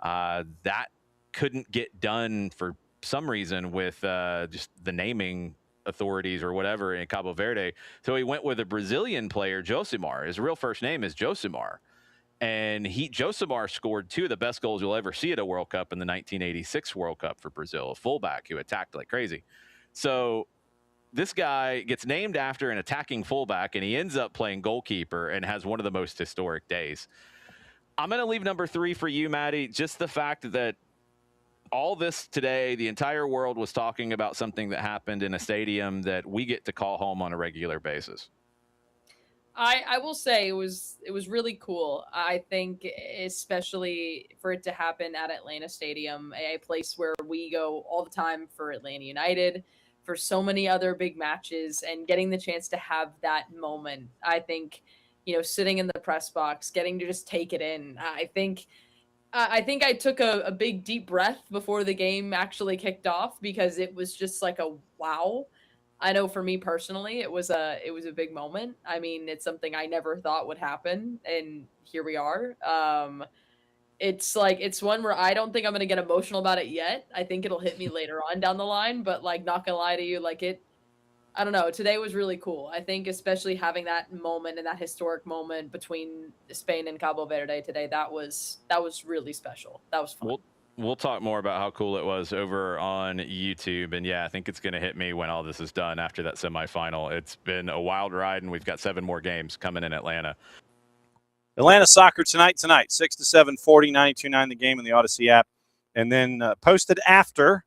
S13: That couldn't get done for some reason with just the naming authorities or whatever in Cabo Verde. So he went with a Brazilian player, Josimar. His real first name is Josimar. And Josimar scored two of the best goals you'll ever see at a World Cup in the 1986 World Cup for Brazil, a fullback who attacked like crazy. So this guy gets named after an attacking fullback, and he ends up playing goalkeeper and has one of the most historic days. I'm going to leave number three for you, Maddie. Just the fact that all this today, the entire world was talking about something that happened in a stadium that we get to call home on a regular basis.
S14: I will say it was really cool. I think especially for it to happen at Atlanta Stadium, a place where we go all the time for Atlanta United, for so many other big matches, and getting the chance to have that moment. I think, sitting in the press box, getting to just take it in. I think I took a big deep breath before the game actually kicked off, because it was just like a wow. I know for me personally, it was a big moment. I mean, it's something I never thought would happen, and here we are. It's one where I don't think I'm going to get emotional about it yet. I think it'll hit me later on down the line, but not going to lie to you, I don't know. Today was really cool. I think especially having that moment and that historic moment between Spain and Cabo Verde today, that was really special. That was fun.
S13: We'll talk more about how cool it was over on YouTube. And yeah, I think it's going to hit me when all this is done after that semifinal. It's been a wild ride, and we've got 7 more games coming in Atlanta.
S1: Atlanta soccer tonight, 6 to 7:40, 92.9 The Game in the Odyssey app. And then posted after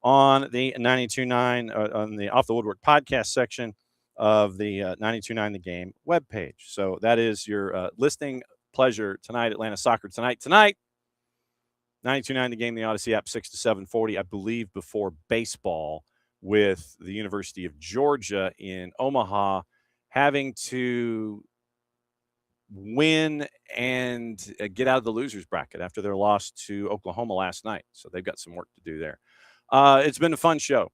S1: on the 92.9, on the Off the Woodwork podcast section of the 92.9 The Game webpage. So that is your listening pleasure tonight, Atlanta soccer tonight. 92.9 The Game, the Odyssey app, 6 to 7:40, I believe, before baseball with the University of Georgia in Omaha having to win and get out of the losers bracket after their loss to Oklahoma last night. So they've got some work to do there. It's been a fun show.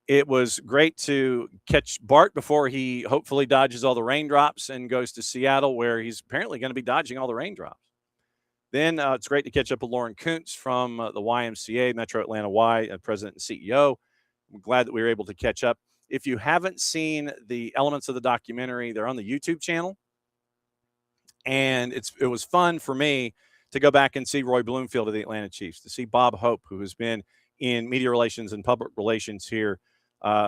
S1: It was great to catch Bart before he hopefully dodges all the raindrops and goes to Seattle, where he's apparently going to be dodging all the raindrops. Then it's great to catch up with Lauren Koontz from the YMCA, Metro Atlanta Y, president and CEO. I'm glad that we were able to catch up. If you haven't seen the elements of the documentary, they're on the YouTube channel. And it was fun for me to go back and see Roy Bloomfield of the Atlanta Chiefs, to see Bob Hope, who has been in media relations and public relations here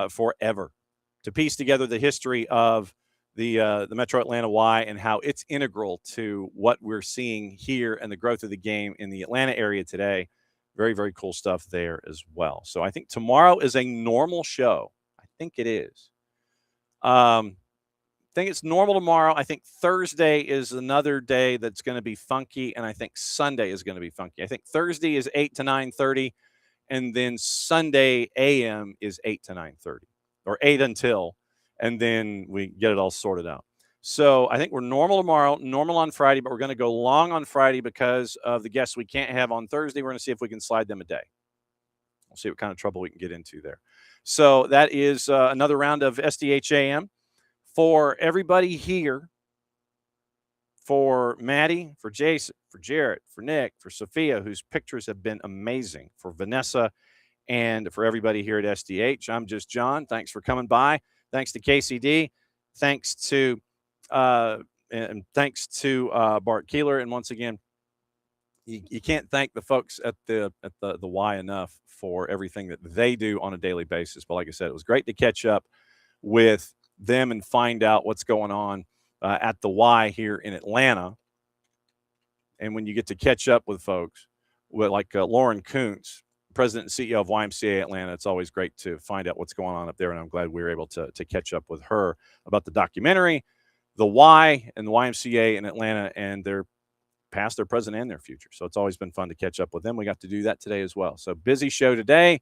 S1: forever, to piece together the history of the Metro Atlanta Y and how it's integral to what we're seeing here and the growth of the game in the Atlanta area today. Very, very cool stuff there as well. So I think tomorrow is a normal show. I think it is. I think it's normal tomorrow. I think Thursday is another day that's going to be funky, and I think Sunday is going to be funky. I think Thursday is 8 to 9:30, and then Sunday AM is 8 to 9:30, or 8 until, and then we get it all sorted out. So I think we're normal tomorrow, normal on Friday, but we're going to go long on Friday because of the guests we can't have on Thursday. We're going to see if we can slide them a day. We'll see what kind of trouble we can get into there. So that is another round of SDH AM. For everybody here, for Maddie, for Jason, for Jarrett, for Nick, for Sophia, whose pictures have been amazing, for Vanessa, and for everybody here at SDH. I'm just John. Thanks for coming by. Thanks to KCD. Thanks to Bart Keeler. And once again, you can't thank the folks at the Y enough for everything that they do on a daily basis. But like I said, it was great to catch up with them and find out what's going on at the Y here in Atlanta. And when you get to catch up with folks like Lauren Koontz, president and CEO of YMCA Atlanta, it's always great to find out what's going on up there. And I'm glad we were able to catch up with her about the documentary, the Y and the YMCA in Atlanta, and their past, their present, and their future. So it's always been fun to catch up with them. We got to do that today as well. So busy show today.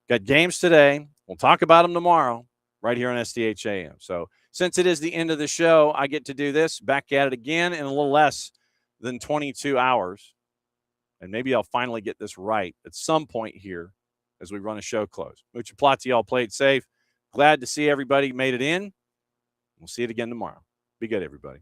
S1: Got games today. We'll talk about them tomorrow right here on SDH AM. So since it is the end of the show, I get to do this. Back at it again in a little less than 22 hours. And maybe I'll finally get this right at some point here as we run a show close. Mucha Plata, y'all played safe. Glad to see everybody made it in. We'll see it again tomorrow. Be good, everybody.